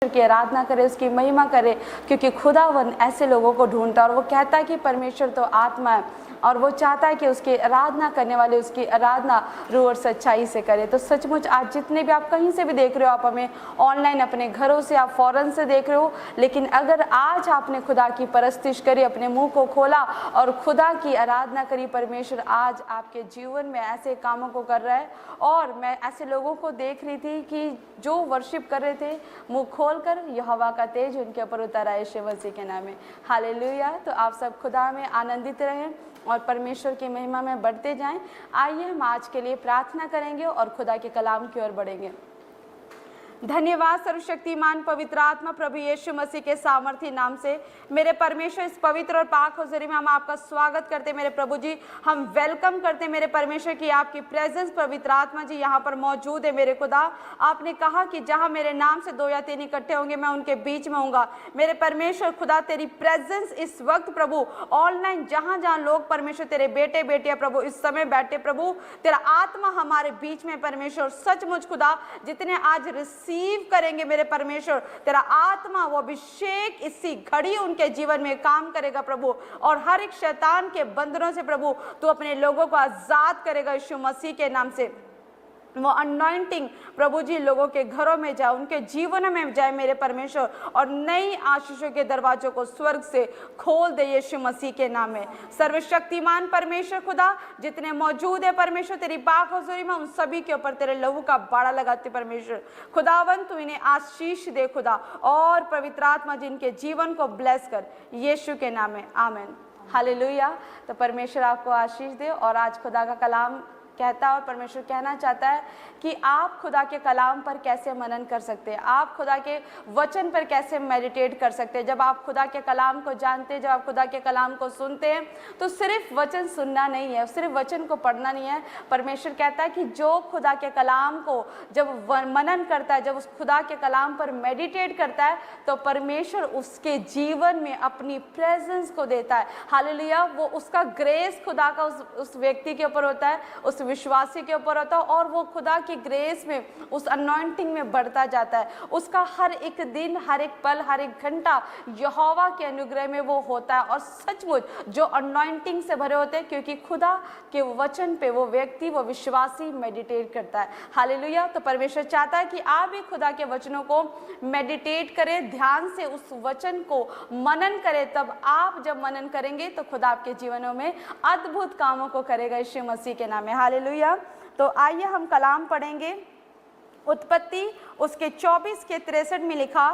की आराधना करे, उसकी महिमा करे, क्योंकि खुदावन ऐसे लोगों को ढूंढता है और वो कहता है कि परमेश्वर तो आत्मा है और वो चाहता है कि उसकी आराधना करने वाले उसकी आराधना रूह और सच्चाई से करे। तो सचमुच आज जितने भी आप कहीं से भी देख रहे हो, आप हमें ऑनलाइन अपने घरों से, आप फॉरेन से देख रहे हो, लेकिन अगर आज आपने खुदा की परस्तिश करी, अपने मुंह को खोला और खुदा की आराधना करी, परमेश्वर आज आपके जीवन में ऐसे कामों को कर रहा है। और मैं ऐसे लोगों को देख रही थी कि जो वर्शिप कर रहे थे, मुंह खोलकर यहोवा का तेज उनके ऊपर उतर आए यीशु मसीह के नाम में। हालेलुया। तो आप सब खुदा में आनंदित रहें और परमेश्वर की महिमा में बढ़ते जाएं। आइए हम आज के लिए प्रार्थना करेंगे और खुदा के कलाम की ओर बढ़ेंगे। धन्यवाद सर्वशक्तिमान पवित्र आत्मा प्रभु यीशु मसीह के सामर्थी नाम से मेरे परमेश्वर, इस पवित्र और पाक हुजूरी में हम आपका स्वागत करते हैं मेरे प्रभु जी। हम वेलकम करते हैं मेरे परमेश्वर की आपकी प्रेजेंस पवित्र आत्मा जी यहाँ पर मौजूद है मेरे खुदा। आपने कहा कि जहाँ मेरे नाम से 2 या 3 इकट्ठे होंगे मैं उनके बीच में होऊंगा। मेरे परमेश्वर खुदा तेरी प्रेजेंस इस वक्त प्रभु ऑनलाइन जहाँ जहाँ लोग परमेश्वर तेरे बेटे बेटियां प्रभु इस समय बैठे प्रभु, तेरा आत्मा हमारे बीच में परमेश्वर। सचमुच खुदा जितने आज रिसीव करेंगे मेरे परमेश्वर, तेरा आत्मा वो अभिषेक इसी घड़ी उनके जीवन में काम करेगा प्रभु, और हर एक शैतान के बंधनों से प्रभु तू अपने लोगों को आजाद करेगा यीशु मसीह के नाम से। वो अनॉइंटिंग प्रभु जी लोगों के घरों में जाए, उनके जीवन में जाए मेरे परमेश्वर, और नई आशीषों के दरवाजों को स्वर्ग से खोल दे यीशु मसीह के नाम में। सर्वशक्तिमान परमेश्वर खुदा जितने मौजूद है परमेश्वर तेरी पाक हुजूरी में, उन सभी के ऊपर तेरे लहू का बाड़ा लगाते परमेश्वर खुदावन, तू इन्हें आशीष दे खुदा, और पवित्र आत्मा जिनके जीवन को ब्लेस कर यीशु के नाम में, आमीन। हालेलुया। तो परमेश्वर आपको आशीष दे। और आज खुदा का कलाम कहता है और परमेश्वर कहना चाहता है कि आप खुदा के कलाम पर कैसे मनन कर सकते हैं, आप खुदा के वचन पर कैसे मेडिटेट कर सकते हैं। जब आप खुदा के कलाम को जानते हैं, जब आप खुदा के कलाम को सुनते हैं, तो सिर्फ वचन सुनना नहीं है, सिर्फ वचन को पढ़ना नहीं है। परमेश्वर कहता है कि जो खुदा के कलाम को जब मनन करता है, जब उस खुदा के कलाम पर मेडिटेट करता है, तो परमेश्वर उसके जीवन में अपनी प्रेजेंस को देता है। हालेलुया। वो उसका ग्रेस खुदा का उस व्यक्ति के ऊपर होता है, उस विश्वासी के ऊपर होता है, और वो खुदा की ग्रेस में, उस अनॉइंटिंग में बढ़ता जाता है। उसका हर एक दिन, हर एक पल, हर एक घंटा यहोवा के अनुग्रह में वो होता है। और सचमुच जो अनॉइंटिंग से भरे होते हैं, क्योंकि खुदा के वचन पे वो व्यक्ति, वो विश्वासी मेडिटेट करता है। हालेलुया। तो परमेश्वर चाहता है कि आप भी खुदा के वचनों को मेडिटेट करें, ध्यान से उस वचन को मनन करें। तब आप जब मनन करेंगे तो खुदा आपके जीवनों में अद्भुत कामों को करेगा यीशु मसीह के नाम में। हालेलुया। तो आइए हम कलाम पढ़ेंगे। उत्पत्ति उसके 24 के 63 में लिखा,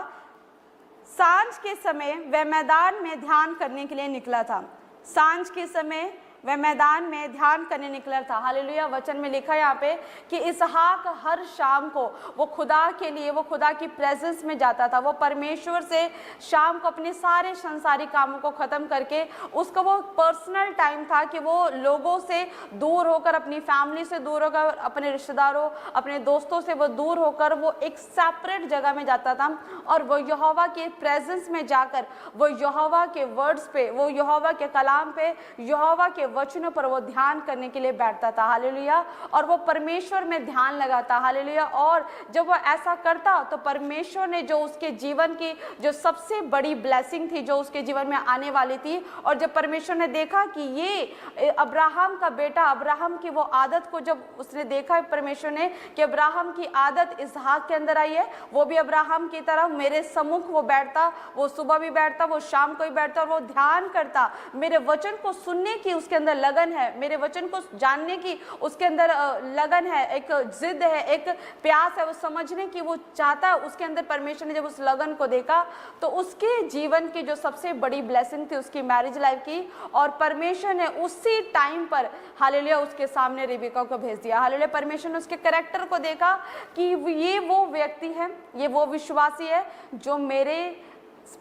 सांझ के समय वह मैदान में ध्यान करने के लिए निकला था। सांझ के समय वह मैदान में ध्यान करने निकला था। हालेलुया। वचन में लिखा है यहाँ पे कि इसहाक हर शाम को वो खुदा के लिए, वो खुदा की प्रेजेंस में जाता था। वो परमेश्वर से शाम को अपने सारे संसारी कामों को ख़त्म करके, उसका वो पर्सनल टाइम था कि वो लोगों से दूर होकर, अपनी फैमिली से दूर होकर, अपने रिश्तेदारों, अपने दोस्तों से वो दूर होकर वो एक सेपरेट जगह में जाता था, और वो यहोवा के प्रेजेंस में जाकर वो यहोवा के वर्ड्स पे, वो यहोवा के कलाम पे, यहोवा के वचनों पर वो ध्यान करने के लिए बैठता था। हालेलुया। और वो परमेश्वर में ध्यान लगाता। हालेलुया। और जब वो ऐसा करता तो परमेश्वर ने जो उसके जीवन की जो सबसे बड़ी ब्लेसिंग थी, जो उसके जीवन में आने वाली थी, और जब परमेश्वर ने देखा कि ये अब्राहम का बेटा, अब्राहम की वो आदत को जब उसने देखा परमेश्वर ने कि अब्राहम की आदत इसहाक के अंदर आई है, वो भी अब्राहम की तरह मेरे सम्मुख वो बैठता, वो सुबह भी बैठता, वो शाम को भी बैठता, और वो ध्यान करता, मेरे वचन को सुनने की उसके अंदर लगन है, मेरे वचन को जानने की उसके अंदर लगन है, एक जिद है, एक प्यास है, वो समझने की वो चाहता है उसके अंदर। परमेश्वर ने जब उस लगन को देखा तो उसके जीवन की जो सबसे बड़ी ब्लेसिंग थी उसकी मैरिज लाइफ की, और परमेश्वर ने उसी टाइम पर हालेलुया उसके सामने रिबेका को भेज दिया। हालेलुया। परमेश्वर ने उसके कैरेक्टर को देखा कि ये वो व्यक्ति है, ये वो विश्वासी है जो मेरे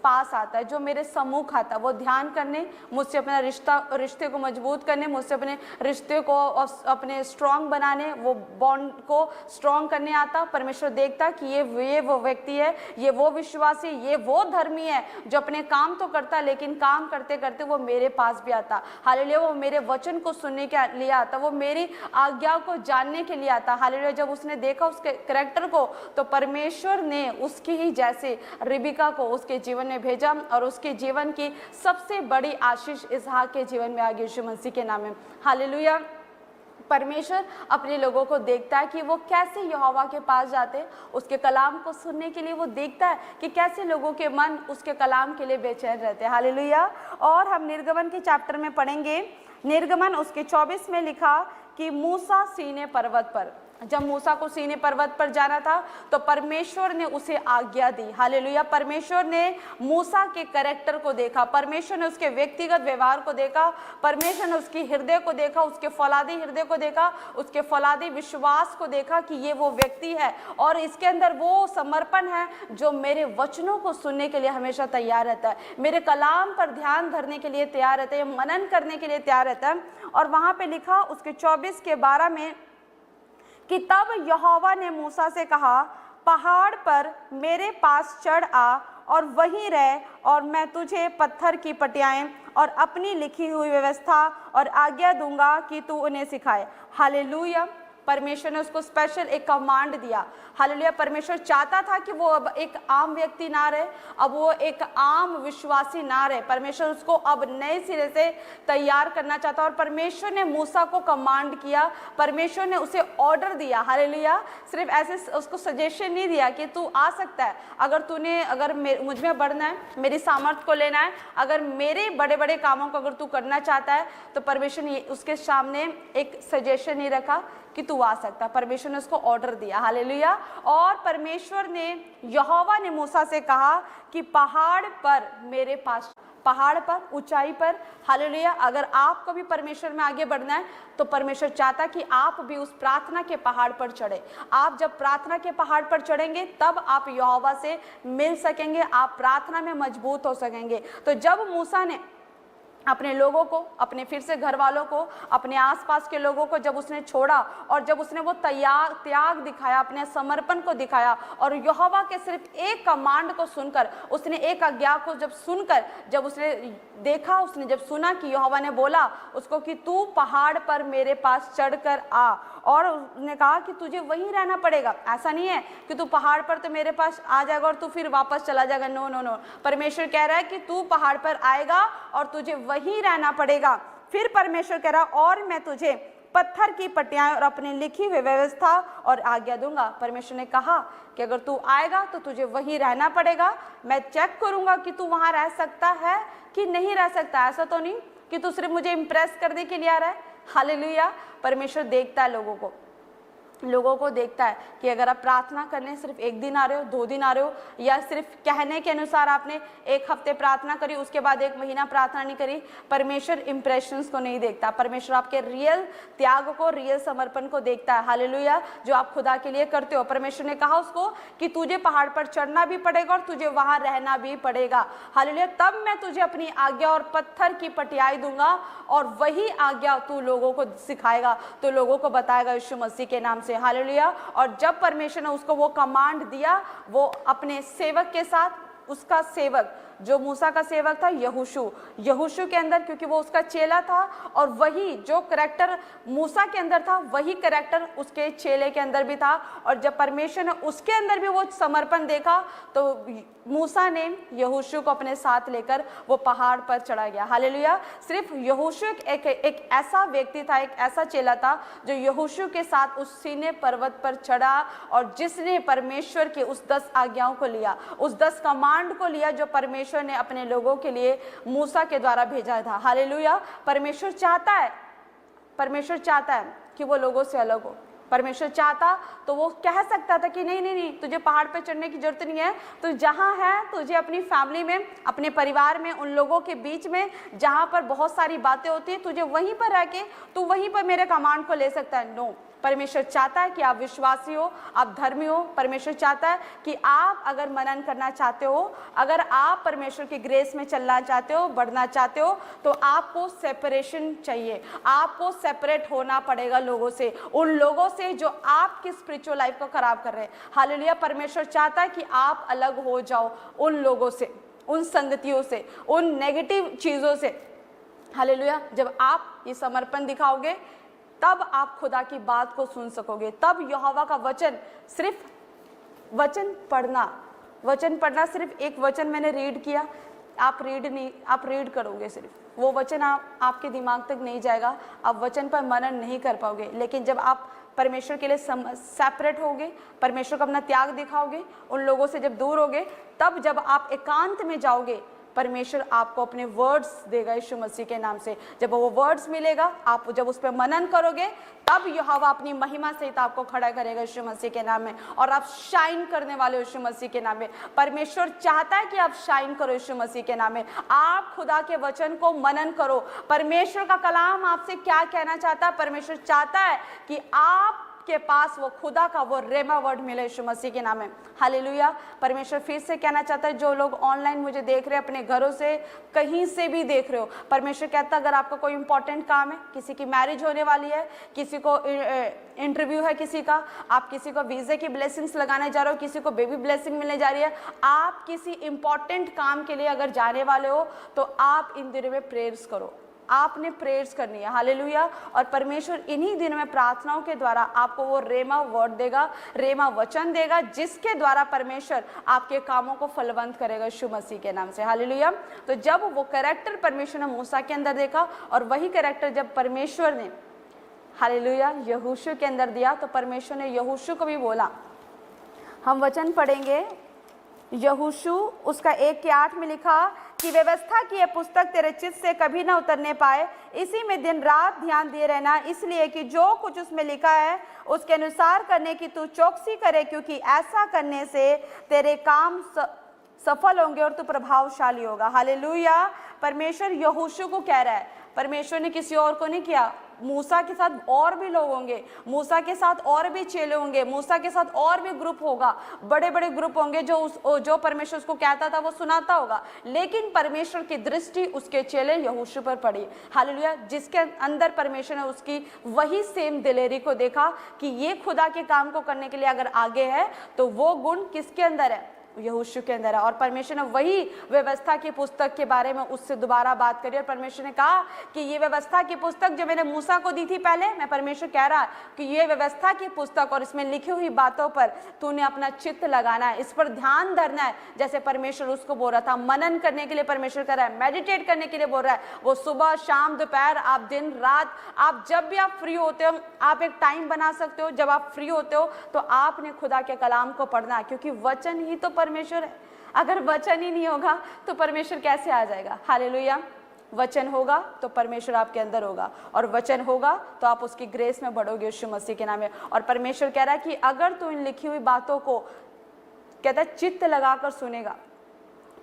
पास आता है, जो मेरे सम्मुख आता है, वो ध्यान करने, मुझसे अपना रिश्ते को मजबूत करने, मुझसे अपने रिश्ते को अपने स्ट्रांग बनाने, वो बॉन्ड को स्ट्रांग करने आता। परमेश्वर देखता कि ये वो व्यक्ति है, ये वो विश्वासी, ये वो धर्मी है जो अपने काम तो करता लेकिन काम करते करते वो मेरे पास भी आता। हालेलुया, वो मेरे वचन को सुनने के लिए आता, वो मेरी आज्ञा को जानने के लिए आता। हालेलुया, जब उसने देखा उसके करैक्टर को तो परमेश्वर ने उसकी ही जैसे रिबिका को उसके जीवन में भेजा और उसके जीवन की सबसे बड़ी आशीष इसहाक के जीवन में आ गई यीशु मसीह के नाम में। हालेलुया, परमेश्वर अपने लोगों को देखता है कि वो कैसे यहोवा के पास जाते हैं, उसके कलाम को सुनने के लिए। वो देखता है कि कैसे लोगों के मन उसके कलाम के लिए बेचैन रहते हैं। हालेलुया। और हम निर्गमन के चैप्टर में पढ़ेंगे, निर्गमन उसके 24 में लिखा कि मूसा सीने पर्वत पर, जब मूसा को सीने पर्वत पर जाना था तो परमेश्वर ने उसे आज्ञा दी। हालेलुया, परमेश्वर ने मूसा के कैरेक्टर को देखा, परमेश्वर ने उसके व्यक्तिगत व्यवहार को देखा, परमेश्वर ने उसकी हृदय को देखा, उसके फौलादी हृदय को देखा, उसके फौलादी विश्वास को देखा कि ये वो व्यक्ति है और इसके अंदर वो समर्पण है जो मेरे वचनों को सुनने के लिए हमेशा तैयार रहता है, मेरे कलाम पर ध्यान धरने के लिए तैयार रहता है, मनन करने के लिए तैयार रहता है। और वहां पे लिखा उसके 24 के 12 में कि तब यहोवा ने मूसा से कहा, पहाड़ पर मेरे पास चढ़ आ और वहीं रह, और मैं तुझे पत्थर की पटियाएं और अपनी लिखी हुई व्यवस्था और आज्ञा दूंगा कि तू उन्हें सिखाए। हालेलुया, परमेश्वर ने उसको स्पेशल एक कमांड दिया। हालेलुया, परमेश्वर चाहता था कि वो अब एक आम व्यक्ति ना रहे, अब वो एक आम विश्वासी ना रहे, परमेश्वर उसको अब नए सिरे से तैयार करना चाहता। और परमेश्वर ने मूसा को कमांड किया, परमेश्वर ने उसे ऑर्डर दिया। हालेलुया, सिर्फ ऐसे उसको सजेशन नहीं दिया कि तू आ सकता है, अगर मुझ में बढ़ना है, मेरी सामर्थ्य को लेना है, अगर मेरे बड़े बड़े कामों को अगर तू करना चाहता है तो परमेश्वर ने उसके सामने एक सजेशन नहीं रखा कि तू आ सकता, परमेश्वर ने उसको ऑर्डर दिया। हालेलुया। और परमेश्वर ने, यहोवा ने मूसा से कहा कि पहाड़ पर मेरे पास, पहाड़ पर, ऊंचाई पर। हालेलुया, अगर आपको भी परमेश्वर में आगे बढ़ना है तो परमेश्वर चाहता कि आप भी उस प्रार्थना के पहाड़ पर चढ़े। आप जब प्रार्थना के पहाड़ पर चढ़ेंगे तब आप यहोवा से मिल सकेंगे, आप प्रार्थना में मजबूत हो सकेंगे। तो जब मूसा ने अपने लोगों को, अपने फिर से घर वालों को, अपने आसपास के लोगों को जब उसने छोड़ा और जब उसने वो त्याग दिखाया, अपने समर्पण को दिखाया और यहोवा के सिर्फ एक कमांड को सुनकर, उसने एक आज्ञा को जब सुनकर, जब उसने देखा, उसने जब सुना कि यहोवा ने बोला उसको कि तू पहाड़ पर मेरे पास चढ़कर आ, और उसने कहा कि तुझे वहीं रहना पड़ेगा। ऐसा नहीं है कि तू पहाड़ पर तो मेरे पास आ जाएगा और तू फिर वापस चला जाएगा। नो नो नो, परमेश्वर कह रहा है कि तू पहाड़ पर आएगा और तुझे वहीं रहना पड़ेगा। फिर परमेश्वर कह रहा, और मैं तुझे पत्थर की पटियाएं और अपनी लिखी हुई व्यवस्था और आज्ञा दूंगा। परमेश्वर ने कहा कि अगर तू आएगा तो तुझे वहीं रहना पड़ेगा, मैं चेक करूंगा कि तू वहां रह सकता है कि नहीं रह सकता। ऐसा तो नहीं कि तू सिर्फ मुझे इंप्रेस करने के लिए आ रहा है। हालेलुया, परमेश्वर देखता है लोगों को देखता है कि अगर आप प्रार्थना करने सिर्फ एक दिन आ रहे हो, 2 दिन आ रहे हो, या सिर्फ कहने के अनुसार आपने एक हफ्ते प्रार्थना करी, उसके बाद 1 महीना प्रार्थना नहीं करी, परमेश्वर इंप्रेशंस को नहीं देखता। परमेश्वर आपके रियल त्याग को, रियल समर्पण को देखता है। हालेलुया, जो आप खुदा के लिए करते हो। परमेश्वर ने कहा उसको कि तुझे पहाड़ पर चढ़ना भी पड़ेगा और तुझे वहां रहना भी पड़ेगा। हालेलुया, तब मैं तुझे अपनी आज्ञा और पत्थर की पटियाई दूंगा और वही आज्ञा तू लोगों को सिखाएगा, तो लोगों को बताएगा यीशु मसीह के नाम से। हालेलुया। और जब परमेश्वर ने उसको वो कमांड दिया, वो अपने सेवक के साथ, उसका सेवक जो मूसा का सेवक था यहोशू के अंदर, क्योंकि वो उसका चेला था, और वही जो करैक्टर मूसा के अंदर था वही करैक्टर उसके चेले के अंदर भी था। और जब परमेश्वर ने उसके अंदर भी वो समर्पण देखा तो मूसा ने यहोशू को अपने साथ लेकर वो पहाड़ पर चढ़ा गया। हालेलुया। सिर्फ यहोशू एक ऐसा व्यक्ति था, एक ऐसा चेला था जो यहोशू के साथ उस सीने पर्वत पर चढ़ा और जिसने परमेश्वर की उस 10 आज्ञाओं को लिया, उस 10 कमांड को लिया जो परमेश्वर ने अपने लोगों के लिए मूसा के द्वारा भेजा था। हालेलुया। परमेश्वर चाहता है कि वो लोगों से अलग हो। परमेश्वर चाहता तो वो कह सकता था कि नहीं, तुझे पहाड़ पे चढ़ने की जरूरत नहीं है, तू जहाँ है, तुझे अपनी फैमिली में, अपने परिवार में, उन लोगों के बीच में जहाँ पर बहुत सारी बातें होती है, तुझे वहीं पर रह के तू वहीं पर मेरे कमांड को ले सकता है। नो, परमेश्वर चाहता है कि आप विश्वासी हो, आप धर्मी हो। परमेश्वर चाहता है कि आप अगर मनन करना चाहते हो, अगर आप परमेश्वर की ग्रेस में चलना चाहते हो, बढ़ना चाहते हो, तो आपको सेपरेशन चाहिए, आपको सेपरेट होना पड़ेगा लोगों से, उन लोगों से जो आपकी स्पिरिचुअल लाइफ को खराब कर रहे हैं। हालेलुया। परमेश्वर चाहता है कि आप अलग हो जाओ उन लोगों से, उन संगतियों से, उन नेगेटिव चीज़ों से। हालेलुया। जब आप ये समर्पण दिखाओगे तब आप खुदा की बात को सुन सकोगे, तब यहोवा का वचन, सिर्फ वचन पढ़ना सिर्फ एक वचन मैंने रीड किया, आप रीड करोगे, सिर्फ वो वचन आपके दिमाग तक नहीं जाएगा, आप वचन पर मनन नहीं कर पाओगे। लेकिन जब आप परमेश्वर के लिए सेपरेट होगे, परमेश्वर को अपना त्याग दिखाओगे, उन लोगों से जब दूर होगे, तब जब आप एकांत में जाओगे, परमेश्वर आपको अपने वर्ड्स देगा यीशु मसीह के नाम से। जब वो वर्ड्स मिलेगा, आप जब उस पर मनन करोगे, तब यहोवा अपनी महिमा सहित आपको खड़ा करेगा यीशु मसीह के नाम में, और आप शाइन करने वाले यीशु मसीह के नाम में। परमेश्वर चाहता है कि आप शाइन करो यीशु मसीह के नाम में। आप खुदा के वचन को मनन करो, परमेश्वर का कलाम आपसे क्या कहना चाहता है। परमेश्वर चाहता है कि आप के पास वो खुदा का वो रेमा वर्ड मिले यीशु मसीह के नाम में। हालेलुया। परमेश्वर फिर से कहना चाहता है, जो लोग ऑनलाइन मुझे देख रहे हैं, अपने घरों से कहीं से भी देख रहे हो, परमेश्वर कहता है अगर आपका कोई इंपॉर्टेंट काम है, किसी की मैरिज होने वाली है, किसी को इंटरव्यू है, किसी का, आप किसी को वीजे की ब्लेसिंग्स लगाने जा रहे हो, किसी को बेबी ब्लेसिंग मिलने जा रही है, आप किसी इंपॉर्टेंट काम के लिए अगर जाने वाले हो, तो आप इन दिनों में प्रेयर्स करो, आपने प्रेयर्स करनी है। हालेलुया। और परमेश्वर इन्हीं दिनों में प्रार्थनाओं के द्वारा आपको वो रेमा वर्ड देगा, रेमा वचन देगा, जिसके द्वारा परमेश्वर आपके कामों को फलवंत करेगा यीशु मसीह के नाम से। हालेलुया। तो जब वो कैरेक्टर परमेश्वर ने मूसा के अंदर देखा, और वही कैरेक्टर जब परमेश्वर ने, हालेलुया, यहोशू के अंदर दिया, तो परमेश्वर ने यहोशू को भी बोला, हम वचन पढ़ेंगे यहोशू उसका 1:8 में लिखा कि व्यवस्था की यह पुस्तक तेरे चित्त से कभी ना उतरने पाए, इसी में दिन रात ध्यान दिए रहना, इसलिए कि जो कुछ उसमें लिखा है उसके अनुसार करने की तू चौकसी करे, क्योंकि ऐसा करने से तेरे काम सफल होंगे और तू प्रभावशाली होगा। हालेलुया। परमेश्वर यहोशू को कह रहा है, परमेश्वर ने किसी और को नहीं किया, मूसा के साथ और भी लोग होंगे, मूसा के साथ और भी चेले होंगे, मूसा के साथ और भी ग्रुप होगा, बड़े बड़े ग्रुप होंगे जो परमेश्वर उसको कहता था वो सुनाता होगा, लेकिन परमेश्वर की दृष्टि उसके चेले यहोशू पर पड़ी। हालेलुया। जिसके अंदर परमेश्वर ने उसकी वही सेम दिलेरी को देखा कि ये खुदा के काम को करने के लिए अगर आगे है, तो वो गुण किसके अंदर है, यहोशू के अंदर है। और परमेश्वर ने वही व्यवस्था की पुस्तक के बारे में उससे दोबारा बात करी, और परमेश्वर ने कहा कि ये व्यवस्था की पुस्तक जो मैंने मूसा को दी थी पहले, मैं परमेश्वर कह रहा कि ये व्यवस्था की पुस्तक और इसमें लिखी हुई बातों पर तूने अपना चित्त लगाना है, इस पर ध्यान धरना है। जैसे परमेश्वर उसको बोल रहा था, मनन करने के लिए परमेश्वर कर रहा है, मेडिटेट करने के लिए बोल रहा है। वो सुबह शाम दोपहर, आप दिन रात, आप जब भी आप फ्री होते हो, आप एक टाइम बना सकते हो, जब आप फ्री होते हो तो आपने खुदा के कलाम को पढ़ना है, क्योंकि वचन ही तो परमेश्वर है। अगर वचन ही नहीं होगा तो परमेश्वर कैसे आ जाएगा। हालेलुया। वचन होगा तो परमेश्वर आपके अंदर होगा, और वचन होगा तो आप उसकी ग्रेस में बढ़ोगे यीशु मसीह के नाम में। और परमेश्वर कह रहा है कि अगर तू इन लिखी हुई बातों को, कहता है, चित्त लगाकर सुनेगा,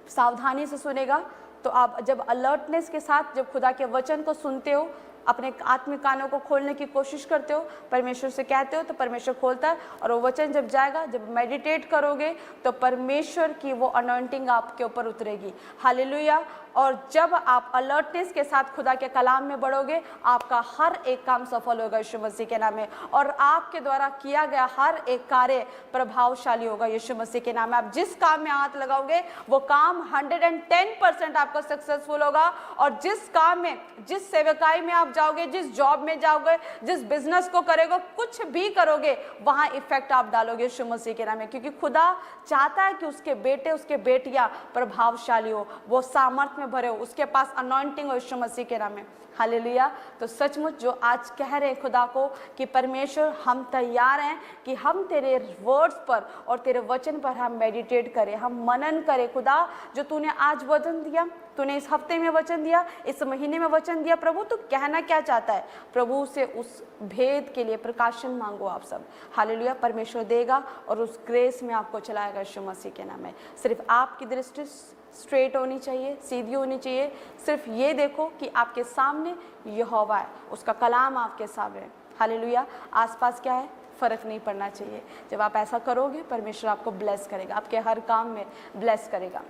सावधानी से सुनेगा, तो आप जब अलर्टनेस के साथ जब खुदा के वचन को सुनते हो, अपने आत्मिक कानों को खोलने की कोशिश करते हो, परमेश्वर से कहते हो, तो परमेश्वर खोलता है। और वो वचन जब जाएगा, जब मेडिटेट करोगे, तो परमेश्वर की वो अनॉइंटिंग आपके ऊपर उतरेगी। हालेलुया। और जब आप अलर्टनेस के साथ खुदा के कलाम में बढ़ोगे, आपका हर एक काम सफल होगा यीशु मसीह के नाम में, और आपके द्वारा किया गया हर एक कार्य प्रभावशाली होगा यीशु मसीह के नाम में। आप जिस काम में हाथ लगाओगे वो काम 110% आपका सक्सेसफुल होगा। और जिस काम में, जिस सेवकाई में आप जाओगे, जिस जॉब में जाओगे, जिस बिजनेस को करोगे, कुछ भी करोगे, वहां इफेक्ट आप डालोगे यीशु मसीह के नाम में, क्योंकि खुदा चाहता है कि उसके बेटे, उसके बेटियां प्रभावशाली हो, वो सामर्थ्य में भरे हो, उसके पास अनॉइंटिंग हो यीशु मसीह के नाम में। हालेलुया। तो सचमुच जो आज कह रहे हैं खुदा को कि परमेश्वर हम तैयार हैं कि हम तेरे वर्ड्स पर और तेरे वचन पर हम मेडिटेट करें, हम मनन करें। खुदा, जो तूने आज वचन दिया, तूने इस हफ्ते में वचन दिया, इस महीने में वचन दिया, प्रभु तू कहना क्या चाहता है, प्रभु से उस भेद के लिए प्रकाशन मांगो आप सब। हालेलुया। परमेश्वर देगा और उस ग्रेस में आपको चलाएगा यीशु मसीह के नाम में। सिर्फ आपकी दृष्टि स्ट्रेट होनी चाहिए, सीधी होनी चाहिए। सिर्फ ये देखो कि आपके सामने यहोवा है, उसका कलाम आपके सामने है। हालेलुया। आसपास क्या है, फ़र्क नहीं पड़ना चाहिए। जब आप ऐसा करोगे परमेश्वर आपको ब्लेस करेगा, आपके हर काम में ब्लेस करेगा।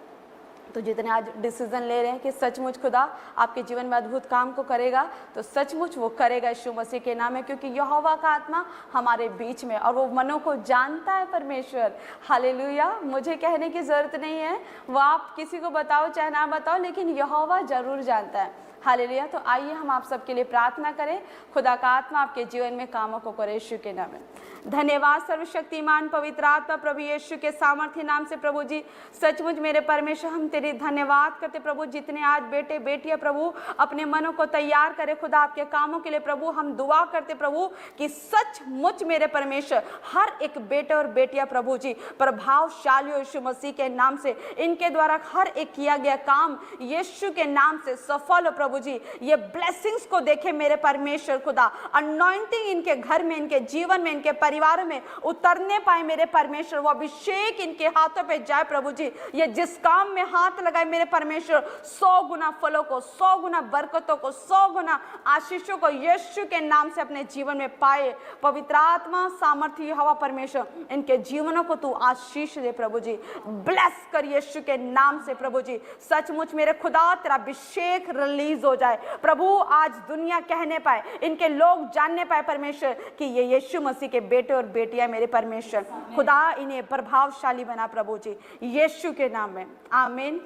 तो जितने आज डिसीजन ले रहे हैं कि सचमुच खुदा आपके जीवन में अद्भुत काम को करेगा, तो सचमुच वो करेगा यीशु मसीह के नाम में, क्योंकि यहोवा का आत्मा हमारे बीच में और वो मनों को जानता है परमेश्वर। हालेलुया। मुझे कहने की ज़रूरत नहीं है, वो आप किसी को बताओ चाहे ना बताओ, लेकिन यहोवा ज़रूर जानता है। हालेलुया। तो आइए हम आप सबके लिए प्रार्थना करें, खुदा का आत्मा आपके जीवन में कामों को करे यीशु के नाम में। धन्यवाद सर्वशक्तिमान पवित्र आत्मा प्रभु यीशु के सामर्थ्य नाम से प्रभु जी, सचमुच मेरे परमेश्वर हम तेरी धन्यवाद करते प्रभु, जितने आज बेटे बेटियां प्रभु अपने मनों को तैयार करे खुदा आपके कामों के लिए प्रभु, हम दुआ करते प्रभु कि सचमुच मेरे परमेश्वर हर एक बेटे और बेटियां प्रभु जी प्रभावशाली यीशु मसीह के नाम से, इनके द्वारा हर एक किया गया काम यीशु के नाम से सफल हो प्रभु जी। ये ब्लेसिंग्स को देखे मेरे परमेश्वर खुदा, अनॉइंटिंग इनके घर में, इनके जीवन में, इनके परिवार में उतरने पाए मेरे परमेश्वर, वो अभिषेक इनके हाथों पे जाए प्रभु जी। ये जिस काम में हाथ लगाए मेरे परमेश्वर 100 गुना फलों को, 100 गुना बरकतों को, 100 गुना आशीषों को यीशु के नाम से अपने जीवन में पाए। पवित्र आत्मा सामर्थ्य हवा परमेश्वर इनके जीवनों को तू आशीष दे प्रभु जी, ब्लेस कर यीशु के नाम से प्रभु जी। सचमुच मेरे खुदा तेरा अभिषेक रिलीज हो जाए प्रभु, आज दुनिया कहने पाए, इनके लोग जानने पाए परमेश्वर कि ये यीशु मसीह के बेटे और बेटियां मेरे परमेश्वर खुदा, इन्हें प्रभावशाली बना प्रभु जी यीशु के नाम में, आमीन।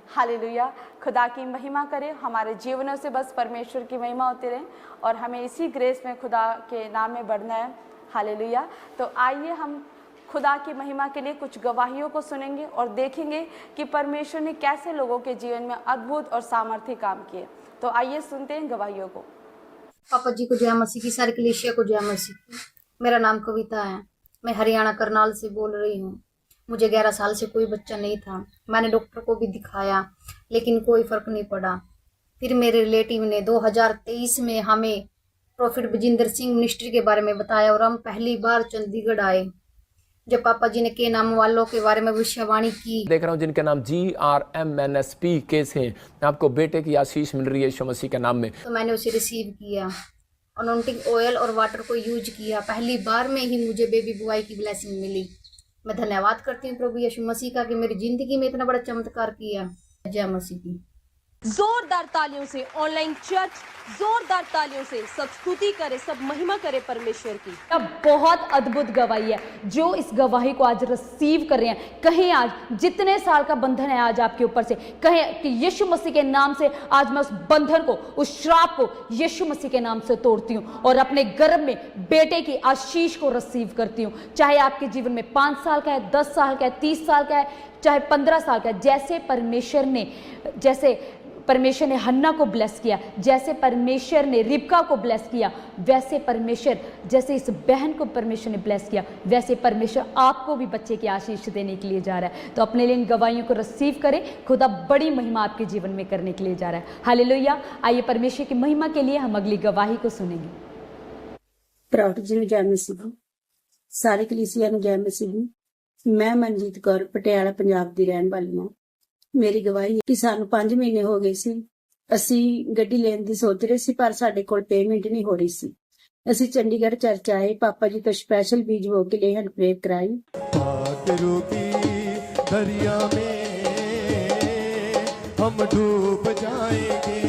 हालेलुया। खुदा की महिमा करे, हमारे जीवनों से बस परमेश्वर की महिमा होती रहे और हमें इसी ग्रेस में खुदा के नाम में बढ़ना है। हालेलुया। तो आइए हम खुदा की महिमा के लिए कुछ गवाहियों को सुनेंगे और देखेंगे कि परमेश्वर ने कैसे लोगों के जीवन में अद्भुत और सामर्थ्य काम किए। तो आइए सुनते हैं गवाहियों को। पापा जी को जय मसीह की, सारी कलीसिया को जय मसीह की। मेरा नाम कविता है, मैं हरियाणा करनाल से बोल रही हूँ। मुझे 11 साल से कोई बच्चा नहीं था, मैंने डॉक्टर को भी दिखाया लेकिन कोई फर्क नहीं पड़ा। फिर मेरे रिलेटिव ने 2023 में हमें प्रॉफिट बजिंदर सिंह मिनिस्ट्री के बारे में बताया और हम पहली बार चंडीगढ़ आए। जब पापा जी ने के नाम वालों के बारे में भविष्यवाणी की, देख रहा हूँ जिनके नाम GRMNSP केस हैं, आपको बेटे की आशीष मिल रही है यीशु मसीह के नाम में, तो मैंने उसे रिसीव किया, अनॉइंटिंग ऑयल और वाटर को यूज किया। पहली बार में ही मुझे बेबी बॉय की ब्लेसिंग मिली। मैं धन्यवाद करती हूँ प्रभु यीशु मसीह का कि मेरी जिंदगी में इतना बड़ा चमत्कार किया। जय मसीह की। जोरदार तालियों से ऑनलाइन चर्च, जोरदार तालियों से सब स्तुति करे, सब महिमा करे परमेश्वर की। अब बहुत अद्भुत गवाही है जो इस गवाही को आज रिसीव कर रहे हैं। कहें आज जितने साल का बंधन है आज आपके ऊपर से, कहें कि यीशु मसीह के नाम से आज मैं उस बंधन को, उस श्राप को यीशु मसीह के नाम से तोड़ती हूँ और अपने गर्भ में बेटे की आशीष को रिसीव करती हूँ। चाहे आपके जीवन में 5 साल का है, 10 साल का है, 30 साल का है, चाहे 15 साल का है, जैसे परमेश्वर ने हन्ना को ब्लेस किया, जैसे परमेश्वर ने रिबका को ब्लेस किया, वैसे परमेश्वर, जैसे इस बहन को परमेश्वर ने ब्लेस किया, वैसे परमेश्वर आपको भी बच्चे की आशीष देने के लिए जा रहा है। तो अपने लिए इन गवाहियों को रिसीव करें, खुदा बड़ी महिमा आपके जीवन में करने के लिए जा रहा है। हालेलुया। आइए परमेश्वर की महिमा के लिए हम अगली गवाही को सुनेंगे। प्राउड जी ਨੂੰ ਜੈ ਮਸੀਹ ਦੀ, ਸਾਰੇ ਕਲੀਸਿਆ ਨੂੰ ਜੈ ਮਸੀਹ ਦੀ। ਮੈਂ ਮਨਜੀਤ ਕੌਰ ਪਟਿਆਲਾ ਪੰਜਾਬ ਦੀ ਰਹਿਣ ਵਾਲੀ ਹਾਂ। ਮੇਰੀ ਗਵਾਹੀ ਹੈ ਕਿ ਸਾਨੂੰ 5 ਮਹੀਨੇ ਹੋ ਗਏ ਸੀ, ਅਸੀਂ ਗੱਡੀ ਲੈਣ ਦੀ ਸੋਚ ਰਹੇ ਸੀ ਪਰ ਸਾਡੇ ਕੋਲ ਪੇਮੈਂਟ ਨਹੀਂ ਹੋ ਰਹੀ ਸੀ। ਅਸੀਂ ਚੰਡੀਗੜ੍ਹ ਚਰਚ ਆਏ, ਪਾਪਾ ਜੀ ਤੋਂ स्पेशल बीज वो के लिए हम प्रे कराई। दरिया में हम डूब जाएंगे,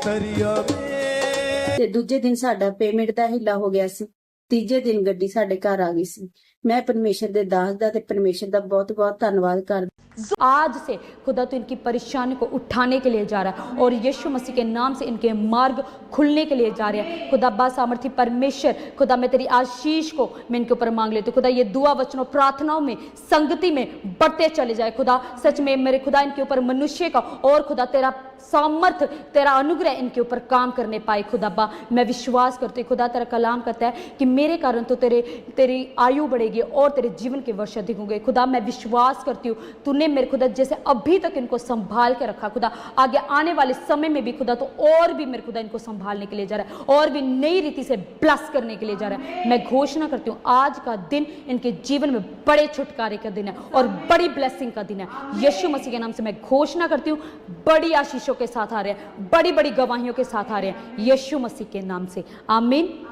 दरिया में। ਤੇ ਦੂਜੇ ਦਿਨ ਸਾਡਾ ਪੇਮੈਂਟ ਦਾ ਹਿੱਲਾ ਹੋ ਗਿਆ ਸੀ। ਤੀਜੇ ਦਿਨ ਗੱਡੀ ਸਾਡੇ ਘਰ ਆ ਗਈ ਸੀ। मैं परमेश्वर दे दास दा ते परमेश्वर दा बहुत बहुत धन्यवाद करदा। आज से खुदा तो इनकी परेशानी को उठाने के लिए जा रहा है और यीशु मसीह के नाम से इनके मार्ग खुलने के लिए जा रहे हैं। खुदा बा सामर्थी परमेश्वर, खुदा मैं तेरी आशीष को मैं इनके ऊपर मांग लेती हूँ। खुदा ये दुआ वचनों प्रार्थनाओं में संगति में बढ़ते चले जाए। खुदा सच में मेरे खुदा इनके ऊपर मनुष्य का और खुदा तेरा सामर्थ, तेरा अनुग्रह इनके ऊपर काम करने पाए। खुदा बा मैं विश्वास करती हूँ, खुदा तेरा कलाम कहता है कि मेरे कारण तो तेरी आयु बढ़ेगी, बढ़ेगी और तेरे जीवन के वर्ष अधिक होंगे। खुदा मैं विश्वास करती हूँ तूने मेरे खुदा जैसे अभी तक इनको संभाल के रखा, खुदा आगे आने वाले समय में भी खुदा तो और भी मेरे खुदा इनको संभालने के लिए जा रहा है और भी नई रीति से ब्लस करने के लिए जा रहा है। मैं घोषणा करती हूँ आज का दिन इनके जीवन में बड़े छुटकारे का दिन है और बड़ी ब्लेसिंग का दिन है। यीशु मसीह के नाम से मैं घोषणा करती हूँ बड़ी आशीषों के साथ आ रहे हैं, बड़ी बड़ी गवाहियों के साथ आ रहे हैं यीशु मसीह के नाम से, आमीन।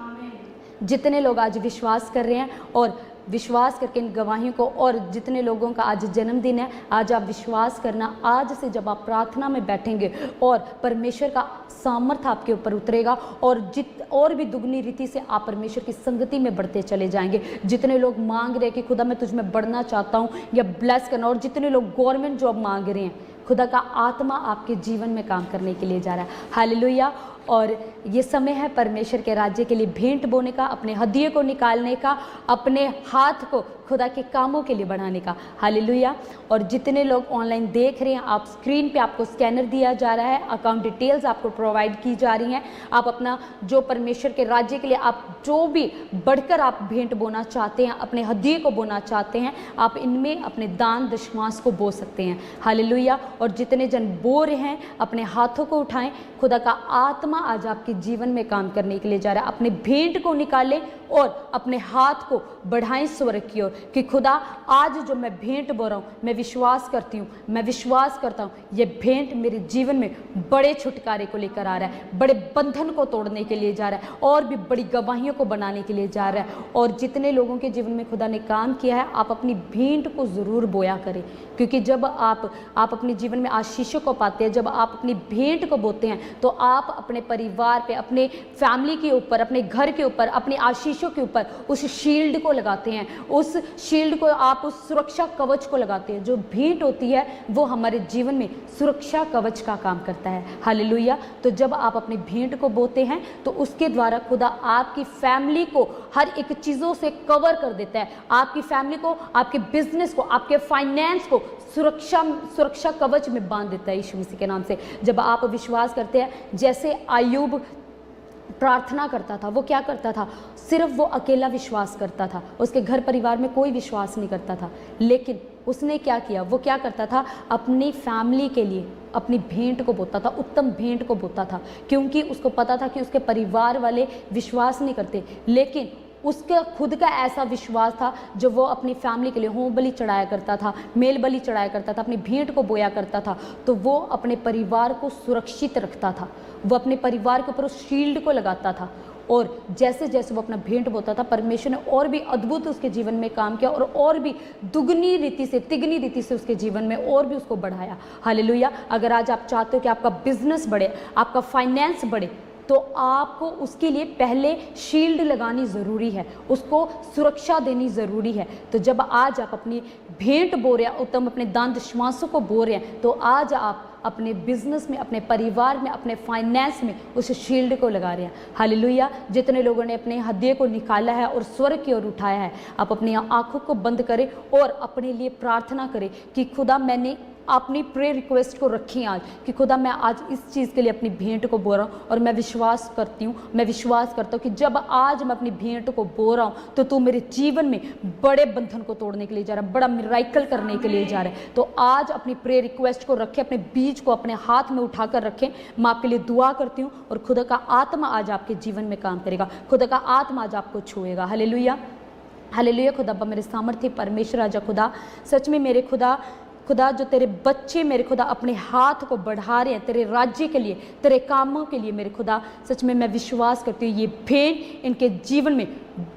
जितने लोग आज विश्वास कर रहे हैं और विश्वास करके इन गवाहियों को, और जितने लोगों का आज जन्मदिन है, आज आप विश्वास करना आज से जब आप प्रार्थना में बैठेंगे और परमेश्वर का सामर्थ्य आपके ऊपर उतरेगा और भी दुगनी रीति से आप परमेश्वर की संगति में बढ़ते चले जाएंगे। जितने लोग मांग रहे हैं कि खुदा मैं तुझ में बढ़ना चाहता हूँ या ब्लेस करना, और जितने लोग गवर्नमेंट जॉब मांग रहे हैं, खुदा का आत्मा आपके जीवन में काम करने के लिए जा रहा है। हालेलुया। और ये समय है परमेश्वर के राज्य के लिए भेंट बोने का, अपने हदिये को निकालने का, अपने हाथ को खुदा के कामों के लिए बढ़ाने का। हालेलुया। और जितने लोग ऑनलाइन देख रहे हैं, आप स्क्रीन पे आपको स्कैनर दिया जा रहा है, अकाउंट डिटेल्स आपको प्रोवाइड की जा रही हैं। आप अपना जो परमेश्वर के राज्य के लिए आप जो भी बढ़कर आप भेंट बोना चाहते हैं, अपने हदिये को बोना चाहते हैं, आप इनमें अपने दान दशमांश को बो सकते हैं। हालेलुया। और जितने जन बो रहे हैं अपने हाथों को उठाएं, खुदा का आत्मा आज आपके जीवन में काम करने के लिए जा रहा है। अपने भेंट को निकालें और अपने हाथ को बढ़ाएं स्वर्ग की ओर कि खुदा आज जो मैं भेंट बो रहा हूँ, मैं विश्वास करती हूँ, मैं विश्वास करता हूँ ये भेंट मेरे जीवन में बड़े छुटकारे को लेकर आ रहा है, बड़े बंधन को तोड़ने के लिए जा रहा है और भी बड़ी गवाहियों को बनाने के लिए जा रहा है। और जितने लोगों के जीवन में खुदा ने काम किया है, आप अपनी भेंट को ज़रूर बोया करें, क्योंकि जब आप अपने जीवन में आशीषों को पाते हैं, जब आप अपनी भेंट को बोते हैं, तो आप अपने परिवार पे, अपने फैमिली के ऊपर, अपने घर के ऊपर, अपनी आशीषों के ऊपर उस शील्ड को लगाते हैं। उस शील्ड को आप उस सुरक्षा कवच को लगाते हैं। जो भेंट होती है वो हमारे जीवन में सुरक्षा कवच का काम करता है। हालेलुया। तो जब आप अपनी भेंट को बोते हैं तो उसके द्वारा खुदा आपकी फैमिली को हर एक चीज़ों से कवर कर देता है। आपकी फैमिली को, आपके बिजनेस को, आपके फाइनेंस को सुरक्षा कवच में बांध देता है यीशु मसीह के नाम से। जब आप विश्वास करते हैं, जैसे अय्यूब प्रार्थना करता था, वो क्या करता था? सिर्फ वो अकेला विश्वास करता था, उसके घर परिवार में कोई विश्वास नहीं करता था। लेकिन उसने क्या किया? वो क्या करता था? अपनी फैमिली के लिए अपनी भेंट को बोता था, उत्तम भेंट को बोता था, क्योंकि उसको पता था कि उसके परिवार वाले विश्वास नहीं करते। लेकिन उसका खुद का ऐसा विश्वास था, जो वो अपनी फैमिली के लिए होम बलि चढ़ाया करता था, मेल बलि चढ़ाया करता था, अपनी भेंट को बोया करता था, तो वो अपने परिवार को सुरक्षित रखता था। वो अपने परिवार के ऊपर उस शील्ड को लगाता था। और जैसे जैसे वो अपना भेंट बोता था, परमेश्वर ने और भी अद्भुत उसके जीवन में काम किया और भी दुगनी रीति से, तिगनी रीति से उसके जीवन में और भी उसको बढ़ाया। हालेलुया। अगर आज आप चाहते हो कि आपका बिजनेस बढ़े, आपका फाइनेंस बढ़े, तो आपको उसके लिए पहले शील्ड लगानी ज़रूरी है, उसको सुरक्षा देनी ज़रूरी है। तो जब आज आप अपनी भेंट बो रहे हैं, उत्तम अपने दान दशमांशों को बो रहे हैं, तो आज आप अपने बिजनेस में, अपने परिवार में, अपने फाइनेंस में उस शील्ड को लगा रहे हैं। हालेलुया। जितने लोगों ने अपने हदिये को निकाला है और स्वर्ग की ओर उठाया है, आप अपनी आंखों को बंद करें और अपने लिए प्रार्थना करें कि खुदा मैंने अपनी प्रेयर रिक्वेस्ट को रखी आज, कि खुदा मैं आज इस चीज़ के लिए अपनी भेंट को बो रहा हूँ, और मैं विश्वास करती हूँ, मैं विश्वास करता हूँ कि जब आज मैं अपनी भेंट को बो रहा हूँ, तो तू मेरे जीवन में बड़े बंधन को तोड़ने के लिए जा रहा है, बड़ा मिराइकल करने के लिए जा रहा है। तो आज अपनी प्रेयर रिक्वेस्ट को रखें, अपने बीज को अपने हाथ में उठाकर रखें। मैं आपके लिए दुआ करती हूँ और खुदा का आत्मा आज आपके जीवन में काम करेगा, खुदा का आत्मा आज आपको छुएगा। हालेलुया। हालेलुया। खुदा मेरे सामर्थ्य परमेश्वर आजा, खुदा सच में मेरे खुदा जो तेरे बच्चे मेरे खुदा अपने हाथ को बढ़ा रहे हैं तेरे राज्य के लिए, तेरे कामों के लिए, मेरे खुदा सच में मैं विश्वास करती हूँ ये भेंट इनके जीवन में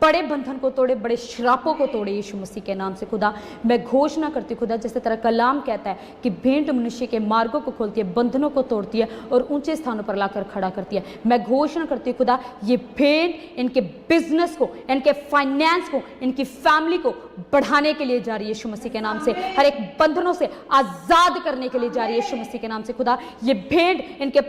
बड़े बंधन को तोड़े, बड़े श्रापों को तोड़े यीशु मसीह के नाम से। खुदा मैं घोषणा करती हूँ खुदा, जैसे तेरा कलाम कहता है कि भेंट मनुष्य के मार्गों को खोलती है, बंधनों को तोड़ती है और ऊंचे स्थानों पर लाकर खड़ा करती है। मैं घोषणा करती हूँ खुदा, ये भेंट इनके बिजनेस को, इनके फाइनेंस को, इनकी फैमिली को बढ़ाने के लिए जा रही है यीशु मसीह के नाम से, हर एक बंधनों से आजाद करने के लिए जा रही है यीशु मसीह के नाम से। खुदा ये भेंट इनके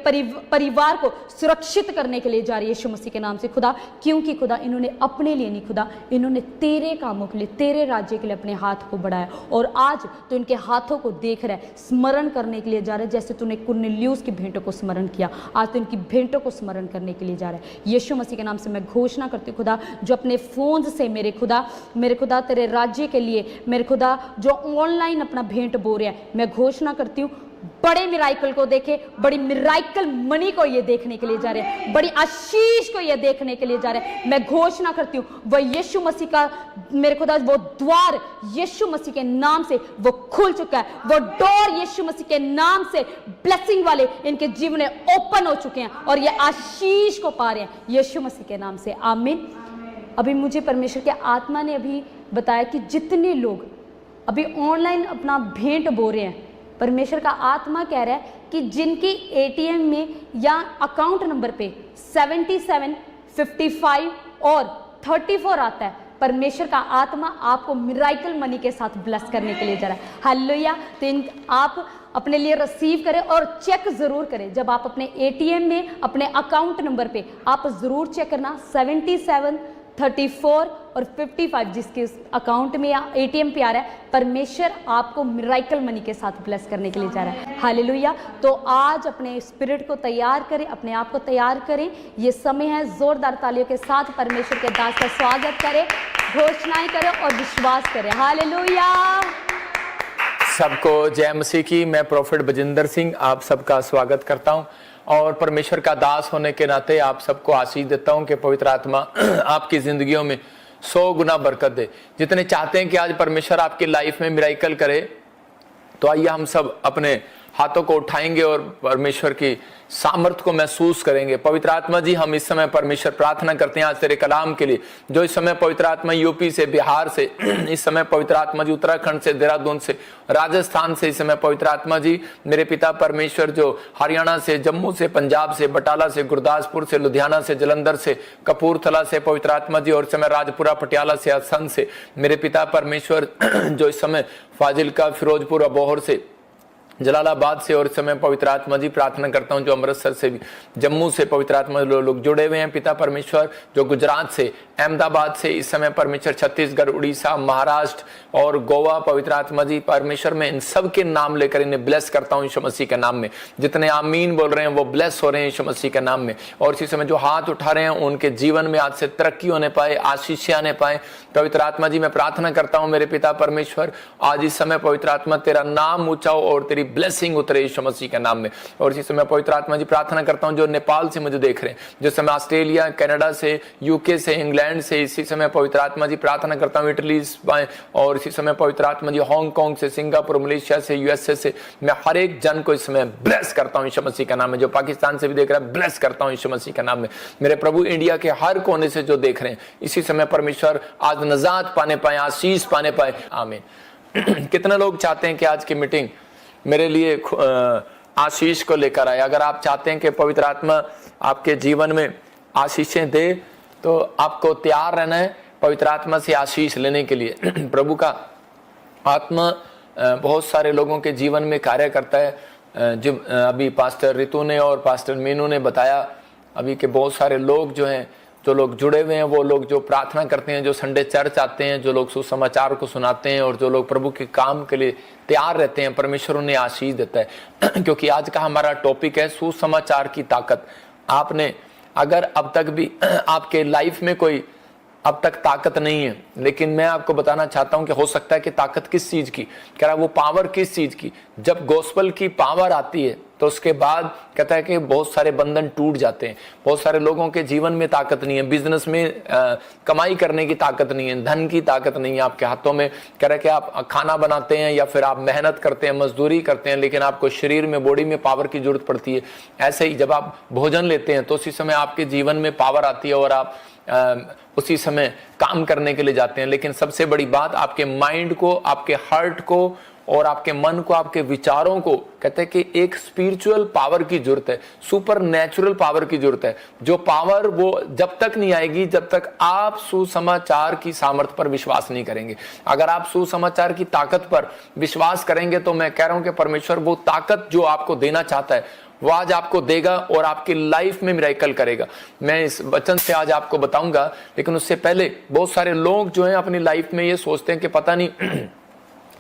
परिवार को सुरक्षित करने के लिए जा रही है यीशु मसीह के नाम से खुदा, क्योंकि खुदा इन्होंने अपनी अपने लिए नहीं खुदा, इन्होंने तेरे कामों के लिए, तेरे राज्य के लिए अपने हाथ को बढ़ाया और आज तो इनके हाथों को देख रहा है, स्मरण करने के लिए जा रहा है। जैसे तूने कुरनेलियुस की भेंटों को स्मरण किया, आज तो इनकी भेंटों को स्मरण करने के लिए जा रहा है। यीशु मसीह के नाम से मैं घोषणा करती हूँ खुदा, जो अपने फ़ोन से मेरे खुदा तेरे राज्य के लिए मेरे खुदा जो ऑनलाइन अपना भेंट बो रहे हैं, मैं घोषणा करती हूँ बड़े मिराइकल को देखे, बड़ी मिराइकल मनी को ये देखने के लिए जा रहे हैं, बड़ी आशीष को ये देखने के लिए जा रहे हैं। मैं घोषणा करती हूँ वह यीशु मसीह का मेरे खुदा वो द्वार यीशु मसीह के नाम से वो खुल चुका है, वो डोर यीशु मसीह के नाम से ब्लेसिंग वाले इनके जीवन में ओपन हो चुके हैं और ये आशीष को पा रहे हैं यीशु मसीह के नाम से, आमीन। अभी मुझे परमेश्वर के आत्मा ने अभी बताया कि जितने लोग अभी ऑनलाइन अपना भेंट बो रहे हैं, परमेश्वर का आत्मा कह रहा है कि जिनकी एटीएम में या अकाउंट नंबर पे 77, 55 और 34 आता है, परमेश्वर का आत्मा आपको मिराइकल मनी के साथ ब्लेस करने के लिए जा रहा है। हालेलुया। तो आप अपने लिए रिसीव करें और चेक जरूर करें। जब आप अपने एटीएम में अपने अकाउंट नंबर पे आप जरूर चेक करना 77, 34 और 55 जिसके अकाउंट में या एटीएम पे आ रहा है, परमेश्वर आपको मिराइकल मनी के साथ ब्लेस करने के लिए जा रहा है। हालेलुया। तो आज अपने स्पिरिट को तैयार करें, अपने आप को तैयार करें। ये समय है, जोरदार तालियों के साथ परमेश्वर के दास का स्वागत करें, घोषणाएं करें और विश्वास करें। हालेलुया। सबको जय मसीह की। मैं प्रोफेट बजिंदर सिंह आप सबका स्वागत करता हूं और परमेश्वर का दास होने के नाते आप सबको आशीष देता हूं कि पवित्र आत्मा आपकी जिंदगियों में 100 गुना बरकत दे। जितने चाहते हैं कि आज परमेश्वर आपकी लाइफ में मिराइकल करे, तो आइए हम सब अपने हाथों को उठाएंगे और परमेश्वर की सामर्थ्य को महसूस करेंगे। पवित्र आत्मा जी, हम इस समय परमेश्वर प्रार्थना करते हैं आज तेरे कलाम के लिए, जो इस समय पवित्र आत्मा यूपी से, बिहार से, इस समय पवित्र आत्मा जी उत्तराखंड से, देहरादून से, राजस्थान से, इस समय पवित्र आत्मा जी मेरे पिता परमेश्वर जो हरियाणा से, जम्मू से, पंजाब से, बटाला से, गुरदासपुर से, लुधियाना से, जलंधर से, कपूरथला से पवित्र आत्मा जी, और इस समय राजपुरा, पटियाला से, असंध से मेरे पिता परमेश्वर जो इस समय फाजिलका, फिरोजपुर, अबोहर से, जलालाबाद से, और इस समय पवित्र आत्मा जी प्रार्थना करता हूं जो अमृतसर से भी, जम्मू से पवित्र आत्मा लोग जुड़े हुए हैं पिता परमेश्वर, जो गुजरात से, अहमदाबाद से, इस समय परमेश्वर छत्तीसगढ़, उड़ीसा, महाराष्ट्र और गोवा पवित्र आत्मा जी परमेश्वर, मैं इन सब के नाम लेकर इन्हें ब्लेस करता हूं यीशु मसीह के नाम में। जितने आमीन बोल रहे हैं वो ब्लेस हो रहे हैं यीशु मसीह के नाम में। और इसी समय जो हाथ उठा रहे हैं उनके जीवन में आज से तरक्की होने पाए, आशीष आने पाए। पवित्र आत्मा जी मैं प्रार्थना करता हूं मेरे पिता परमेश्वर, आज इस समय पवित्र आत्मा तेरा नाम ऊंचा हो और तेरी ब्लेसिंग उतरे यीशु मसीह के नाम में। और इसी समय पवित्र आत्मा जी प्रार्थना करता हूं जो नेपाल से मुझे देख रहे हैं, जिस समय ऑस्ट्रेलिया, कनाडा से, यूके से, इंग्लैंड से, इसी समय पवित्र आत्मा जी प्रार्थना करता हूं इटली और इसी समय पवित्र आत्मा जी हांगकांग से, सिंगापुर, मलेशिया से, यूएसए से, मैं हर एक जन को इस समय ब्लेस करता हूं यीशु मसीह के नाम में। जो पाकिस्तान से भी देख रहा है ब्लेस करता हूं यीशु मसीह के नाम में। मेरे प्रभु इंडिया के हर कोने से जो देख रहे हैं इसी समय परमेश्वर आज नजात पाने पाए, आशीष पाने पाए, आमीन। कितने लोग चाहते हैं कि आज की मीटिंग मेरे लिए आशीष को लेकर आए? अगर आप चाहते हैं कि पवित्र आत्मा आपके जीवन में आशीषें दे तो आपको तैयार रहना है पवित्र आत्मा से आशीष लेने के लिए। प्रभु का आत्मा बहुत सारे लोगों के जीवन में कार्य करता है। जब अभी पास्टर रितु ने और पास्टर मीनू ने बताया अभी के बहुत सारे लोग जो हैं, जो लोग जुड़े हुए हैं, वो लोग जो प्रार्थना करते हैं, जो संडे चर्च आते हैं, जो लोग सुसमाचार को सुनाते हैं और जो लोग प्रभु के काम के लिए तैयार रहते हैं, परमेश्वर उन्हें आशीष देता है। क्योंकि आज का हमारा टॉपिक है सुसमाचार की ताकत। आपने अगर अब तक भी आपके लाइफ में कोई अब तक ताकत नहीं है, लेकिन मैं आपको बताना चाहता हूं कि हो सकता है कि ताकत किस चीज की, कह रहा वो पावर किस चीज की। जब गॉस्पेल की पावर आती है तो उसके बाद कहता है कि बहुत सारे बंधन टूट जाते हैं। बहुत सारे लोगों के जीवन में ताकत नहीं है, बिजनेस में कमाई करने की ताकत नहीं है, धन की ताकत नहीं है आपके हाथों में। कह रहा है कि आप खाना बनाते हैं या फिर आप मेहनत करते हैं, मजदूरी करते हैं, लेकिन आपको शरीर में, बॉडी में पावर की जरूरत पड़ती है। ऐसे ही जब आप भोजन लेते हैं तो उसी समय आपके जीवन में पावर आती है और आप उसी समय काम करने के लिए जाते हैं। लेकिन सबसे बड़ी बात, आपके माइंड को, आपके हार्ट को और आपके मन को, आपके विचारों को, कहते हैं कि एक स्पिरिचुअल पावर की जरूरत है, सुपर नेचुरल पावर की जरूरत है। जो पावर वो जब तक नहीं आएगी जब तक आप सुसमाचार की सामर्थ्य पर विश्वास नहीं करेंगे। अगर आप सुसमाचार की ताकत पर विश्वास करेंगे तो मैं कह रहा हूं कि परमेश्वर वो ताकत जो आपको देना चाहता है वो आज आपको देगा और आपकी लाइफ में मिरेकल करेगा। मैं इस वचन से आज आपको बताऊंगा, लेकिन उससे पहले बहुत सारे लोग जो हैं अपनी लाइफ में ये सोचते हैं कि पता नहीं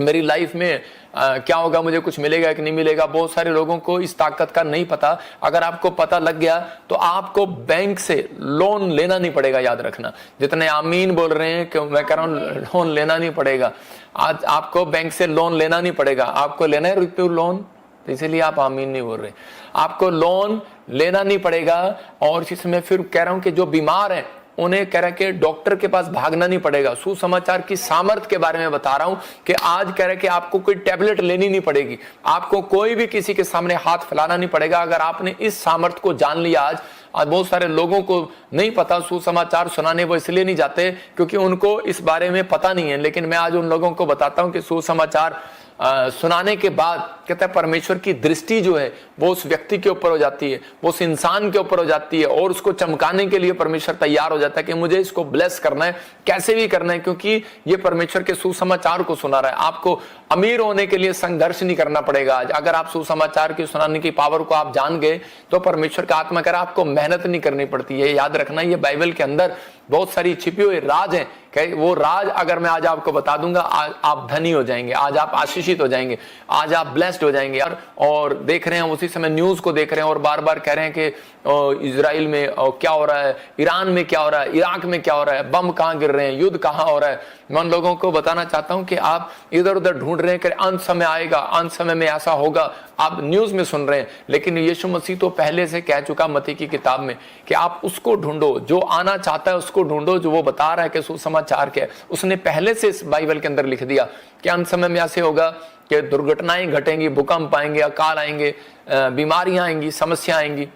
मेरी लाइफ में क्या होगा, मुझे कुछ मिलेगा कि नहीं मिलेगा। बहुत सारे लोगों को इस ताकत का नहीं पता। अगर आपको पता लग गया तो आपको बैंक से लोन लेना नहीं पड़ेगा। याद रखना, जितने आमीन बोल रहे हैं कि मैं कह रहा हूं लोन लेना नहीं पड़ेगा। आज आपको बैंक से लोन लेना नहीं पड़ेगा। आपको लेना है रुपये लोन, तो इसीलिए आप आमीन नहीं बोल रहे। आपको लोन लेना नहीं पड़ेगा। और इसमें फिर कह रहा हूं कि जो बीमार हैं उन्हें कह रहा है कि डॉक्टर के पास भागना नहीं पड़ेगा। सुसमाचार की सामर्थ के बारे में बता रहा हूं कि आज कह रहा है कि आपको कोई टैबलेट लेनी नहीं पड़ेगी। आपको कोई भी किसी के सामने हाथ फैलाना नहीं पड़ेगा। अगर आपने इस सामर्थ को जान लिया आज बहुत सारे लोगों को नहीं पता, सुसमाचार सुनाने वो इसलिए नहीं जाते क्योंकि उनको इस बारे में पता नहीं है। लेकिन मैं आज उन लोगों को बताता हूं कि सुसमाचार सुनाने के बाद कहता है परमेश्वर की दृष्टि जो है वो उस व्यक्ति के ऊपर हो जाती है, वो उस इंसान के ऊपर हो जाती है और उसको चमकाने के लिए परमेश्वर तैयार हो जाता है कि मुझे इसको ब्लेस करना है, कैसे भी करना है, क्योंकि ये परमेश्वर के सुसमाचार को सुना रहा है। आपको अमीर होने के लिए संघर्ष नहीं करना पड़ेगा। आज अगर आप सुसमाचार की सुनाने की पावर को आप जान गए तो परमेश्वर का आत्मा कह रहा है आपको मेहनत नहीं करनी पड़ती है। याद रखना, ये बाइबल के अंदर बहुत सारी छिपी हुई राज है। वो राज अगर मैं आज आपको बता दूंगा, आज आप धनी हो जाएंगे, आज आप आशीषित हो जाएंगे, आज आप ब्लेस्ड हो जाएंगे। और देख रहे हैं, उसी समय न्यूज को देख रहे हैं और बार बार कह रहे हैं कि इजराइल में क्या हो रहा है, ईरान में क्या हो रहा है, इराक में क्या हो रहा है, बम कहां गिर रहे हैं, युद्ध कहां हो रहा है। मैं उन लोगों को बताना चाहता हूं कि आप इधर उधर ढूंढ रहे हैं कि अंत समय आएगा, अंत समय में ऐसा होगा, आप न्यूज में सुन रहे हैं। लेकिन यीशु मसीह तो पहले से कह चुका मत्ती की किताब में कि आप उसको ढूंढो, जो आना चाहता है उसको ढूंढो, जो वो बता रहा है कि सुसमाचार क्या है। उसने पहले से इस बाइबल के अंदर लिख दिया कि अंत समय में ऐसे होगा कि दुर्घटनाएं घटेंगी, भूकंप आएंगे, अकाल आएंगे, बीमारियां आएंगी, समस्या आएंगी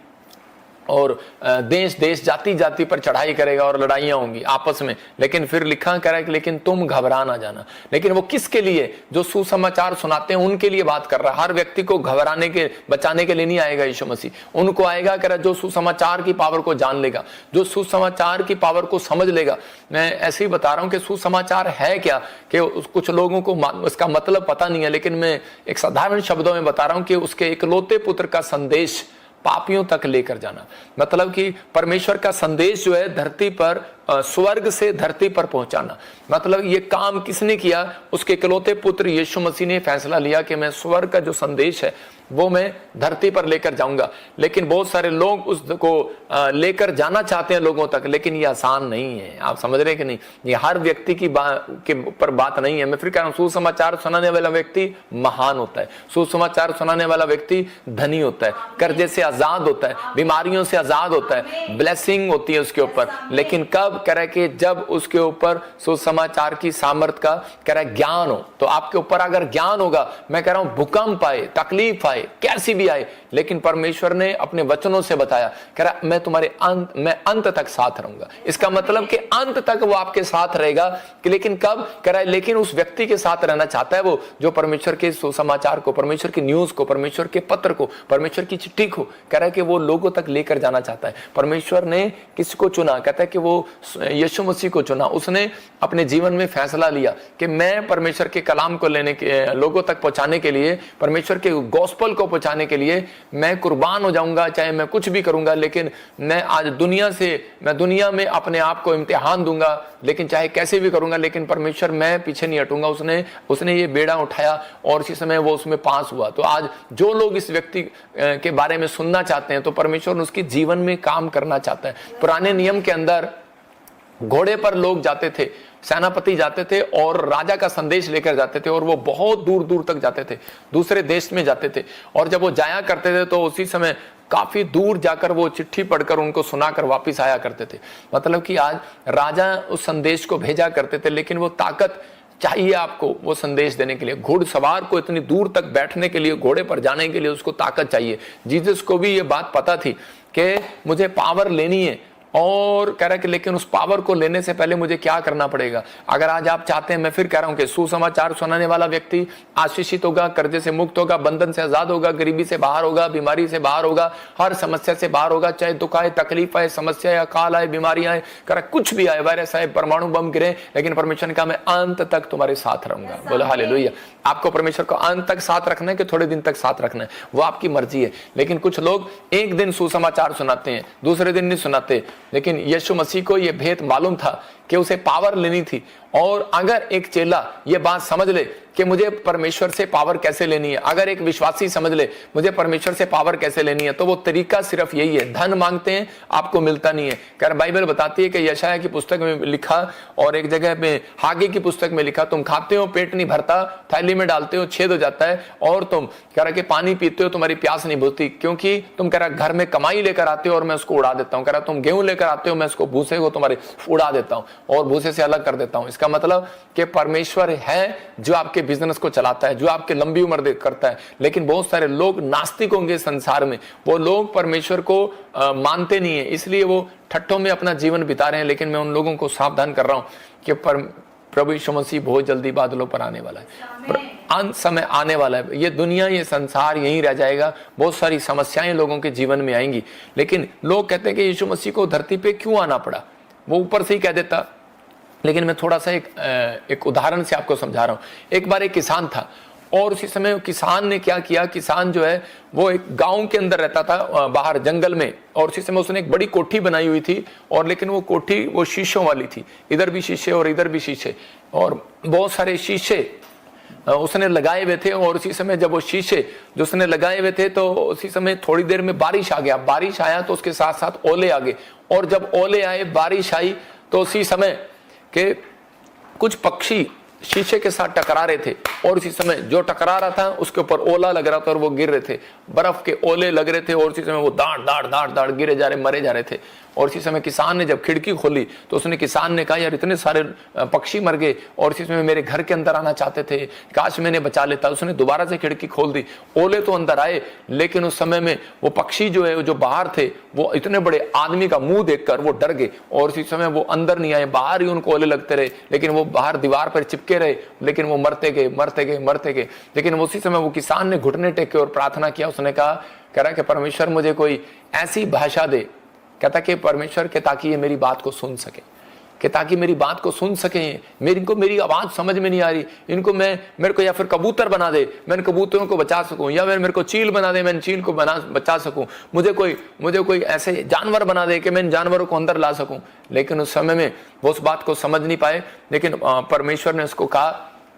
और देश देश जाति जाति पर चढ़ाई करेगा और लड़ाइयां होंगी आपस में। लेकिन फिर लिखा करा कि लेकिन तुम घबरा ना जाना। लेकिन वो किसके लिए? जो सुसमाचार सुनाते हैं उनके लिए बात कर रहा है। हर व्यक्ति को घबराने के बचाने के लिए नहीं आएगा यीशु मसीह। उनको आएगा करा जो सुसमाचार की पावर को जान लेगा, जो सुसमाचार की पावर को समझ लेगा। मैं ऐसे ही बता रहा हूं कि सुसमाचार है क्या, कि कुछ लोगों को उसका मतलब पता नहीं है। लेकिन मैं एक साधारण शब्दों में बता रहा हूं कि उसके इकलौते पुत्र का संदेश पापियों तक लेकर जाना, मतलब कि परमेश्वर का संदेश जो है धरती पर, स्वर्ग से धरती पर पहुंचाना। मतलब ये काम किसने किया? उसके इकलौते पुत्र यीशु मसीह ने फैसला लिया कि मैं स्वर्ग का जो संदेश है वो मैं धरती पर लेकर जाऊंगा। लेकिन बहुत सारे लोग उसको लेकर जाना चाहते हैं लोगों तक, लेकिन ये आसान नहीं है। आप समझ रहे हैं कि नहीं? ये हर व्यक्ति की के ऊपर बात नहीं है। मैं फिर कह रहा हूं, सुसमाचार सुनाने वाला व्यक्ति महान होता है, सुसमाचार सुनाने वाला व्यक्ति धनी होता है, कर्जे से आजाद होता है, बीमारियों से आजाद होता है, ब्लेसिंग होती है उसके ऊपर। लेकिन कब? कह रहा है कि जब उसके ऊपर सुसमाचार की सामर्थ का कह रहा है ज्ञान हो। तो आपके ऊपर अगर ज्ञान होगा, मैं कह रहा हूं भूकंप आए, तकलीफ आए, कैसी भी आए, लेकिन परमेश्वर ने अपने वचनों से बताया, कह रहा मैं तुम्हारे मैं अंत तक साथ रहूंगा। इसका मतलब कि अंत तक वो आपके साथ रहेगा। कि लेकिन कब? कह रहा है लेकिन उस व्यक्ति के साथ रहना चाहता है वो जो परमेश्वर के सुसमाचार को, परमेश्वर की न्यूज को, परमेश्वर के पत्र को, परमेश्वर की चिट्ठी को कह रहा है कि वो लोगों तक लेकर जाना चाहता है। परमेश्वर ने किसको चुना? कहता है कि वो यीशु मसीह को चुना। उसने अपने जीवन में फैसला लिया कि मैं परमेश्वर के कलाम को लेने के, लोगों तक पहुंचाने के लिए, परमेश्वर के गॉस्पेल को पहुंचाने के लिए मैं कुर्बान हो जाऊंगा, चाहे मैं कुछ भी करूंगा। लेकिन मैं आज दुनिया में अपने आप को इम्तिहान दूंगा, लेकिन चाहे कैसे भी करूंगा, लेकिन परमेश्वर मैं पीछे नहीं हटूंगा। उसने ये बेड़ा उठाया और इसी समय वो उसमें पास हुआ। तो आज जो लोग इस व्यक्ति के बारे में सुनना चाहते हैं तो परमेश्वर उसके जीवन में काम करना चाहता है। पुराने नियम के अंदर घोड़े पर लोग जाते थे, सेनापति जाते थे और राजा का संदेश लेकर जाते थे और वो बहुत दूर दूर तक जाते थे, दूसरे देश में जाते थे। और जब वो जाया करते थे तो उसी समय काफी दूर जाकर वो चिट्ठी पढ़कर उनको सुनाकर वापस आया करते थे। मतलब कि आज राजा उस संदेश को भेजा करते थे, लेकिन वो ताकत चाहिए आपको वो संदेश देने के लिए। घुड़सवार को इतनी दूर तक बैठने के लिए, घोड़े पर जाने के लिए उसको ताकत चाहिए। जीसस को भी ये बात पता थी कि मुझे पावर लेनी है और कह रहा है कि लेकिन उस पावर को लेने से पहले मुझे क्या करना पड़ेगा। अगर आज आप चाहते हैं, मैं फिर कह रहा हूं कि सुसमाचार सुनाने वाला व्यक्ति आशीषित होगा, कर्जे से मुक्त होगा, बंधन से आजाद होगा, गरीबी से बाहर होगा, बीमारी से बाहर होगा, हर समस्या से बाहर होगा, चाहे दुख आए, तकलीफ आए, समस्या आए, अकाल आए, बीमारियां आए, कह रहा कुछ भी आए, वायरस आए, परमाणु बम गिरे, लेकिन परमेश्वर ने कहा मैं अंत तक तुम्हारे साथ रहूंगा। बोलो हालेलुया। आपको परमेश्वर को अंत तक साथ रखना है कि थोड़े दिन तक साथ रखना है, वो आपकी मर्जी है। लेकिन कुछ लोग एक दिन सुसमाचार सुनाते हैं, दूसरे दिन नहीं सुनाते। लेकिन यीशु मसीह को यह भेद मालूम था कि उसे पावर लेनी थी। और अगर एक चेला ये बात समझ ले कि मुझे परमेश्वर से पावर कैसे लेनी है, अगर एक विश्वासी समझ ले मुझे परमेश्वर से पावर कैसे लेनी है, तो वो तरीका सिर्फ यही है। धन मांगते हैं, आपको मिलता नहीं है। कर बाइबल बताती है कि यशायाह की पुस्तक में लिखा और एक जगह में हागे की पुस्तक में लिखा, तुम खाते हो पेट नहीं भरता, थैली में डालते हो छेद हो जाता है, और तुम कह रहा कि पानी पीते हो तुम्हारी प्यास नहीं बुझती, क्योंकि तुम कह रहा घर में कमाई लेकर आते हो और मैं उसको उड़ा देता हूं। कह रहा तुम गेहूं लेकर आते हो, मैं उसको भूसे को तुम्हारे उड़ा देता हूं और भूसे से अलग कर देता हूं। इसका मतलब कि परमेश्वर है जो आपके बिजनेस को चलाता है, जो आपके लंबी उम्र करता है। लेकिन बहुत सारे लोग नास्तिक होंगे संसार में, वो लोग परमेश्वर को मानते नहीं है, इसलिए वो ठट्ठों में अपना जीवन बिता रहे हैं। लेकिन मैं उन लोगों को सावधान कर रहा हूं कि प्रभु यीशु मसीह बहुत जल्दी बादलों पर आने वाला है, अंत समय आने वाला है। ये दुनिया, ये संसार यहीं रह जाएगा, बहुत सारी समस्याएं लोगों के जीवन में आएंगी। लेकिन लोग कहते हैं कि यीशु मसीह को धरती पे क्यों आना पड़ा, वो ऊपर से ही कह देता। लेकिन मैं थोड़ा सा एक उदाहरण से आपको समझा रहा हूं। एक बार एक किसान था और उसी समय किसान ने क्या किया, किसान जो है वो एक गांव के अंदर रहता था, बाहर जंगल में, और उसी समय उसने एक बड़ी कोठी बनाई हुई थी। और लेकिन वो कोठी वो शीशों वाली थी, इधर भी शीशे और इधर भी शीशे, और बहुत सारे शीशे उसने लगाए हुए थे। और उसी समय जब वो शीशे जो उसने लगाए हुए थे, तो उसी समय थोड़ी देर में बारिश आ गया। बारिश आया तो उसके साथ साथ ओले आ गए, और जब ओले आए, बारिश आई, तो उसी समय के कुछ पक्षी शीशे के साथ टकरा रहे थे, और उसी समय जो टकरा रहा था उसके ऊपर ओला लग रहा था और वो गिर रहे थे, बर्फ के ओले लग रहे थे, और उसी समय वो दाड़ दाड़ दाड़ दाड़ गिरे जा रहे, मरे जा रहे थे। और इसी समय किसान ने जब खिड़की खोली तो उसने किसान ने कहा यार इतने सारे पक्षी मर गए और इसी समय मेरे घर के अंदर आना चाहते थे, काश मैंने बचा लेता। उसने दोबारा से खिड़की खोल दी, ओले तो अंदर आए, लेकिन उस समय में वो पक्षी जो है जो बाहर थे वो इतने बड़े आदमी का मुंह देखकर वो डर गए, और इसी समय वो अंदर नहीं आए, बाहर ही उनको ओले लगते रहे, लेकिन वो बाहर दीवार पर चिपके रहे, लेकिन वो मरते गए मरते गए मरते गए। लेकिन उसी समय वो किसान ने घुटने टेके और प्रार्थना किया। उसने कह रहा कि परमेश्वर मुझे कोई ऐसी भाषा दे, कहता कि परमेश्वर के ताकि ये मेरी बात को सुन सके, कि ताकि मेरी बात को सुन सके, मेरी आवाज समझ में नहीं आ रही, इनको मेरे को या फिर कबूतर बना दे, मैं कबूतरों को बचा सकूं, या मेरे को चील बना दे, मैं चील को बचा सकूं, मुझे कोई ऐसे जानवर बना दे कि मैं इन जानवरों को अंदर ला सकूं। लेकिन उस समय में वो उस बात को समझ नहीं पाए। लेकिन परमेश्वर ने उसको कहा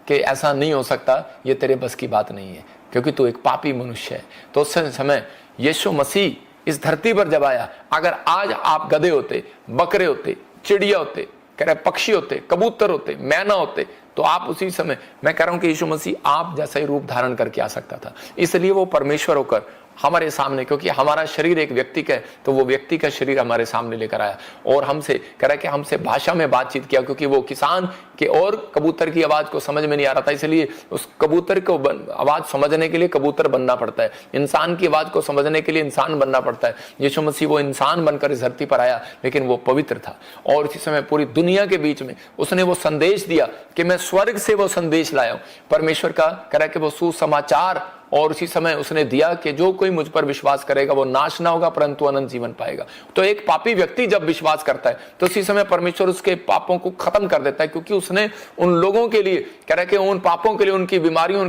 कि ऐसा नहीं हो सकता, ये तेरे बस की बात नहीं है, क्योंकि तू एक पापी मनुष्य है। तो उस समय यीशु मसीह इस धरती पर जब आया, अगर आज आप गधे होते, बकरे होते, चिड़िया होते, कह रहे पक्षी होते, कबूतर होते, मैना होते, तो आप उसी समय, मैं कह रहा हूं कि यीशु मसीह आप जैसा ही रूप धारण करके आ सकता था। इसलिए वो परमेश्वर होकर हमारे सामने, क्योंकि हमारा शरीर एक व्यक्ति का है, तो वो व्यक्ति का शरीर हमारे सामने लेकर आया और हमसे कह रहा है कि हमसे भाषा में बातचीत किया, क्योंकि वो किसान के और कबूतर की आवाज को समझ में नहीं आ रहा था। इसलिए उस कबूतर को आवाज समझने के लिए कबूतर बनना पड़ता है, इंसान की आवाज को समझने के लिए इंसान बनना पड़ता है। यीशु मसीह वो इंसान बनकर इस धरती पर आया, लेकिन वो पवित्र था, और इसी समय पूरी दुनिया के बीच में उसने वो संदेश दिया कि मैं स्वर्ग से वो संदेश लाया हूं, परमेश्वर का कह रहा है कि वो सुसमाचार। और उसी समय उसने दिया कि जो कोई मुझ पर विश्वास करेगा वो नाश ना होगा परंतु अनंत जीवन पाएगा। तो एक पापी व्यक्ति जब विश्वास करता है तो उसी समय परमेश्वर उसके पापों को खत्म कर देता है, क्योंकि उसने उन लोगों के लिए कह रहा है कि उन पापों के लिए, उनकी बीमारियों,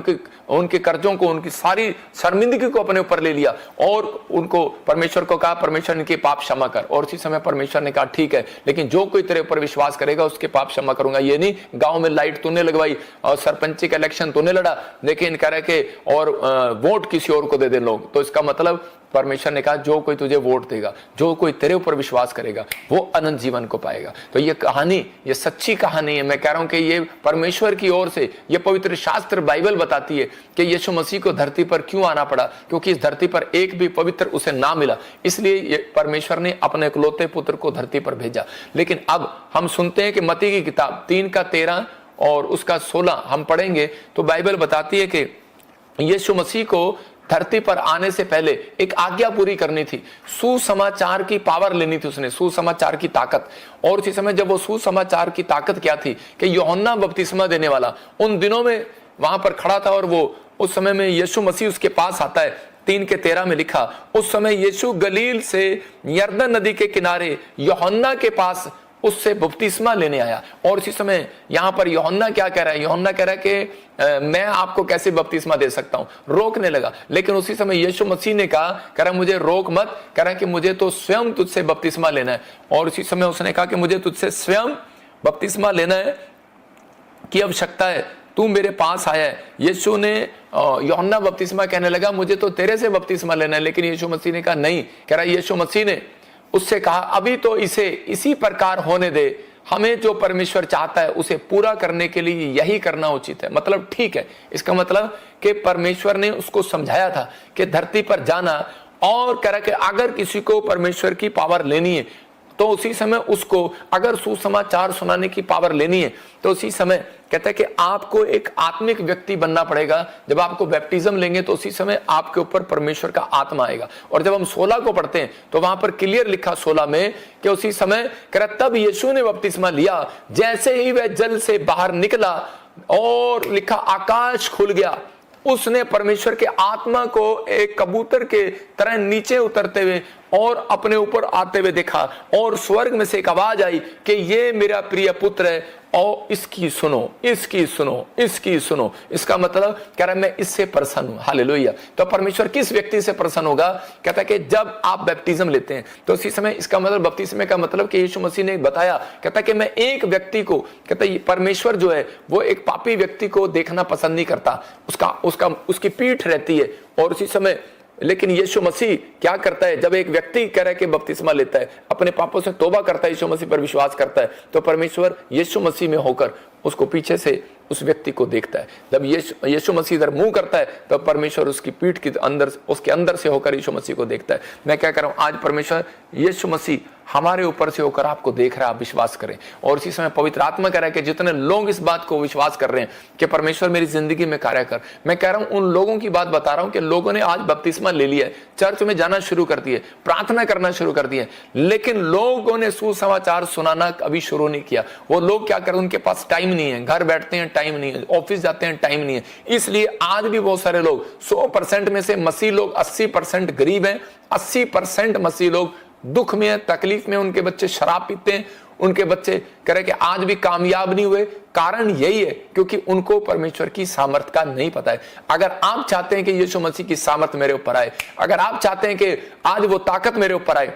उनके कर्जों को, उनकी सारी शर्मिंदगी को अपने ऊपर ले लिया और उनको परमेश्वर को कहा परमेश्वर इनके पाप क्षमा कर। और उसी समय परमेश्वर ने कहा ठीक है, लेकिन जो कोई तेरे ऊपर विश्वास करेगा उसके पाप क्षमा करूंगा। ये नहीं गांव में लाइट तूने लगवाई और सरपंची का इलेक्शन तूने लड़ा, लेकिन कह रहा है कि और वोट किसी और को दे दे लोग, तो इसका मतलब परमेश्वर ने कहा जो कोई तुझे वोट देगा, जो कोई तेरे ऊपर विश्वास करेगा वो अनंत जीवन को पाएगा। तो ये कहानी, ये सच्ची कहानी है। मैं कह रहा हूं कि ये परमेश्वर की ओर से, ये पवित्र शास्त्र बाइबल बताती है कि यीशु मसीह को धरती पर क्यों आना पड़ा, क्योंकि इस धरती पर एक भी पवित्र उसे ना मिला, इसलिए परमेश्वर ने अपने इकलौते पुत्र को धरती पर भेजा। लेकिन अब हम सुनते हैं कि मत्ती की किताब 3:13 और उसका 16 हम पढ़ेंगे तो बाइबल बताती है कि यीशु मसीह को धरती पर आने से पहले एक आज्ञा पूरी करनी थी, सुसमाचार की पावर लेनी थी उसने, सुसमाचार की ताकत। और उसी समय जब वो सुसमाचार की ताकत क्या थी कि यूहन्ना बपतिस्मा देने वाला उन दिनों में वहां पर खड़ा था, और वो उस समय में यीशु मसीह उसके पास आता है। 3:13 में लिखा, उस समय यीशु गलील से यरदन नदी के किनारे यूहन्ना के पास उससे बपतिस्मा लेने आया। और उसी समय यहां पर यूहन्ना क्या कह रहा है, यूहन्ना कह रहा है कि मैं आपको कैसे बपतिस्मा दे सकता हूं, रोकने लगा। लेकिन उसी समय यीशु मसीह ने कह रहा मुझे रोक मत, कह रहा कि मुझे तो स्वयं तुझसे बपतिस्मा लेना है। और उसी समय उसने कहा कि मुझे तुझसे स्वयं बपतिस्मा लेना है, की आवश्यकता है, तू मेरे पास आया है। यीशु ने यूहन्ना बपतिस्मा कहने लगा मुझे तो तेरे से बपतिस्मा लेना है, लेकिन यीशु मसीह ने कहा नहीं। कह रहा यीशु मसीह ने उससे कहा अभी तो इसे इसी प्रकार होने दे, हमें जो परमेश्वर चाहता है उसे पूरा करने के लिए यही करना उचित है। मतलब ठीक है, इसका मतलब कि परमेश्वर ने उसको समझाया था कि धरती पर जाना, और कह रहा कि अगर किसी को परमेश्वर की पावर लेनी है तो उसी समय उसको, अगर सुसमाचार सुनाने की पावर लेनी है तो उसी समय कहता है कि आपको एक आत्मिक व्यक्ति बनना पड़ेगा। जब आपको बैप्टिज्म लेंगे तो उसी समय आपके ऊपर परमेश्वर का आत्मा आएगा। और जब हम 16 को पढ़ते हैं तो वहां पर क्लियर लिखा 16 में कि उसी समय कह रहा तब यीशु ने बपतिस्मा लिया, जैसे ही वह जल से बाहर निकला और लिखा आकाश खुल गया, उसने परमेश्वर के आत्मा को एक कबूतर के तरह नीचे उतरते हुए और अपने ऊपर आते हुए देखा, और स्वर्ग में से एक आवाज आई कि ये मेरा प्रिय पुत्र है और इसकी सुनो, इसकी सुनो, इसकी सुनो। इसका मतलब कह रहा है मैं इससे प्रसन्न हूं। हालेलुया। तो परमेश्वर किस व्यक्ति से प्रसन्न होगा? कहता है कि जब आप बैप्टिज्म लेते हैं तो उसी समय, इसका मतलब बपतिस्मे का मतलब कि यीशु मसीह ने बताया, कहता है कि मैं एक व्यक्ति को, कहता है परमेश्वर जो है वो एक पापी व्यक्ति को देखना पसंद नहीं करता, उसकी पीठ रहती है। और उसी समय लेकिन यीशु मसीह क्या करता है, जब एक व्यक्ति कह रहा है कि बपतिस्मा लेता है, अपने पापों से तौबा करता है, यीशु मसीह पर विश्वास करता है, तो परमेश्वर यीशु मसीह में होकर उसको पीछे से उस व्यक्ति को देखता है। जब यीशु मसीह इधर मुंह करता है तो परमेश्वर उसकी पीठ के अंदर, उसके अंदर से होकर यीशु मसीह को देखता है। मैं क्या कर रहा हूं, आज परमेश्वर यीशु मसीह हमारे ऊपर से होकर आपको देख रहा है, आप विश्वास करें। और इसी समय पवित्र आत्मा कह रहा है कि जितने लोग इस बात को विश्वास कर रहे हैं कि परमेश्वर मेरी जिंदगी में कार्य कर, मैं कह रहा हूं उन लोगों की बात बता रहा हूं कि लोगों ने आज बपतिस्मा ले लिया है, चर्च में जाना शुरू कर दिए, प्रार्थना करना शुरू कर दिए, लेकिन लोगों ने सुसमाचार सुनाना अभी शुरू नहीं किया। वो लोग क्या कर रहे हैं, उनके पास टाइम नहीं है, घर बैठते हैं टाइम नहीं है, ऑफिस जाते हैं टाइम नहीं है। इसलिए आज भी बहुत सारे लोग, 100% में से मसीह लोग 80% गरीब हैं, 80% मसीह लोग दुख में, तकलीफ में, उनके बच्चे शराब पीते हैं, उनके बच्चे कह रहे कि आज भी कामयाब नहीं हुए। कारण यही है क्योंकि उनको परमेश्वर की सामर्थ का नहीं पता है। अगर आप चाहते हैं कि यीशु मसीह की सामर्थ मेरे ऊपर आए, अगर आप चाहते हैं कि आज वो ताकत मेरे ऊपर आए,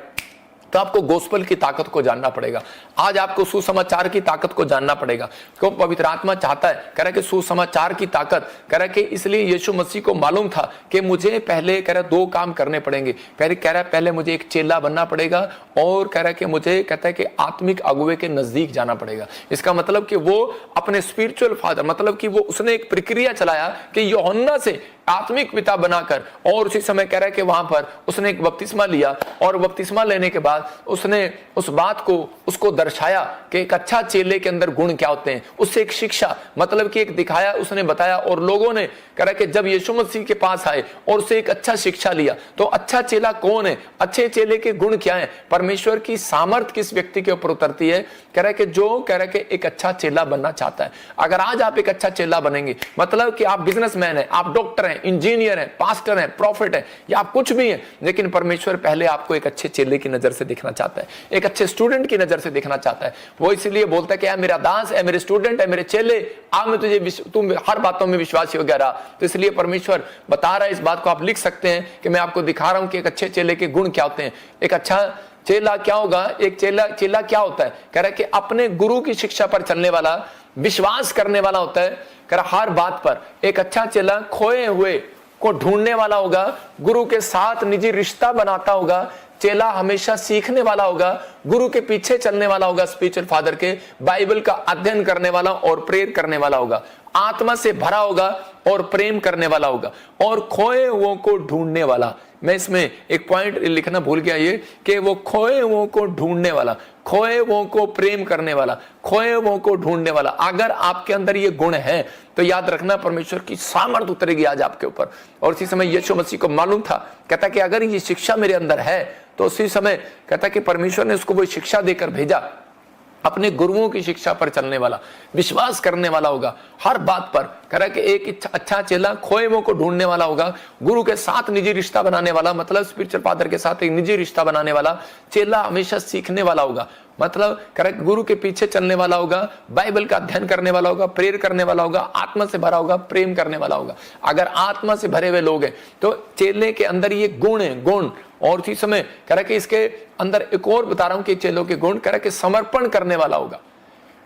तो आपको गोस्पल की ताकत को जानना पड़ेगा। आज आपको सुसमाचार की ताकत को जानना पड़ेगा। क्यों? पवित्र आत्मा चाहता है, कह रहा है कि सुसमाचार की ताकत, कह रहा है कि इसलिए यीशु मसीह को मालूम था कि मुझे पहले, कह रहा है 2 काम करने पड़ेंगे। पहले कह रहा है पहले मुझे एक चेला बनना पड़ेगा, और कह रहा है कि मुझे, कहता है कि आत्मिक अगुवे के नजदीक जाना पड़ेगा। इसका मतलब कि वो अपने स्पिरिचुअल फादर, मतलब कि वो उसने एक प्रक्रिया चलाया कि यूहन्ना से आत्मिक पिता बनाकर, और उसी समय कह रहा है कि वहां पर उसने एक बपतिस्मा लिया, और बपतिस्मा लेने के बाद उसने उस बात को उसको दर्शाया कि एक अच्छा चेले के अंदर गुण क्या होते हैं, उससे एक शिक्षा, मतलब कि एक दिखाया, उसने बताया। और लोगों ने कह रहा है कि जब यीशु मसीह के पास आए और उससे एक अच्छा शिक्षा लिया, तो अच्छा चेला कौन है, अच्छे चेले के गुण क्या है, परमेश्वर की सामर्थ किस व्यक्ति के ऊपर उतरती है। कह रहा है कि जो, कह रहा है कि एक अच्छा चेला बनना चाहता है, अगर आज आप एक अच्छा चेला बनेंगे, मतलब कि आप बिजनेसमैन है, आप डॉक्टर हैं, इंजीनियर हैं, पास्टर हैं, प्रॉफिट हैं, या आप कुछ भी हैं, लेकिन परमेश्वर पहले आपको एक अच्छे चेले की नजर से देखना चाहता है, एक अच्छे स्टूडेंट की नजर से देखना चाहता है। वो इसलिए बोलता है कि मेरा दास है, मेरे स्टूडेंट है, मेरे चेले, आज मैं तुझे, तुम हर बातों में विश्वासी हो गया रहा। तो इसलिए परमेश्वर बता रहा है, इस बात को आप लिख सकते हैं कि मैं आपको दिखा रहा हूं कि एक अच्छे चेले के गुण क्या होते हैं। एक अच्छा चेला क्या होगा, एक चेला क्या होता है, कह रहा है कि अपने गुरु की शिक्षा पर चलने वाला, विश्वास करने वाला होता है। कह रहा हर बात पर एक अच्छा चेला खोए हुए को ढूंढने वाला होगा, गुरु के साथ निजी रिश्ता बनाता होगा, चेला हमेशा सीखने वाला होगा, गुरु के पीछे चलने वाला होगा, स्पिरिचुअल फादर के, बाइबल का अध्ययन करने वाला और प्रेयर करने वाला होगा। आत्मा से भरा होगा और प्रेम करने वाला होगा और खोए हुओं को ढूंढने वाला। मैं इसमें एक पॉइंट लिखना भूल गया, ये कि वो खोए हुओं को ढूंढने वाला, खोए हुओं को प्रेम करने वाला, खोए हुओं को ढूंढने वाला। अगर आपके अंदर ये गुण है तो याद रखना परमेश्वर की सामर्थ उतरेगी आज आपके ऊपर। और उसी समय यीशु मसीह को मालूम था, कहता कि अगर ये शिक्षा मेरे अंदर है, तो उसी समय कहता कि परमेश्वर ने उसको वो शिक्षा देकर भेजा, अपने गुरुओं की शिक्षा पर चलने वाला, विश्वास करने वाला होगा हर बात पर। कह रहा है कि एक अच्छा चेला खोए हुओं को ढूंढने वाला होगा, गुरु के साथ निजी रिश्ता बनाने वाला, मतलब स्पिरिचुअल फादर के साथ एक निजी रिश्ता बनाने वाला। चेला हमेशा सीखने वाला होगा, मतलब कह रहा है गुरु के पीछे चलने वाला होगा, बाइबल का अध्ययन करने वाला होगा, प्रेयर करने वाला होगा, आत्मा से भरा होगा, प्रेम करने वाला होगा। अगर आत्मा से भरे हुए लोग हैं तो चेले के अंदर ये गुण है, गुण। और उसी समय कह रहा है कि इसके अंदर एक और बता रहा हूं कि चेलों के गुण, कह रहा है कि समर्पण करने वाला होगा,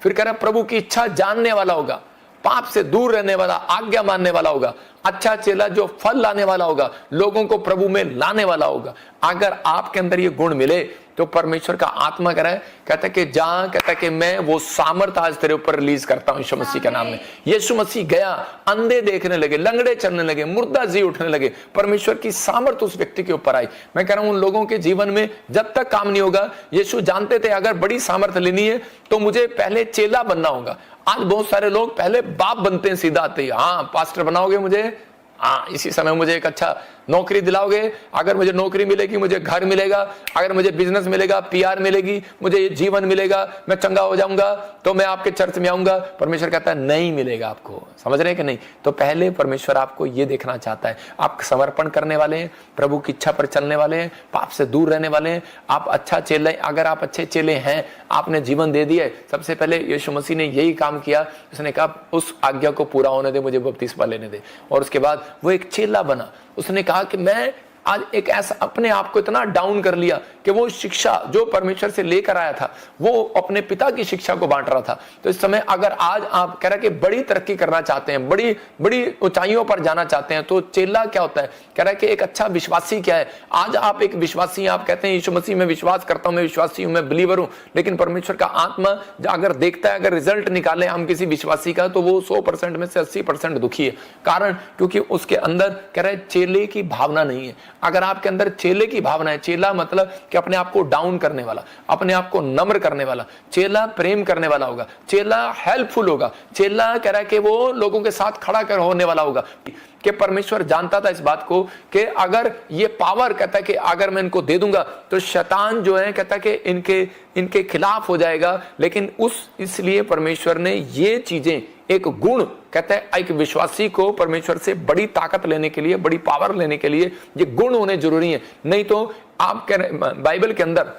फिर कह रहा है प्रभु की इच्छा जानने वाला होगा, पाप से दूर रहने वाला, आज्ञा मानने वाला होगा। अच्छा चेला जो फल लाने वाला होगा, लोगों को प्रभु में लाने वाला होगा। अगर आपके अंदर ये गुण मिले तो परमेश्वर का आत्मा कह रहा है, कहता है कि जहां, कहता है कि मैं वो सामर्थ आज तेरे ऊपर रिलीज करता हूं यीशु मसीह के नाम में। यीशु मसीह गया, अंधे देखने लगे, लंगड़े चलने लगे, मुर्दा जी उठने लगे, परमेश्वर की सामर्थ उस व्यक्ति के ऊपर आई। मैं कह रहा हूं उन लोगों के जीवन में जब तक काम नहीं होगा, यीशु जानते थे अगर बड़ी सामर्थ लेनी है तो मुझे पहले चेला बनना होगा। आज बहुत सारे लोग पहले बाप बनते हैं, सीधा आते ही, हाँ पास्टर बनाओगे मुझे, हाँ इसी समय मुझे एक अच्छा नौकरी दिलाओगे, अगर मुझे नौकरी मिलेगी मुझे घर मिलेगा, अगर मुझे बिजनेस मिलेगा, पीआर मिलेगी, मुझे ये जीवन मिलेगा, मैं चंगा हो जाऊंगा तो मैं आपके चर्च में आऊंगा। परमेश्वर कहता है नहीं मिलेगा आपको, समझ रहे हैं कि नहीं? तो पहले परमेश्वर आपको ये देखना चाहता है, आप समर्पण करने वाले हैं, प्रभु की इच्छा पर चलने वाले हैं, पाप से दूर रहने वाले हैं, आप अच्छा चेले। अगर आप अच्छे चेले हैं, आपने जीवन दे दिया है, सबसे पहले यीशु मसीह ने यही काम किया, उसने कहा उस आज्ञा को पूरा होने दे, मुझे बपतिस्मा लेने दे। और उसके बाद वो एक चेला बना, उसने कहा कि मैं आज एक ऐसा अपने आप को इतना डाउन कर लिया कि वो शिक्षा जो परमेश्वर से लेकर आया था वो अपने पिता की शिक्षा को बांट रहा था। तो इस समय अगर आज आप कह रहे कि बड़ी तरक्की करना चाहते हैं, बड़ी बड़ी ऊंचाइयों पर जाना चाहते हैं, तो चेला क्या होता है? कह रहा है कि एक अच्छा विश्वासी क्या है? आज आप एक विश्वासी, आप कहते हैं यीशु मसीह में विश्वास करता हूं, मैं विश्वासी हूं, मैं बिलीवर हूं, लेकिन परमेश्वर का आत्मा अगर देखता है, अगर रिजल्ट निकाले हम किसी विश्वासी का, तो वो 100% में से 80% दुखी है। कारण क्योंकि उसके अंदर कह रहा है चेले की भावना नहीं है। अगर आपके अंदर चेले की भावना है, चेला मतलब कि अपने आप को डाउन करने वाला, अपने आप को नम्र करने वाला, चेला प्रेम करने वाला होगा, चेला हेल्पफुल होगा, चेला कह रहा है कि वो लोगों के साथ खड़ा कर होने वाला होगा। कि परमेश्वर जानता था इस बात को कि अगर ये पावर, कहता है कि अगर मैं इनको दे दूंगा तो शैतान जो है कहता है कि इनके खिलाफ हो जाएगा। लेकिन इसलिए परमेश्वर ने ये चीजें, एक गुण, कहता है एक विश्वासी को परमेश्वर से बड़ी ताकत लेने के लिए, बड़ी पावर लेने के लिए ये गुण होने जरूरी है। नहीं तो आप बाइबल के अंदर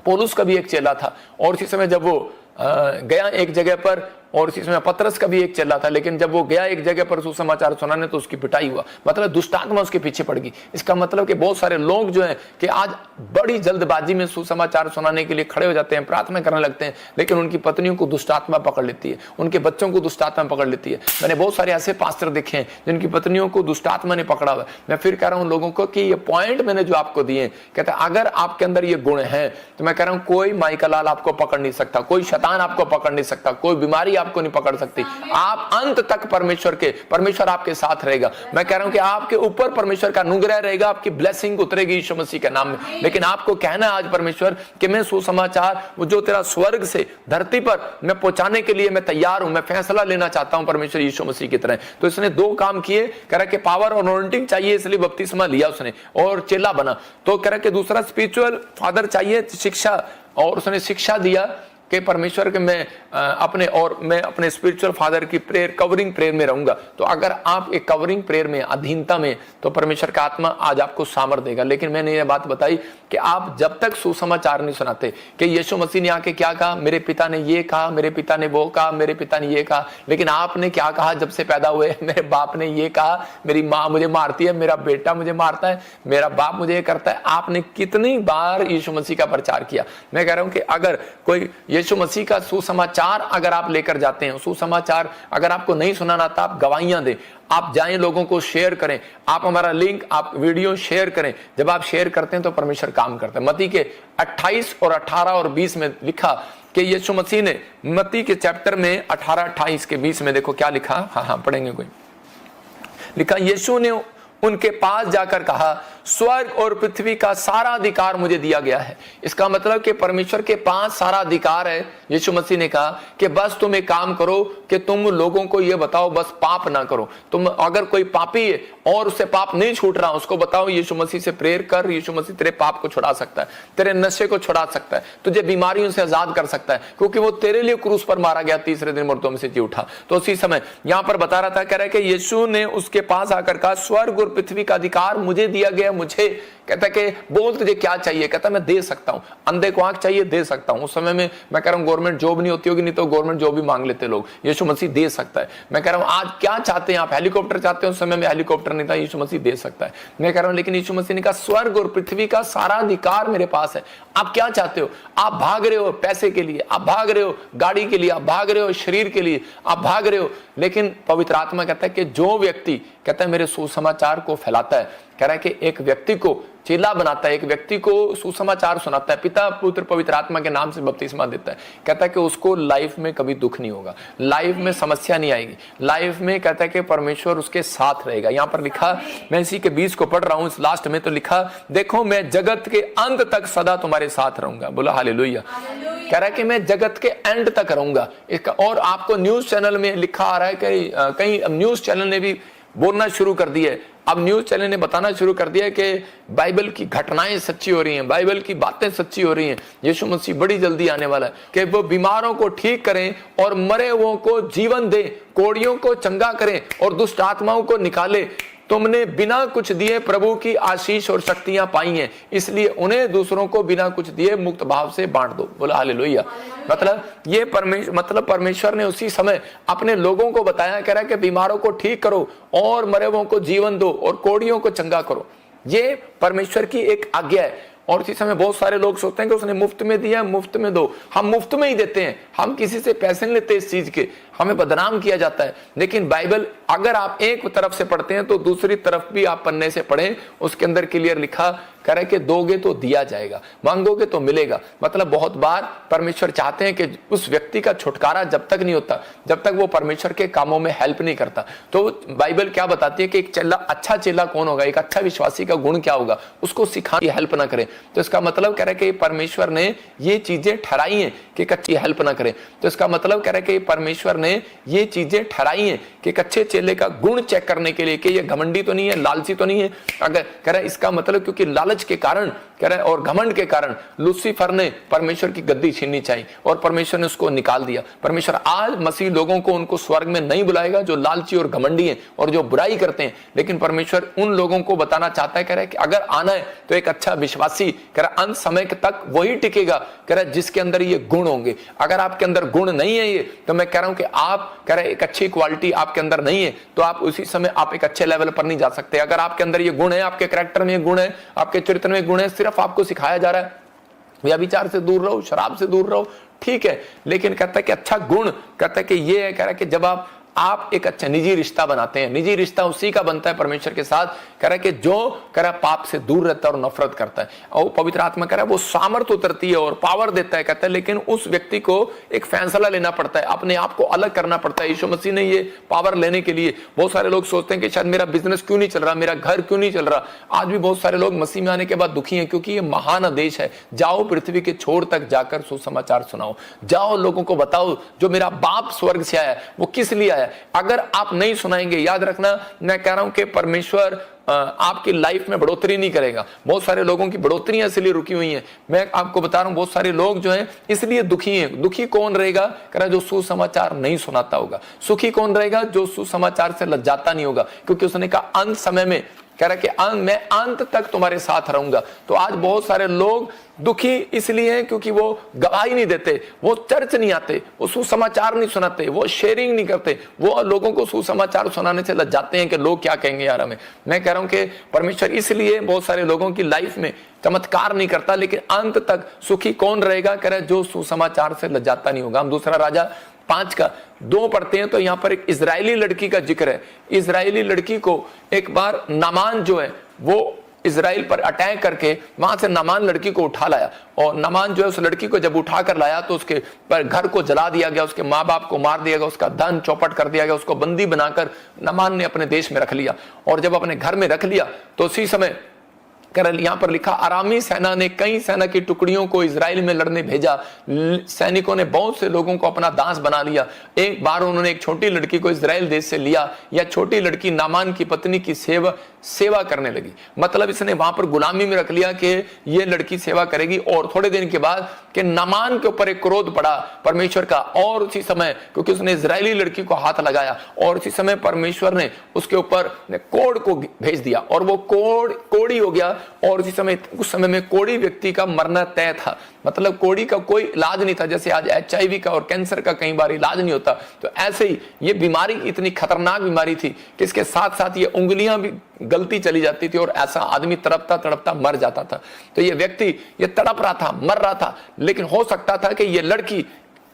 पौलुस का भी एक चेला था, और उसी समय जब वो गया एक जगह पर, और इसी समय पतरस का भी एक चेला था, लेकिन जब वो गया एक जगह पर सुसमाचार सुनाने तो उसकी पिटाई हुआ, मतलब दुष्ट आत्मा उसके पीछे पड़ गई। इसका मतलब कि बहुत सारे लोग जो हैं कि आज बड़ी जल्दबाजी में सुसमाचार सुनाने के लिए खड़े हो जाते हैं, प्रार्थना करने लगते हैं, लेकिन उनकी पत्नियों को दुष्ट आत्मा पकड़ लेती है, उनके बच्चों को दुष्ट आत्मा पकड़ लेती है। मैंने बहुत सारे ऐसे पास्टर देखे हैं जिनकी पत्नियों को दुष्ट आत्मा ने पकड़ा हुआ है। मैं फिर कह रहा हूं लोगों को कि ये पॉइंट मैंने जो आपको दिए, कहता है अगर आपके अंदर ये गुण है तो मैं कह रहा हूं कोई माई का लाल आपको पकड़ नहीं सकता, कोई शैतान आपको पकड़ नहीं सकता, कोई बीमारी आपको नहीं पकड़ सकती। आप अंत तक परमेश्वर आपके साथ रहेगा। मैं कह रहा हूं कि आपके ऊपर परमेश्वर का अनुग्रह रहेगा, आपकी ब्लेसिंग उतरेगी यीशु मसीह के नाम में। लेकिन आपको कहना आज परमेश्वर कि मैं सुसमाचार वो जो तेरा स्वर्ग से धरती पर मैं पहुंचाने के लिए मैं तैयार हूं, मैं फैसला लेना चाहता हूं परमेश्वर यीशु मसीह की तरह। तो इसने दो काम किए, कह रहा कि पावर और अनॉइंटिंग चाहिए, इसलिए बपतिस्मा लिया उसने और चेला बना। तो कह रहा कि दूसरा स्पिरिचुअल फादर चाहिए, शिक्षा, और उसने शिक्षा दिया कि परमेश्वर के मैं अपने स्पिरिचुअल फादर की प्रेयर, कवरिंग प्रेयर में रहूंगा। तो अगर आप एक कवरिंग प्रेयर में, अधीनता में, तो परमेश्वर का आत्मा आज आपको सामर्थ देगा। लेकिन मैंने ये बात बताई कि आप जब तक सुसमाचार नहीं सुनाते कि यीशु मसीह ने आके क्या कहा, मेरे पिता ने ये कहा, मेरे पिता ने वो कहा, मेरे पिता ने ये कहा, लेकिन आपने क्या कहा जब से पैदा हुए? मेरे बाप ने ये कहा, मेरी माँ मुझे मारती है, मेरा बेटा मुझे मारता है, मेरा बाप मुझे ये करता है। आपने कितनी बार यीशु मसीह का प्रचार किया? मैं कह रहा हूं कि अगर कोई यीशु मसीह का सुसमाचार अगर आप लेकर जाते हैं, सुसमाचार अगर आपको नहीं सुनाना आता, आप गवाहियां दें, आप जाएं, लोगों को शेयर करें, आप हमारा लिंक, आप वीडियो शेयर करें। जब आप शेयर करते हैं तो परमेश्वर काम करता है। मत्ती के 28 और 18 और 20 में लिखा कि यीशु मसीह ने मत्ती के चैप्टर में 18-28 के 20 में देखो क्या लिखा। हाँ पढ़ेंगे कोई। लिखा, यीशु ने उनके पास जाकर कहा, स्वर्ग और पृथ्वी का सारा अधिकार मुझे दिया गया है। इसका मतलब कि परमेश्वर के पास सारा अधिकार है। यीशु मसीह ने कहा कि बस तुम एक काम करो कि तुम लोगों को यह बताओ, बस पाप ना करो। तुम अगर कोई पापी है और उससे पाप नहीं छूट रहा, उसको बताओ यीशु मसीह से प्रेयर कर, यीशु मसीह तेरे पाप को छुड़ा सकता है, तेरे नशे को छुड़ा सकता है, तुझे बीमारियों से आजाद कर सकता है, क्योंकि वो तेरे लिए क्रूस पर मारा गया, तीसरे दिन मुर्दों में से जी उठा। तो उसी समय यहां पर बता रहा था, कह रहा है कि यीशु ने उसके पास आकर कहा, स्वर्ग और पृथ्वी का अधिकार मुझे दिया गया। मुझे कहता है कि बोल तुझे क्या चाहिए? कहता मैं दे सकता हूं। अंधे को आंख चाहिए, दे सकता हूं। उस समय में मैं कह रहा हूं गवर्नमेंट जॉब नहीं होती होगी, नहीं तो गवर्नमेंट जॉब भी मांग लेते लोग। यीशु मसीह दे सकता है। मैं कह रहा हूं आज क्या चाहते हैं आप? हेलीकॉप्टर चाहते हैं? उस समय में हेलीकॉप्टर नहीं था, यीशु मसीह दे सकता है। मैं कह रहा हूं लेकिन यीशु मसीह ने कहा स्वर्ग और पृथ्वी का सारा अधिकार मेरे पास है। आप क्या चाहते हो? आप भाग रहे हो पैसे के लिए, आप भाग रहे हो गाड़ी के लिए, आप भाग रहे हो शरीर के लिए, आप भाग रहे हो। लेकिन पवित्र आत्मा कहता है कि जो व्यक्ति कहता है मेरे सुसमाचार को फैलाता है, कह रहा है कि एक व्यक्ति को चेला बनाता है, एक व्यक्ति को सुसमाचार सुनाता है, पिता पुत्र पवित्र आत्मा के नाम से बपतिस्मा देता है, कहता है कि उसको लाइफ में कभी दुख नहीं होगा, लाइफ में समस्या नहीं आएगी, लाइफ में कहता है कि परमेश्वर उसके साथ रहेगा। यहां पर लिखा, मैं इसी के 20 को पढ़ रहा हूं, इस लास्ट में तो लिखा, देखो मैं जगत के अंत तक सदा तुम्हारे साथ रहूंगा। बोला हालेलुया। कह रहा है कि मैं जगत के एंड तक रहूंगा। इसका और आपको न्यूज चैनल में लिखा आ रहा है कि कई न्यूज चैनल ने भी बोलना शुरू कर दिया है। अब न्यूज चैनल ने बताना शुरू कर दिया कि बाइबल की घटनाएं सच्ची हो रही हैं, बाइबल की बातें सच्ची हो रही हैं। यीशु मसीह बड़ी जल्दी आने वाला है कि वो बीमारों को ठीक करें और मरे हुओं को जीवन दें, कोढ़ियों को चंगा करें और दुष्ट आत्माओं को निकाले। तुमने बिना कुछ दिए प्रभु की आशीष और शक्तियां पाई हैं, इसलिए उन्हें दूसरों को बिना कुछ दिए मुक्त भाव से बांट दो। बोला हालेलुया। मतलब ये परमेश्वर ने उसी समय अपने लोगों को बताया, कह रहा है कि बीमारों को ठीक करो और मरे हुओं को जीवन दो और कोढ़ियों को चंगा करो। ये परमेश्वर की एक आज्ञा है। और इसी समय बहुत सारे लोग सोचते हैं कि उसने मुफ्त में दिया, मुफ्त में दो। हम मुफ्त में ही देते हैं, हम किसी से पैसे नहीं लेते इस चीज के, हमें बदनाम किया जाता है। लेकिन बाइबल अगर आप एक तरफ से पढ़ते हैं तो दूसरी तरफ भी आप पन्ने से पढ़ें, उसके अंदर क्लियर लिखा कह रहा है कि दोगे तो दिया जाएगा, मांगोगे तो मिलेगा। मतलब बहुत बार परमेश्वर चाहते हैं कि उस व्यक्ति का छुटकारा जब तक नहीं होता, जब तक वो परमेश्वर के कामों में हेल्प नहीं करता। तो बाइबल क्या बताती है कि एक चेला, अच्छा चेला कौन होगा, एक अच्छा विश्वासी का गुण क्या होगा, उसको सिखाने हेल्प ना करें। तो इसका मतलब कह रहा है कि परमेश्वर ने ये चीजें ठहराई हैं कि कच्ची हेल्प ना करें। तो इसका मतलब कह रहा है कि परमेश्वर ने ये चीजें ठहराई हैं कि कच्चे चेले का गुण चेक करने के लिए कि ये घमंडी तो नहीं है, लालची तो नहीं है। अगर कह रहा है इसका मतलब क्योंकि लालच के कारण कह रहा है और घमंड के कारण लूसीफर ने परमेश्वर की गद्दी छीननी चाहिए और परमेश्वर ने उसको निकाल दिया। परमेश्वर आज मसीह लोगों को उनको स्वर्ग में नहीं बुलाएगा जो लालची और घमंडी हैं और जो बुराई करते हैं, लेकिन परमेश्वर उन लोगों को बताना चाहता है, कह रहा है कि अगर आना है तो एक अच्छा विश्वासी कह रहा अंत समय तक वही टिकेगा, कह रहा जिसके अंदर ये गुण होंगे। अगर आपके अंदर गुण नहीं है ये, तो मैं कह रहा हूं कि आप कह रहे एक अच्छी क्वालिटी आपके अंदर नहीं है, तो आप उसी समय आप एक अच्छे लेवल पर नहीं जा सकते। अगर आपके अंदर ये गुण है, आपके कैरेक्टर में गुण है, आपके चरित्र में गुण है, सिर्फ आपको सिखाया जा रहा है व्यभिचार से दूर रहो, शराब से दूर रहो, ठीक है, लेकिन कहता है कि अच्छा गुण कहता है कि ये है, कह रहा है कि जब आप एक अच्छा निजी रिश्ता बनाते हैं, निजी रिश्ता उसी का बनता है परमेश्वर के साथ, कह रहा है कि जो कह रहा है पाप से दूर रहता है और नफरत करता है, और पवित्र आत्मा कह रहा है वो सामर्थ उतरती है और पावर देता है, कहता है लेकिन उस व्यक्ति को एक फैसला लेना पड़ता है, अपने आप को अलग करना पड़ता है। यीशु मसीह ने ये पावर लेने के लिए, बहुत सारे लोग सोचते हैं कि शायद मेरा बिजनेस क्यों नहीं चल रहा, मेरा घर क्यों नहीं चल रहा। आज भी बहुत सारे लोग मसीह में आने के बाद दुखी हैं, क्योंकि ये महान आदेश है, जाओ पृथ्वी के छोर तक जाकर सुसमाचार सुनाओ, जाओ लोगों को बताओ जो मेरा बाप स्वर्ग से आया वो किस लिए आया। अगर आप नहीं सुनाएंगे, याद रखना मैं कह रहा हूं कि परमेश्वर आपकी लाइफ में बढ़ोतरी नहीं करेगा। बहुत सारे लोगों की बढ़ोतरियां इसलिए रुकी हुई हैं, मैं आपको बता रहा हूं बहुत सारे लोग जो हैं इसलिए दुखी हैं। दुखी कौन रहेगा, कह रहा जो सुसमाचार नहीं सुनाता होगा। सुखी कौन रहेगा, जो सुसमाचार से लज्जाता नहीं होगा, क्योंकि उसने कहा अंत समय में कह रहा कि मैं अंत तक तुम्हारे साथ रहूंगा। तो आज बहुत सारे लोग दुखी इसलिए हैं क्योंकि वो गवाही नहीं देते, वो चर्च नहीं आते, वो सुसमाचार नहीं सुनाते, वो शेयरिंग नहीं करते, वो लोगों को सुसमाचार सुनाने से लज्जाते हैं कि लोग क्या कहेंगे यार हमें। मैं कह रहा हूं कि परमेश्वर इसलिए बहुत सारे लोगों की लाइफ में चमत्कार नहीं करता, लेकिन अंत तक सुखी कौन रहेगा, कह रहा है जो सुसमाचार से लज्जाता नहीं होगा। हम दूसरा राजा 5:2 पढ़ते हैं तो यहां पर एक इजरायली लड़की का जिक्र है। इजरायली लड़की को एक बार नामान जो है वो इजराइल पर अटैक करके वहां से नामान लड़की को उठा लाया। और नामान जो है उस लड़की को जब उठा कर लाया तो उसके पर घर को जला दिया गया, उसके माँ बाप को मार दिया गया, उसका धन चौपट कर दिया गया, उसको बंदी बनाकर नामान ने अपने देश में रख लिया। और जब अपने घर में रख लिया तो उसी समय यहां पर लिखा, अरामी सेना ने कई सेना की टुकड़ियों को इजराइल में लड़ने भेजा। सैनिकों ने बहुत से लोगों को अपना दास बना लिया। एक बार उन्होंने एक छोटी लड़की को इजराइल देश से लिया। यह छोटी लड़की नामान की पत्नी की सेवा करने लगी। मतलब इसने वहां पर गुलामी में रख लिया कि यह लड़की सेवा करेगी। और थोड़े दिन के बाद कि नामान के ऊपर एक क्रोध पड़ा परमेश्वर का, और उसी समय क्योंकि उसने इजरायली लड़की को हाथ लगाया, और उसी समय परमेश्वर ने उसके ऊपर कोढ़ को भेज दिया और वो कोढ़ी हो गया। और उसी समय उस समय में कोढ़ी व्यक्ति का मरना तय था। मतलब कोढ़ी का कोई इलाज नहीं था, जैसे आज HIV का और कैंसर का कई बार इलाज नहीं होता, तो ऐसे ही ये बीमारी इतनी खतरनाक बीमारी थी कि इसके साथ साथ ये उंगलियां भी गलती चली जाती थी और ऐसा आदमी तड़पता तड़पता मर जाता था। तो ये व्यक्ति ये तड़प रहा था, मर रहा था, लेकिन हो सकता था कि ये लड़की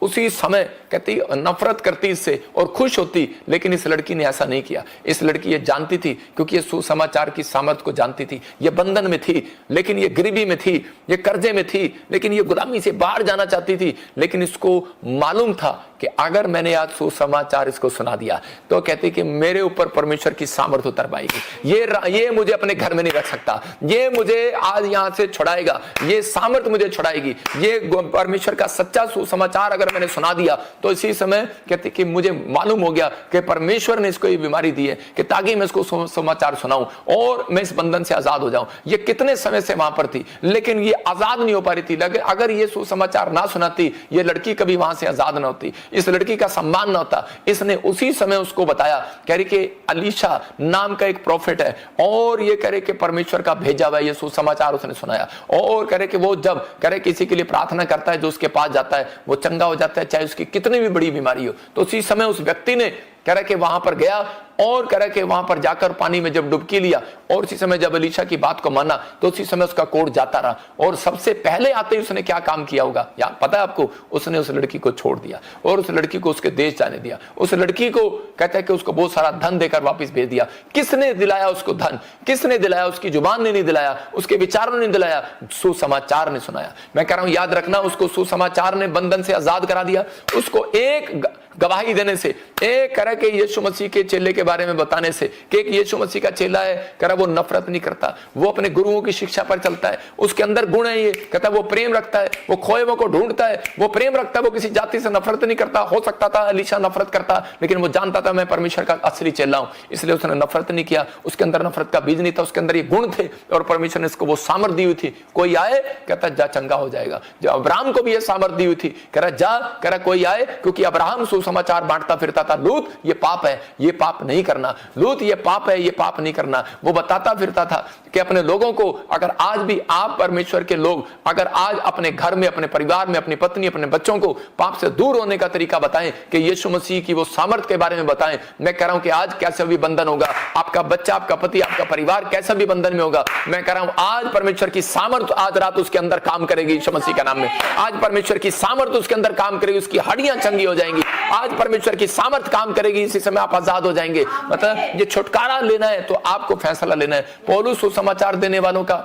उसी समय कहती नफरत करती इससे और खुश होती, लेकिन इस लड़की ने ऐसा नहीं किया। इस लड़की ये जानती थी, क्योंकि ये सुसमाचार की सामर्थ्य को जानती थी। ये बंधन में थी, लेकिन ये गरीबी में थी, ये कर्जे में थी, लेकिन ये गुलामी से बाहर जाना चाहती थी। लेकिन इसको मालूम था कि अगर मैंने आज सुसमाचार इसको सुना दिया तो कहती कि मेरे ऊपर परमेश्वर की सामर्थ्य उतर पाएगी। ये मुझे अपने घर में नहीं रख सकता, ये मुझे आज यहां से छुड़ाएगा, ये सामर्थ्य मुझे छुड़ाएगी। ये परमेश्वर का सच्चा सुसमाचार अगर मैंने सुना दिया तो इसी समय कहती कि मुझे मालूम हो गया कि परमेश्वर ने इसको ये बीमारी दी है कि ताकि मैं इसको समाचार सुनाऊं और मैं इस बंधन से आजाद हो जाऊं। ये कितने समय से वहां पर थी, लेकिन ये आजाद नहीं हो पा रही थी। अगर ये सुसमाचार ना सुनाती, ये लड़की कभी वहां से आजाद ना होती, इस लड़की का सम्मान ना होता। इसने उसी समय उसको बताया, कह रही कि अलीशा नाम का एक प्रॉफिट है और ये कह रहे कि परमेश्वर का भेजा हुआ ये सुसमाचार उसने सुनाया। और कह रहे कि वो जब कह रहे किसी के लिए प्रार्थना करता है, जो उसके पास जाता है वो चंगा हो जाता है, चाहे उसकी कितनी भी बड़ी बीमारी हो। तो उसी समय उस व्यक्ति ने कह रहा कि वहां पर गया और कह रहा कि वहां पर जाकर पानी में जब डुबकी लिया और उसी समय जब अलीशा की बात को माना तो उसी समय उसका कोढ़ जाता रहा। और सबसे पहले आते ही उसने क्या काम किया होगा यार पता है आपको? उसने उस लड़की को छोड़ दिया और उस लड़की को उसके देश जाने दिया। उस लड़की को कहता है कि उसको बहुत सारा धन देकर वापस भेज दिया। किसने दिलाया उसको धन? किसने दिलाया? उसकी जुबान ने नहीं दिलाया, उसके विचारों ने दिलाया, सुसमाचार ने सुनाया। मैं कह रहा हूं याद रखना, उसको सुसमाचार ने बंधन से आजाद करा दिया। उसको एक गवाही देने से, एक कह रहा कि यीशु मसीह के चेले के बारे में बताने से कि एक यीशु मसीह का चेला है, कह रहा वो नफरत नहीं करता, वो अपने गुरुओं की शिक्षा पर चलता है, उसके अंदर गुण है, ये कहता है वो प्रेम रखता है, वो खोए हुए को ढूंढता है, वो प्रेम रखता है, वो किसी जाति से नफरत नहीं करता। हो सकता था अलीशा नफरत करता, लेकिन वो जानता था मैं परमेश्वर का असली चेला हूं, इसलिए उसने नफरत नहीं किया। उसके अंदर नफरत का बीज नहीं था, उसके अंदर ये गुण थे और परमेश्वर ने इसको वो सामर्थ दी हुई थी। कोई आए कहता जा चंगा हो जाएगा। जो अब्राहम को भी ये सामर्थ दी हुई थी, कह रहा जा, कह रहा कोई आए, क्योंकि अब्राहम सुसमाचार बांटता फिरता था। लूत ये पाप है, ये पाप नहीं करना, लूत ये पाप है, ये पाप नहीं करना, वो बताता फिरता था कि अपने लोगों को अगर आज भी आप परमेश्वर के लोग अगर आज अपने घर में, अपने परिवार में, अपनी पत्नी, अपने बच्चों को पाप से दूर होने का तरीका बताएं, कि यीशु मसीह की वो सामर्थ के बारे में बताएं। मैं कह रहा हूं कि आज कैसा भी बंधन होगा, आपका बच्चा, आपका पति, आपका परिवार कैसा भी बंधन में होगा, मैं कह रहा हूं आज परमेश्वर की सामर्थ आज रात उसके अंदर काम करेगी यीशु मसीह के नाम में। आज परमेश्वर की सामर्थ उसके अंदर काम करेगी, उसकी हड्डियां चंगी हो जाएंगी। आज परमेश्वर की सामर्थ काम करेगी, इसी समय आप आजाद हो जाएंगे। मतलब ये छुटकारा लेना है तो आपको फैसला लेना है। पौलुस सुसमाचार देने वालों का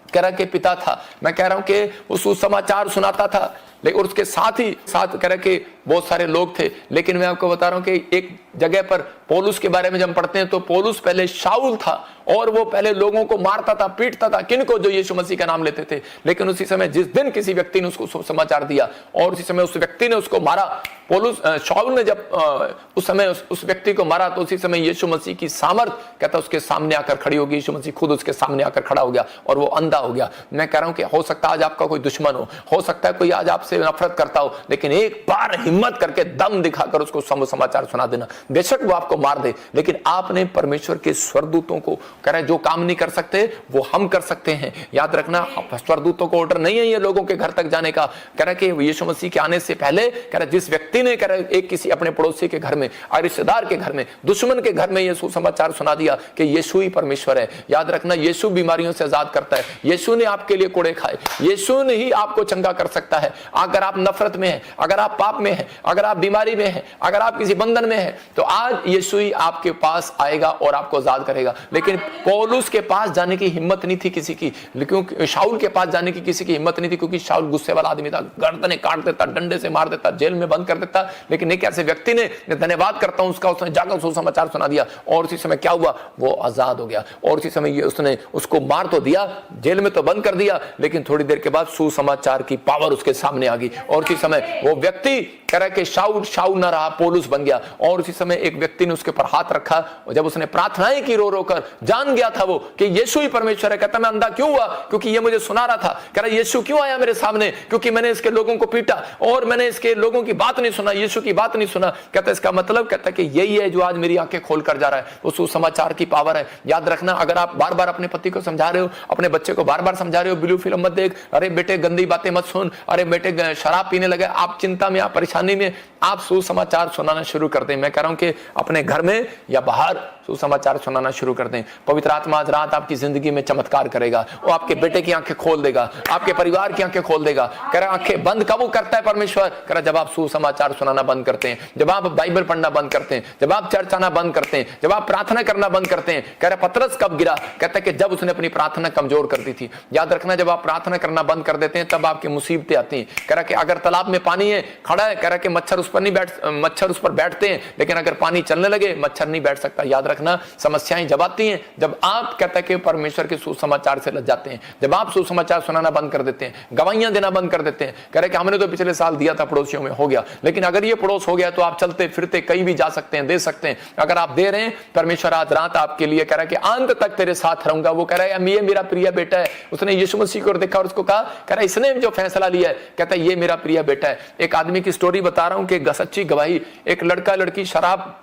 कह रहा कि पिता था। मैं कह रहा हूं कि वो सुसमाचार सुनाता था, लेकिन उसके साथ ही साथ कह रहा कि बहुत सारे लोग थे। लेकिन मैं आपको बता रहा हूं कि एक जगह पर पौलुस के बारे में जब हम पढ़ते हैं तो पौलुस पहले शाऊल था और वो पहले लोगों को मारता था, पीटता था, किनको? जो यीशु मसीह का नाम लेते थे। लेकिन उसी समय जिस दिन किसी व्यक्ति ने उसको समाचार दिया और उसी समय उस व्यक्ति ने उसको मारा, पौलुस शाऊल ने जब उस समय उस व्यक्ति को मारा तो उसी समय यीशु मसीह की सामर्थ कहता उसके सामने आकर खड़ी होगी। यीशु मसीह खुद उसके सामने आकर खड़ा हो गया और वो अंधा हो गया। मैं कह रहा हूं कि हो सकता है आज आपका कोई दुश्मन हो सकता है कोई आज आपसे नफरत करता हो, लेकिन एक बार हिम्मत करके दम दिखाकर उसको समाचार सुना देना। बेशक वो आपको मार दे, लेकिन आपने परमेश्वर के स्वर्गदूतों को कह रहे जो काम नहीं कर सकते वो हम कर सकते हैं। याद रखना, स्वर्गदूतों को ऑर्डर नहीं है ये लोगों के घर तक जाने का। कह रहा कि यीशु मसीह के आने से पहले कह रहा जिस व्यक्ति ने कह रहा एक किसी अपने पड़ोसी के घर में, रिश्तेदार के घर में, दुश्मन के घर में ये सुसमाचार सुना दिया कि यीशु ही परमेश्वर है। याद रखना, यीशु बीमारियों से आजाद करता है, यीशु ने आपके लिए कोड़े खाए, यीशु ने ही आपको चंगा कर सकता है। अगर आप नफरत में हैं, अगर आप पाप में हैं, अगर आप बीमारी में हैं, अगर आप किसी बंधन में हैं, तो आज यीशु ही आपके पास आएगा और आपको आजाद करेगा। लेकिन पौलुस के पास जाने की हिम्मत नहीं थी किसी की, क्योंकि शाऊल के पास जाने की किसी की हिम्मत नहीं थी, क्योंकि शाऊल गुस्से वाला आदमी था, गर्दनें काट देता, डंडे से मार देता, जेल में बंद कर देता। लेकिन एक ऐसे व्यक्ति ने, धन्यवाद करता हूं उसका, उसने जाकर सुसमाचार सुना दिया और उसी समय क्या हुआ, वो आजाद हो गया। और उसी समय उसने उसको मार तो दिया, जेल में तो बंद कर दिया, लेकिन थोड़ी देर के बाद सुसमाचार की पावर उसके सामने आ गई और उसी समय वो व्यक्ति कह रहा कि शाऊल ना रहा, पौलुस बन गया। और उसी समय एक व्यक्ति ने उसके ऊपर हाथ रखा और जब उसने प्रार्थनाएं की रो रो कर, जान गया था वो कि यीशु ही परमेश्वर है। कहता मैं अंधा क्यों हुआ, क्योंकि ये मुझे सुना रहा था। कह रहा यीशु क्यों आया मेरे सामने, क्योंकि मैंने इसके लोगों को पीटा और मैंने इसके लोगों की बात नहीं सुना, यीशु की बात नहीं सुना। कहता इसका मतलब, कहता कि यही है जो आज मेरी आंखें खोल कर जा रहा है, वो सुसमाचार की पावर है। याद रखना, अगर आप बार बार अपने पति को समझा रहे हो, अपने बच्चे को बार बार समझा रहे हो, ब्लू फिल्म मत देख, अरे बेटे गंदी बातें मत सुन, अरे बेटे शराब पीने लगे, आप चिंता में, आप परेशानी में, आप सुसमाचार सुनाना शुरू कर दें। मैं कह रहा हूं कि अपने घर में या बाहर सुसमाचार सुनाना शुरू कर दें। पवित्र आत्मा आज रात आपकी जिंदगी में चमत्कार करेगा, वो आपके बेटे की आंखें खोल देगा, आपके परिवार की आंखें खोल देगा। कह रहा आंखें बंद कब करता है परमेश्वर, कह रहा जब आप सुसमाचार सुनाना बंद करते हैं, जब आप बाइबल पढ़ना बंद करते हैं, जब आप चर्च आना बंद करते हैं, जब आप प्रार्थना करना बंद करते हैं। कह रहा पतरस कब गिरा, कहता है कि जब उसने अपनी प्रार्थना कमजोर कर दी थी। याद रखना, जब आप प्रार्थना करना बंद कर देते हैं तब आपकी मुसीबतें आती हैं। कह रहा कि अगर तालाब में पानी है, खड़ा है, कह रहा कि मच्छर उस पर बैठते हैं, लेकिन अगर पानी चलने लगे मच्छर नहीं बैठ सकता। याद रखना, समस्याएं जब आती हैं, जब आप कहते हैं कि परमेश्वर के सुसमाचार से लग जाते हैं, जब आप सुसमाचार सुनाना बंद कर देते हैं, गवाहियां देना बंद कर देते हैं। कह रहे कि हमने तो पिछले साल दिया था पड़ोसियों में, हो गया, लेकिन अगर ये पड़ोस हो गया तो आप चलते फिरते कहीं भी जा सकते हैं, दे सकते हैं। अगर आप दे रहे हैं, परमेश्वर आज रात आपके लिए कह रहा है कि अंत तक तेरे साथ रहूंगा। वो कह रहा है ये मेरा प्रिय बेटा है। उसने यीशु मसीह को देखा और उसको कहा, कह रहा इसने जो फैसला लिया है, कहता है ये मेरा प्रिय बेटा है। एक आदमी की स्टोरी बता रहा हूं कि सच्ची गवाही, एक लड़का लड़की शराब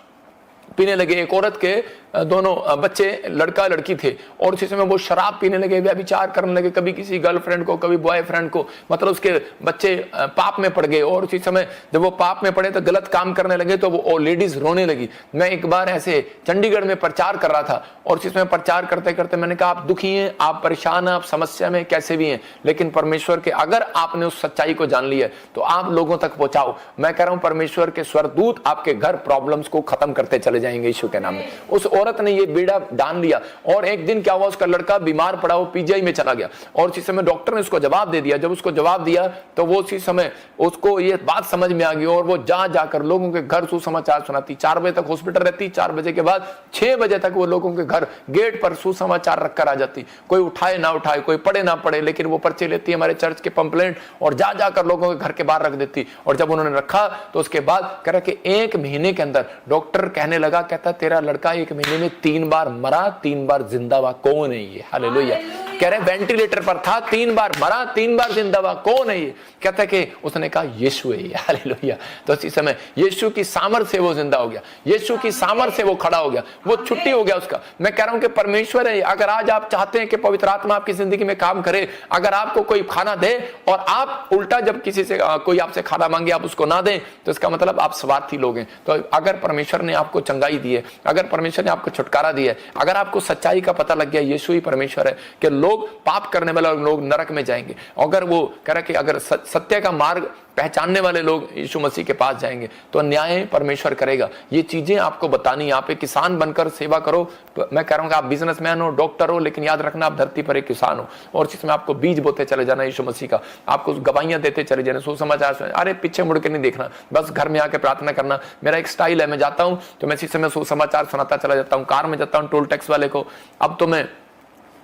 पीने लगे, एक औरत के दोनों बच्चे लड़का लड़की थे और उसी समय वो शराब पीने लगे, व्यभिचार करने लगे, कभी किसी गर्लफ्रेंड को, कभी बॉयफ्रेंड को, मतलब उसके बच्चे पाप में पड़ गए। और उसी समय जब वो पाप में पड़े तो गलत काम करने लगे तो वो लेडीज रोने लगी। मैं एक बार ऐसे चंडीगढ़ में प्रचार कर रहा था और उसी समय प्रचार करते करते मैंने कहा आप दुखी हैं, आप परेशान हैं, आप समस्या में कैसे भी हैं, लेकिन परमेश्वर के अगर आपने उस सच्चाई को जान लिया तो आप लोगों तक पहुंचाओ। मैं कह रहा हूं परमेश्वर के स्वर्गदूत आपके घर प्रॉब्लम्स को खत्म करते चले जाएंगे यीशु के नाम में। उस औरत ने ये बीड़ा डाल लिया और एक दिन क्या हुआ, उसका लड़का बीमार पड़ा, वो पीजीआई में चला गया और उसी समय डॉक्टर ने उसको जवाब दे दिया। जब उसको जवाब दिया तो वो उसी समय उसको ये बात समझ में आ गई और वो जाकर लोगों के घर सुसमाचार सुनाती। 4 बजे तक हॉस्पिटल रहती, 4 बजे के बाद 6 बजे तक वो लोगों के घर गेट पर सुसमाचार रखकर आ जाती। कोई उठाए ना उठाए, कोई पढ़े ना पढ़े, लेकिन वो पर्चे लेती हमारे चर्च के पंपलेट और जाकर लोगों के घर के बाहर रख देती। और जब उन्होंने रखा तो उसके बाद कह रहा कि 1 महीने के अंदर डॉक्टर कहने लगा, कहता तेरा लड़का 1 महीने में 3 बार मरा, 3 बार जिंदा हुआ। कौन है ये? हालेलुया। कह रहे वेंटिलेटर पर था, 3 बार मरा, 3 बार जिंदा हुआ। कौन है ये? कहता कि उसने कहा यीशु है ये। हालेलुया। तो इसी समय यीशु की सामर्थ से वो जिंदा हो गया, यीशु की सामर्थ से वो खड़ा हो गया, वो छुट्टी हो गया उसका। मैं कह रहा हूं कि परमेश्वर है, अगर आज आप चाहते हैं कि पवित्र आत्मा आपकी जिंदगी में काम करे, अगर आपको कोई खाना दे और आप उल्टा जब किसी से कोई आपसे खाना मांगे आप उसको ना दें तो इसका मतलब आप स्वार्थी लोग हैं। तो अगर परमेश्वर ने आपको चंगाई दी है, अगर परमेश्वर ने आपको छुटकारा दिया है, अगर आपको सच्चाई का पता लग गया यीशु ही परमेश्वर है कि लोग पाप करने वाले लोग नरक में जाएंगे, अगर वो कह रहा कि अगर सत्य का मार्ग पहचानने वाले लोग यीशु मसीह के पास जाएंगे तो न्याय परमेश्वर करेगा। ये चीजें आपको बतानी, आप एक किसान बनकर सेवा करो। तो मैं कह रहा हूं कि आप बिजनेसमैन हो, डॉक्टर हो, लेकिन याद रखना आप धरती पर एक किसान हो और जिसमें आपको बीज बोते चले जाना यीशु मसीह का, आपको गवाहियां देते चले जाना, सुसमाचार। अरे पीछे मुड़ के नहीं देखना, बस घर में आके प्रार्थना करना। मेरा एक स्टाइल है, मैं जाता हूं तो मैं इसी समय सुसमाचार सुनाता चला जाता हूं, कार में जाता हूं टोल टैक्स वाले को। अब तो मैं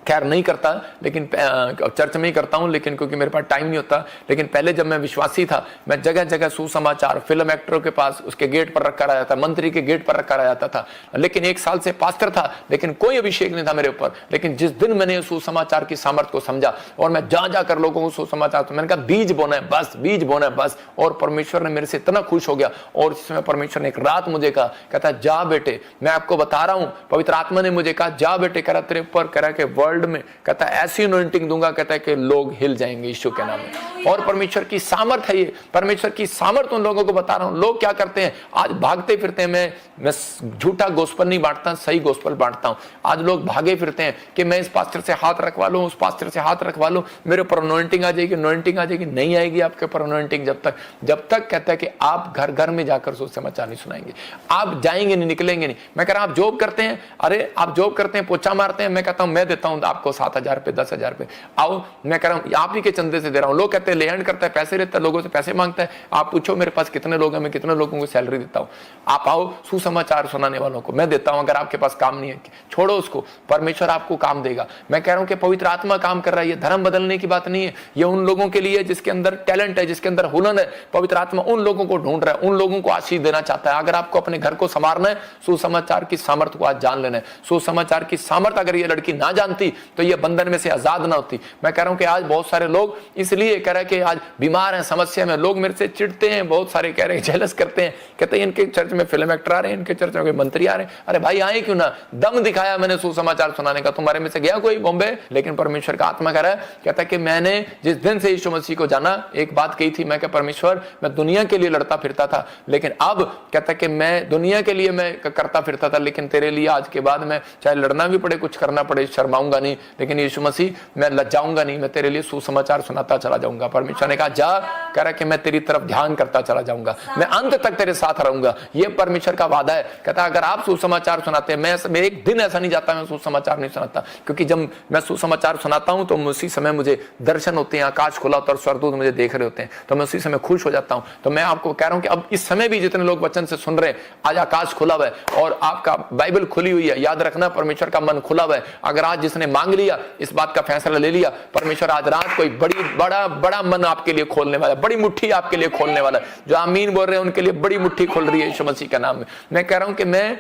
खैर नहीं करता, लेकिन चर्च में ही करता हूं, लेकिन क्योंकि मेरे पास टाइम नहीं होता। लेकिन पहले जब मैं विश्वासी था, मैं जगह जगह सुसमाचार फिल्म एक्टरों के पास उसके गेट पर रखा रहा था, मंत्री के गेट पर रखा रहा था। लेकिन 1 साल से पास्टर था, लेकिन कोई अभिषेक नहीं था मेरे ऊपर। लेकिन जिस दिन मैंने सुसमाचार की सामर्थ को समझा और मैं जाकर लोगों को सुसमाचार, तो मैंने कहा बीज बोना है बस, बीज बोना है बस। और परमेश्वर ने मेरे से इतना खुश हो गया और इसमें परमेश्वर ने एक रात मुझे कहा, कहता जा बेटे, मैं आपको बता रहा हूं, पवित्र आत्मा ने मुझे कहा जा बेटे, कह रहा तेरे ऊपर, कह रहा कि वर्ल्ड वर्ल्ड में कहता है ऐसी अनॉइंटिंग दूंगा, कहता है कि लोग हिल जाएंगे यीशु के नाम में। और परमेश्वर की सामर्थ है ये, परमेश्वर की सामर्थ उन लोगों को बता रहा हूं। लोग क्या करते हैं आज, भागते फिरते हैं। मैं झूठा गोस्पल नहीं बांटता, सही गोस्पल बांटता हूं। आज लोग भागे फिरते हैं कि मैं इस पास्टर से हाथ रखवा लूं, उस पास्टर से हाथ रखवा लूं, मेरे ऊपर अनॉइंटिंग आ जाएगी, अनॉइंटिंग आ जाएगी। नहीं आएगी आपके ऊपर अनॉइंटिंग जब तक कहता है कि आप घर घर में जाकर सुसमाचार नहीं सुनाएंगे। आप जाएंगे नहीं, निकलेंगे नहीं। मैं कह रहा हूं आप जॉब करते हैं, अरे आप जॉब करते हैं, पोछा मारते हैं, मैं कहता हूं मैं देता हूं आपको 7,000 रुपए 10,000 रुपए, आओ। मैं कह रहा हूं आप ही के चंदे से दे रहा हूं। लोग कहते हैं ले हैंड करता है, पैसे रहता है, लोगों से पैसे मांगता है। आप पूछो मेरे पास कितने लोग हैं, मैं कितने लोगों को सैलरी देता हूं। आप आओ, सुसमाचार सुनाने वालों को मैं देता हूं। अगर आपके पास काम नहीं है छोड़ो उसको, परमेश्वर आपको काम देगा। मैं कह रहा हूं कि पवित्र आत्मा काम कर रहा है। ये धर्म बदलने की बात नहीं है, ये उन लोगों के लिए जिसके अंदर टैलेंट है, जिसके अंदर हुनर है। पवित्र आत्मा उन लोगों को ढूंढ रहा है, उन लोगों को आशीष देना चाहता है। अगर आपको अपने घर को संवारना है, सुसमाचार की सामर्थ को आज जान लेना है। सुसमाचार की सामर्थ अगर ये लड़की ना जानती तो ये बंधन में से आजाद ना होती। मैं कह रहा हूं कि आज बहुत सारे लोग इसलिए कह रहे हैं कि आज बीमार हैं, समस्या में। लोग मेरे से चिढ़ते हैं, बहुत सारे कह रहे हैं, जेलस करते हैं, कहते हैं इनके चर्च में फिल्म एक्टर आ रहे हैं, इनके चर्च में कोई मंत्री आ रहे हैं। अरे भाई आए क्यों ना, दम दिखाया मैंने सुसमाचार सुनाने का। तुम्हारे में से गया कोई बॉम्बे? लेकिन परमेश्वर का आत्मा कह रहा है, कहता है कि मैंने जिस दिन से यीशु मसीह को जाना, एक बात कही थी, मैं परमेश्वर मैं दुनिया के लिए लड़ता फिरता था, लेकिन अब कहता है कि मैं दुनिया के लिए मैं करता फिरता था, लेकिन तेरे लिए आज के बाद मैं चाहे लड़ना भी पड़े, कुछ करना पड़े, शर्माऊंगा नहीं। लेकिन यीशु मसीह मैं लज्जाऊंगा नहीं, मैं तेरे लिए सुसमाचार सुनाता चला जाऊंगा। परमेश्वर ने कहा जा, कह रहा कि मैं तेरी तरफ ध्यान करता चला जाऊंगा, मैं अंत तक तेरे साथ रहूंगा। ये परमेश्वर का वादा है। कहता अगर आप सुसमाचार सुनाते हैं, मैं एक दिन ऐसा नहीं जाता मैं सुसमाचार नहीं सुनाता, क्योंकि जब मैं सुसमाचार सुनाता हूं तो उसी समय मुझे दर्शन होते हैं, आकाश खुला होता है और स्वर्गदूत मुझे देख रहे होते हैं, तो मैं उसी समय खुश हो जाता हूं। तो मैं आपको कह रहा हूं कि अब इस समय भी जितने लोग वचन से सुन रहे हैं, आज आकाश खुला हुआ है और आपका बाइबल खुली हुई है। याद रखना परमेश्वर का मन खुला हुआ है। अगर आज जिसने मांग लिया, इस बात का फैसला ले लिया, परमेश्वर आज रात कोई बड़ा मन आपके लिए खोलने वाला है, बड़ी मुट्ठी आपके लिए खोलने वाला है। जो आमीन बोल रहे हैं उनके लिए बड़ी मुट्ठी खोल रही है यीशु मसीह के नाम में। मैं कह रहा हूं कि मैं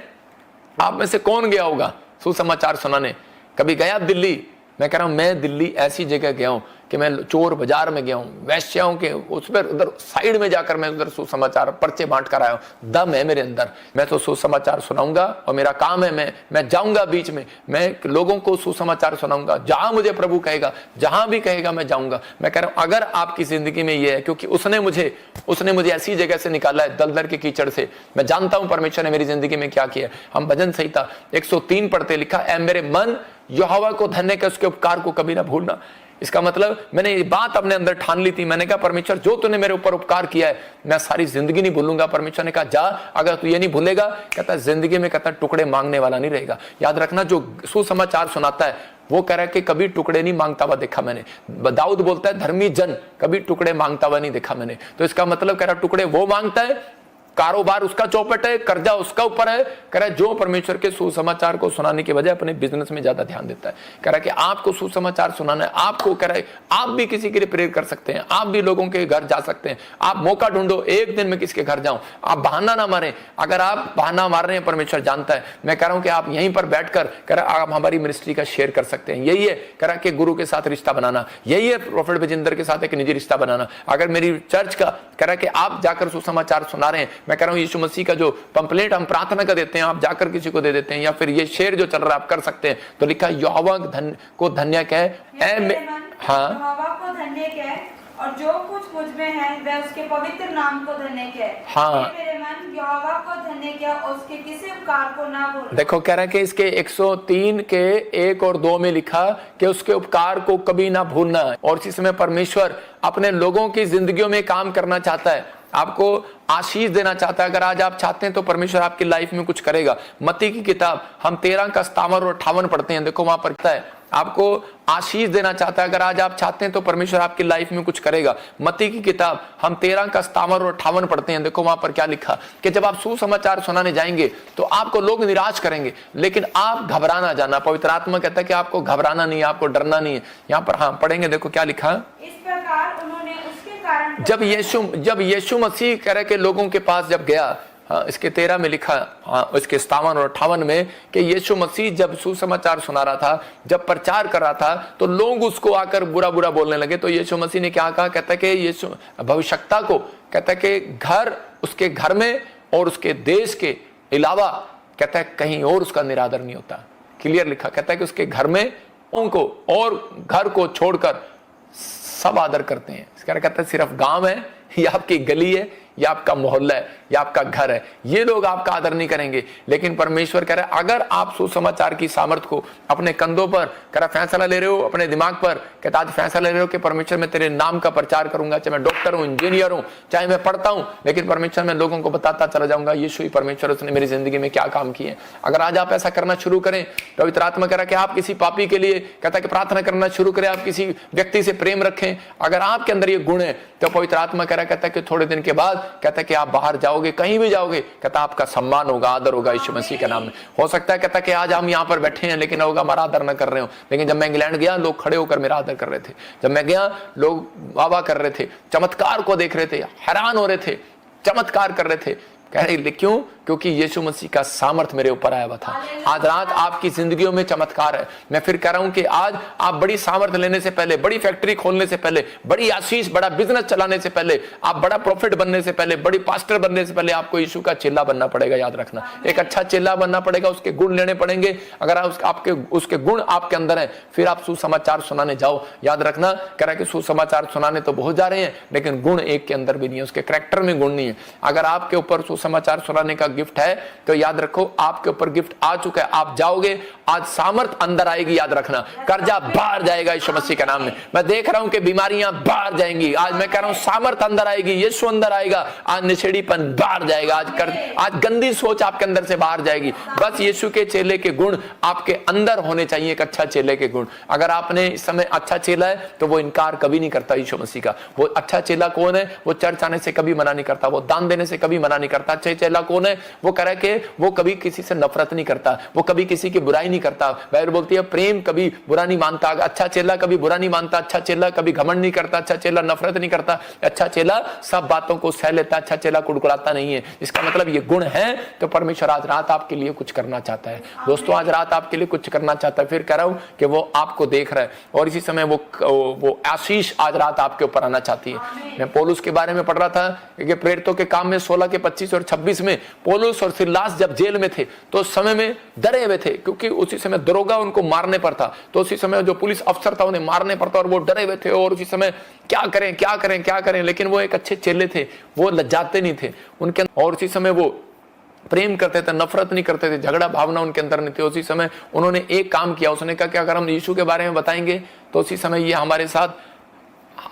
आप में से कौन गया होगा सुसमाचार सुनाने? कभी गया दिल्ली? मैं कह रहा हूं मैं दिल्ली ऐसी जगह गया हूं कि मैं चोर बाजार में गया हूं, वैश्याओं के उस पर उधर साइड में जाकर मैं उधर सुसमाचार पर्चे बांट कर आया हूं। दम है मेरे अंदर, मैं तो सुसमाचार सुनाऊंगा और मेरा काम है, मैं जाऊंगा बीच में, मैं लोगों को सुसमाचार सुनाऊंगा। जहां मुझे प्रभु कहेगा, जहां भी कहेगा मैं जाऊंगा। मैं कह रहा हूं अगर आपकी जिंदगी में ये है, क्योंकि उसने मुझे ऐसी जगह से निकाला है, दलदल के कीचड़ से। मैं जानता हूं परमेश्वर ने मेरी जिंदगी में क्या किया। हम भजन संहिता 103 पढ़ते, लिखा ऐ मेरे मन यहोवा को धन्य कर, उसके उपकार को कभी ना भूलना। इसका मतलब मैंने ये बात अपने अंदर ठान ली थी। मैंने कहा परमेश्वर जो तूने मेरे ऊपर उपकार किया है मैं सारी जिंदगी नहीं भूलूंगा। परमेश्वर ने कहा जा, अगर तू ये नहीं भूलेगा, कहता जिंदगी में कहता टुकड़े मांगने वाला नहीं रहेगा। याद रखना जो सुसमाचार सुनाता है वो कह रहा है कि कभी टुकड़े नहीं मांगता हुआ देखा मैंने। दाऊद बोलता है धर्मी जन कभी टुकड़े मांगता हुआ नहीं देखा मैंने। तो इसका मतलब कह रहा टुकड़े वो मांगता है, कारोबार उसका चौपट है, कर्जा उसका ऊपर है। कह रहा है जो परमेश्वर के सुसमाचार को सुनाने के बजाय अपने बिजनेस में ज्यादा ध्यान देता है। कह रहा है कि आपको सुसमाचार सुनाना है, आपको कह रहा है आप भी किसी के लिए प्रेरित कर सकते हैं, आप भी लोगों के घर जा सकते हैं। आप मौका ढूंढो, एक दिन में किसके घर जाऊं, आप बहाना ना मारें। अगर आप बहाना मार रहे हैं परमेश्वर जानता है। मैं कह रहा हूं कि आप यहीं पर बैठकर कह रहा आप हमारी मिनिस्ट्री का शेयर कर सकते हैं। यही है कह रहा कि गुरु के साथ रिश्ता बनाना, यही है प्रोफेट बजिंदर के साथ एक निजी रिश्ता बनाना। अगर मेरी चर्च का कह रहा कि आप जाकर सुसमाचार सुना रहे हैं, मैं कह रहा हूं यीशु मसीह का जो पंपलेट हम प्रार्थना का देते हैं आप जाकर किसी को दे देते हैं, या फिर ये शेर जो चल रहा है आप कर सकते हैं। तो लिखा यहोवा को धन्य कहे, हाँ यहोवा को धन्य कहे और जो कुछ मुझ में है वह उसके पवित्र नाम को धन्य कहे। हाँ मेरे मन यहोवा को धन्य कहे और उसके किसी उपकार को ना भूल। देखो कह रहा है कि इसके 103 के 1 और 2 में लिखा कि उसके उपकार को कभी ना भूलना है। और इसी समय परमेश्वर अपने लोगों की जिंदगियों में काम करना चाहता है, आपको आशीष देना चाहता है। अगर आज आप चाहते हैं तो परमेश्वर आपकी लाइफ में कुछ करेगा। मत्ती की किताब हम 13 का 57 और 58 पढ़ते हैं, देखो वहां पर लिखा है आपको आशीष देना चाहता है। अगर आज आप चाहते हैं तो परमेश्वर आपकी लाइफ में कुछ करेगा। मत्ती की किताब हम 13 का 57 और 58 पढ़ते हैं, देखो वहां पर क्या लिखा कि जब आप सुसमाचार सुनाने जाएंगे तो आपको लोग निराश करेंगे, लेकिन आप घबराना जाना। पवित्र आत्मा कहता है कि आपको घबराना नहीं है, आपको डरना नहीं है। यहाँ पर हाँ पढ़ेंगे, देखो क्या लिखा। इस प्रकार उन्होंने उसके कारण जब यीशु मसीह कह रहे के लोगों के पास जब गया, हाँ इसके 13 में लिखा, हाँ इसके 57 और 58 में कि यीशु मसीह जब सुसमाचार सुना रहा था, जब प्रचार कर रहा था तो लोग उसको आकर बुरा बुरा बोलने लगे। तो यीशु मसीह ने क्या कहा, कहता है कि यीशु भविष्यवक्ता को कहता है कि घर उसके घर में और उसके देश के अलावा कहता है कहीं और उसका निरादर नहीं होता। क्लियर लिखा, कहता है कि उसके घर में को और घर को छोड़कर सब आदर करते हैं। कहता है सिर्फ गांव है या आपकी गली है या आपका मोहल्ला है या आपका घर है, ये लोग आपका आदर नहीं करेंगे। लेकिन परमेश्वर कह रहा है अगर आप सुसमाचार की सामर्थ को अपने कंधों पर कह रहा फैसला ले रहे हो, अपने दिमाग पर कहता आज फैसला ले रहे हो कि परमेश्वर मैं तेरे नाम का प्रचार करूंगा, चाहे मैं डॉक्टर हूं, इंजीनियर हूं, चाहे मैं पढ़ता हूं, लेकिन परमेश्वर मैं लोगों को बताता चला जाऊंगा यीशु ही परमेश्वर, उसने मेरी जिंदगी में क्या काम किए। अगर आज आप ऐसा करना शुरू करें, पवित्र आत्मा कह रहा है कि आप किसी पापी के लिए कहता है कि प्रार्थना करना शुरू करें, आप किसी व्यक्ति से प्रेम रखें, अगर आपके अंदर ये गुण है तो पवित्र आत्मा कह रहा है कहता है कि थोड़े दिन के बाद कहता है कि आप बाहर जाओगे, कहीं भी जाओगे, कहता आपका सम्मान होगा, आदर होगा यीशु मसीह के नाम में। हो सकता है कहता कि आज हम यहाँ पर बैठे हैं लेकिन होगा हमारा आदर न कर रहे हो, लेकिन जब मैं इंग्लैंड गया लोग खड़े होकर मेरा आदर कर रहे थे, जब मैं गया लोग वाह कर रहे थे, चमत्कार को देख रहे थे, हैरान हो रहे थे, चमत्कार कर रहे थे। कह रहे क्यों? क्योंकि यीशु मसीह का सामर्थ्य मेरे ऊपर आया हुआ था। आज रात आपकी जिंदगियों में चमत्कार है। मैं फिर कह रहा हूं कि आज आप बड़ी सामर्थ्य लेने से पहले, बड़ी फैक्ट्री खोलने से पहले, बड़ी आशीष, बड़ा बिजनेस चलाने से पहले, आप बड़ा प्रॉफिट बनने से पहले, बड़ी पास्टर बनने से पहले आपको यीशु का चेला बनना पड़ेगा। याद रखना, एक अच्छा चेला बनना पड़ेगा, उसके गुण लेने पड़ेंगे। अगर आपके उसके गुण आपके अंदर है फिर आप सुसमाचार सुनाने जाओ। याद रखना, कह रहा है कि सुसमाचार सुनाने तो बहुत जा रहे हैं लेकिन गुण एक के अंदर भी नहीं है, उसके कैरेक्टर में गुण नहीं है। अगर आपके ऊपर सुसमाचार सुनाने का गिफ्ट है तो याद रखो आपके ऊपर गिफ्ट आ चुका है, आप जाओगे, आज सामर्थ अंदर आएगी। याद रखना, कर्जा बाहर जाएगा यीशु मसीह के नाम में। मैं देख रहा हूं कि बीमारियां बाहर जाएंगी, आज मैं कह रहा हूं सामर्थ अंदर आएगी, यीशु अंदर आएगा, आज निछेड़ीपन बाहर जाएगा, आज गंदी सोच आपके अंदर से बाहर जाएगी। बस यीशु के चेले के गुण आपके अंदर होने चाहिए, एक अच्छा चेले के गुण। अगर आपने इस समय अच्छा चेला है तो वो इनकार कभी नहीं करता यीशु मसीह का। वो अच्छा चेला कौन है? वो चर्च आने से कभी मना नहीं करता, वो दान देने से कभी मना नहीं करता। अच्छा चेला कौन है? वो कह रहा है कि वो कभी किसी से नफरत नहीं करता, वो कभी किसी की बुराई नहीं करता। बाइबल बोलती है प्रेम कभी बुरा नहीं मानता। अच्छा चेला कभी बुरा नहीं मानता, अच्छा चेला कभी घमंड नहीं करता, अच्छा चेला नफरत नहीं करता, अच्छा चेला सब बातों को सह लेता, अच्छा चेला कुड़कुड़ाता नहीं है। इसका मतलब ये गुण है तो परमेश्वर आज रात आपके लिए कुछ करना चाहता है। दोस्तों, आज रात आपके लिए कुछ करना चाहता है। फिर कह रहा हूं कि वो आपको देख रहा है और इसी समय वो आशीष आज रात आपके ऊपर आना चाहती है। मैं पौलुस के बारे में पढ़ रहा था कि प्रेरितों के काम में 16 के 25 और 26 में पौलुस और सिलास जब जेल में थे तो उस समय में डरे हुए थे, क्योंकि उसी समय दरोगा उनको मारने पर था। तो उसी समय जो पुलिस अफसर था उन्हें मारने पर था और वो डरे हुए थे और उसी समय क्या करें क्या करें क्या करें। लेकिन वो एक अच्छे चेले थे, वो लज्जाते नहीं थे उनके, और उसी समय वो प्रेम करते थे, नफरत नहीं करते थे, झगड़ा भावना उनके अंदर नहीं थी। उसी समय उन्होंने एक काम किया, उसने कहा कि अगर हम यीशु के बारे में बताएंगे तो उसी समय ये हमारे साथ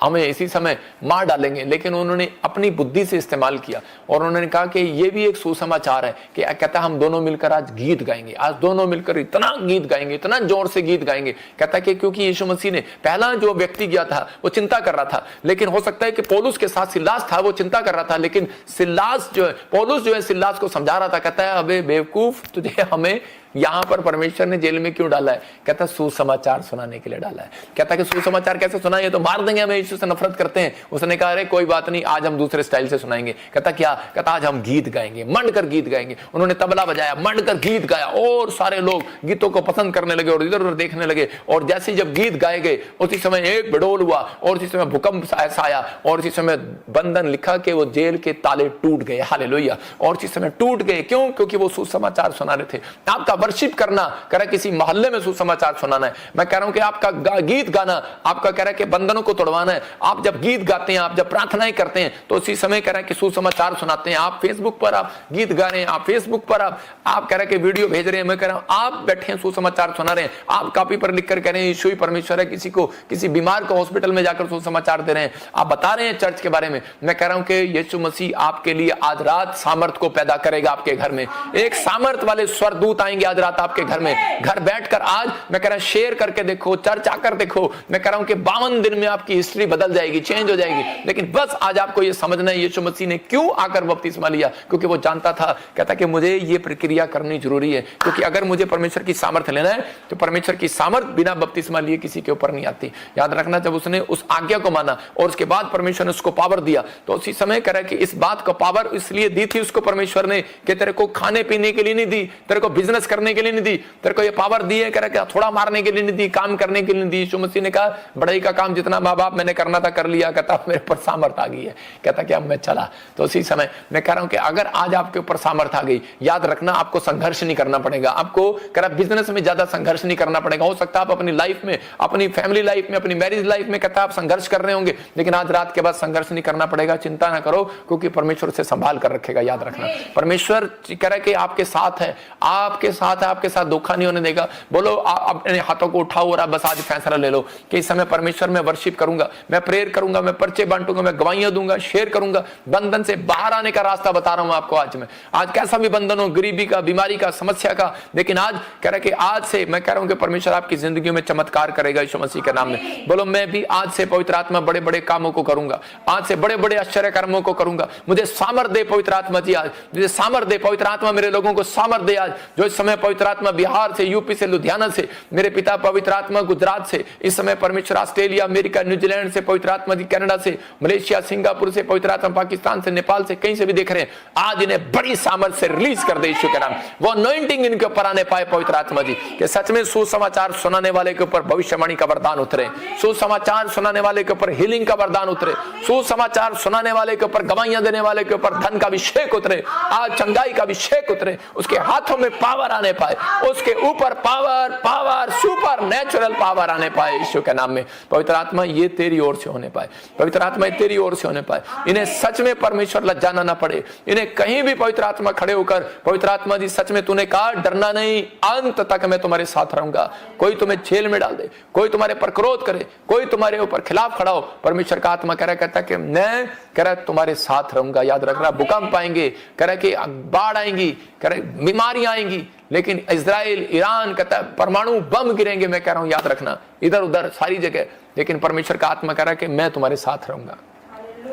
हमें इसी समय मार डालेंगे। लेकिन उन्होंने अपनी बुद्धि से इस्तेमाल किया और उन्होंने कहा कि ये भी एक सुसमाचार है कि कहता है हम दोनों मिलकर आज गीत गाएंगे, आज दोनों मिलकर इतना गीत गाएंगे, इतना जोर से गीत गाएंगे। कहता है कि क्योंकि यीशु मसीह ने पहला जो व्यक्ति गया था वो चिंता कर रहा था, लेकिन हो सकता है कि पौलुस के साथ सिलास था, वो चिंता कर रहा था, लेकिन सिलास जो है, पौलुस जो है सिलास को समझा रहा था। कहता है अबे बेवकूफ, तुझे हमें यहां पर परमेश्वर ने जेल में क्यों डाला है? कहता सुसमाचार सुनाने के लिए डाला है। कहता कि सुसमाचार कैसे सुनाएंगे, तो मार देंगे, हमें यीशु से नफरत करते हैं। उसने कहा अरे कोई बात नहीं, आज हम दूसरे स्टाइल से सुनाएंगे। कहता क्या? कहता आज हम गीत गाएंगे, मंड कर गीत गाएंगे। उन्होंने तबला बजाया, मंड कर गीत गाया और सारे लोग गीतों को पसंद करने लगे और इधर उधर देखने लगे। और जैसे जब गीत गाए गए उसी समय एक बडोल हुआ और उसी समय भूकंप ऐसा आया और उसी समय बंधन लिखा कि वो जेल के ताले टूट गए। हालेलुया। और उसी समय टूट गए, क्यों? क्योंकि वो सुसमाचार सुना रहे थे। आपका वर्शिप करना कह रहा किसी मोहल्ले में सुसमाचार सुनाना है। मैं कह रहा हूं कि आपका गीत गाना आपका कह रहा है कि बंधनों को तोड़वाना है। आप जब गीत गाते हैं, आप जब प्रार्थनाएं करते हैं तो उसी समय कह रहा है कि सुसमाचार सुनाते हैं। आप फेसबुक पर आप गीत गा रहे हैं, आप फेसबुक पर आप कह रहे हैं कि वीडियो भेज रहे हैं। मैं कह रहा हूं आप बैठे हैं सुसमाचार सुना रहे हैं, आप कॉपी पर लिख कर कह रहे हैं यीशु ही परमेश्वर है, किसी बीमार को हॉस्पिटल में जाकर सुसमाचार दे रहे हैं, आप बता रहे हैं चर्च के बारे में। मैं कह रहा हूं कि यीशु मसीह आपके लिए आज रात सामर्थ को पैदा करेगा। आपके घर में एक सामर्थ वाले स्वर्गदूत आएंगे आज रात आपके घर में। घर बैठकर आज मैं कह रहा हूं शेयर करके देखो, चर्च आकर देखो। मैं कह रहा हूं कि 52 दिन में आपकी हिस्ट्री बदल जाएगी, चेंज हो जाएगी। लेकिन बस आज आपको यह समझना है यीशु मसीह ने क्यों आकर बपतिस्मा लिया, क्योंकि वो जानता था, कहता कि मुझे ये प्रक्रिया करनी जरूरी है, क्योंकि अगर मुझे परमेश्वर की सामर्थ लेना है तो परमेश्वर की सामर्थ बिना बपतिस्मा लिए किसी के ऊपर नहीं आती। याद रखना, जब उसने उस आज्ञा को माना और उसके बाद परमेश्वर ने उसको पावर दिया तो उसी समय कह रहा है कि इस बात को पावर इसलिए दी थी उसको परमेश्वर ने कि तेरे को खाने पीने के लिए नहीं दी, तेरे को बिजनेस करने करने के लिए नहीं दी, तेरे को ये पावर दी है, कह रहा थोड़ा मारने के लिए नहीं दी, काम करने के लिए नहीं दी। यीशु मसीह ने कहा बड़ाई का काम जितना माँ बाप मैंने करना था कर लिया, कहता मेरे ऊपर सामर्थ आ गई है, कहता कि अब मैं चला। तो उसी समय मैं कह रहा हूं कि अगर आज आपके ऊपर सामर्थ आ गई, याद रखना आपको संघर्ष नहीं करना पड़ेगा, आपको कह रहा बिजनेस में ज्यादा संघर्ष नहीं करना पड़ेगा। हो सकता है आप अपनी लाइफ में, अपनी फैमिली लाइफ में, अपनी मैरिज लाइफ में कहता आप संघर्ष कर रहे होंगे, लेकिन आज रात के बाद संघर्ष नहीं करना पड़ेगा। चिंता ना करो, क्योंकि परमेश्वर से संभाल कर रखेगा। याद रखना परमेश्वर कह रहा है कि आपके साथ है, आपके साथ है, आपके साथ धोखा नहीं होने देगा। बोलो अपने हाथों को उठाओ और बस आज फैसला ले लो कि इस समय परमेश्वर मैं वर्शिप करूंगा, मैं प्रेयर करूंगा, मैं पर्चे बांटूंगा, मैं गवाहियां दूंगा, शेयर करूंगा। बंधन से बाहर आने का रास्ता बता रहा हूं आपको। आज कैसा भी बंधन हो, गरीबी का, बीमारी का, समस्या का, लेकिन आज कह रहा है कि आज से मैं कह रहा हूं कि परमेश्वर आपकी जिंदगी में चमत्कार करेगा यीशु मसीह के नाम में। बोलो मैं भी आज से पवित्र आत्मा बड़े बड़े कामों को करूंगा, आज से बड़े बड़े आश्चर्य कर्मों को करूंगा। मुझे सामर्थ दे पवित्र आत्मा जी, आज मुझे सामर्थ दे पवित्र आत्मा, मेरे लोगों को सामर्थ दे आज। जो इस समय पवित्र आत्मा बिहार से, यूपी से, लुधियाना से, मेरे पिता पवित्र आत्मा गुजरात से, इस समय परमेश्वर ऑस्ट्रेलिया, अमेरिका, न्यूजीलैंड से पवित्र आत्मा जी, कनाडा से, मलेशिया, सिंगापुर से पवित्र आत्मा, पाकिस्तान से, नेपाल से, कहीं से भी देख रहे हैं, आज इन्हें बड़ी सामर्थ से रिलीज कर दे यीशु के नाम। वो अनॉइंटिंग इनके ऊपर आने पाए पवित्र आत्मा जी, कि सच में सुसमाचार सुनाने वाले के ऊपर भविष्यवाणी का वरदान उतरे, सुसमाचार सुनाने वाले के ऊपर हीलिंग का वरदान उतरे, सुसमाचार सुनाने वाले के ऊपर, गवाहियां देने वाले के ऊपर धन का अभिषेक उतरे, आज चंगाई का अभिषेक उतरे, उसके हाथों में पावर आने पाए, उसके ऊपर पावर सुपर नेचुरल पावर आने पाए यीशु के नाम में। पवित्र आत्मा ये तेरी ओर से होने पाए, पवित्र आत्मा ये तेरी ओर से होने पाए। इन्हें सच में परमेश्वर लज्जाना ना पड़े, इन्हें कहीं भी पवित्र आत्मा खड़े होकर, पवित्र आत्मा जी सच में तूने कहा डरना नहीं, अंत तक मैं तुम्हारे साथ रहूंगा। कोई तुम्हें जेल में डाल दे, कोई तुम्हारे पर क्रोध करे, कोई तुम्हारे ऊपर खिलाफ खड़ा हो, परमेश्वर का आत्मा कह रहा कहता कि मैं कह रहा तुम्हारे साथ रहूंगा। याद रखना भूकंप आएंगे, कह रहा कि बाढ़ आएंगी, कह रहा बीमारियां आएंगी, लेकिन इजराइल, ईरान कहता है परमाणु बम गिरेंगे, मैं कह रहा हूं याद रखना, इधर उधर सारी जगह, लेकिन परमेश्वर का आत्मा कह रहा है कि मैं तुम्हारे साथ रहूंगा।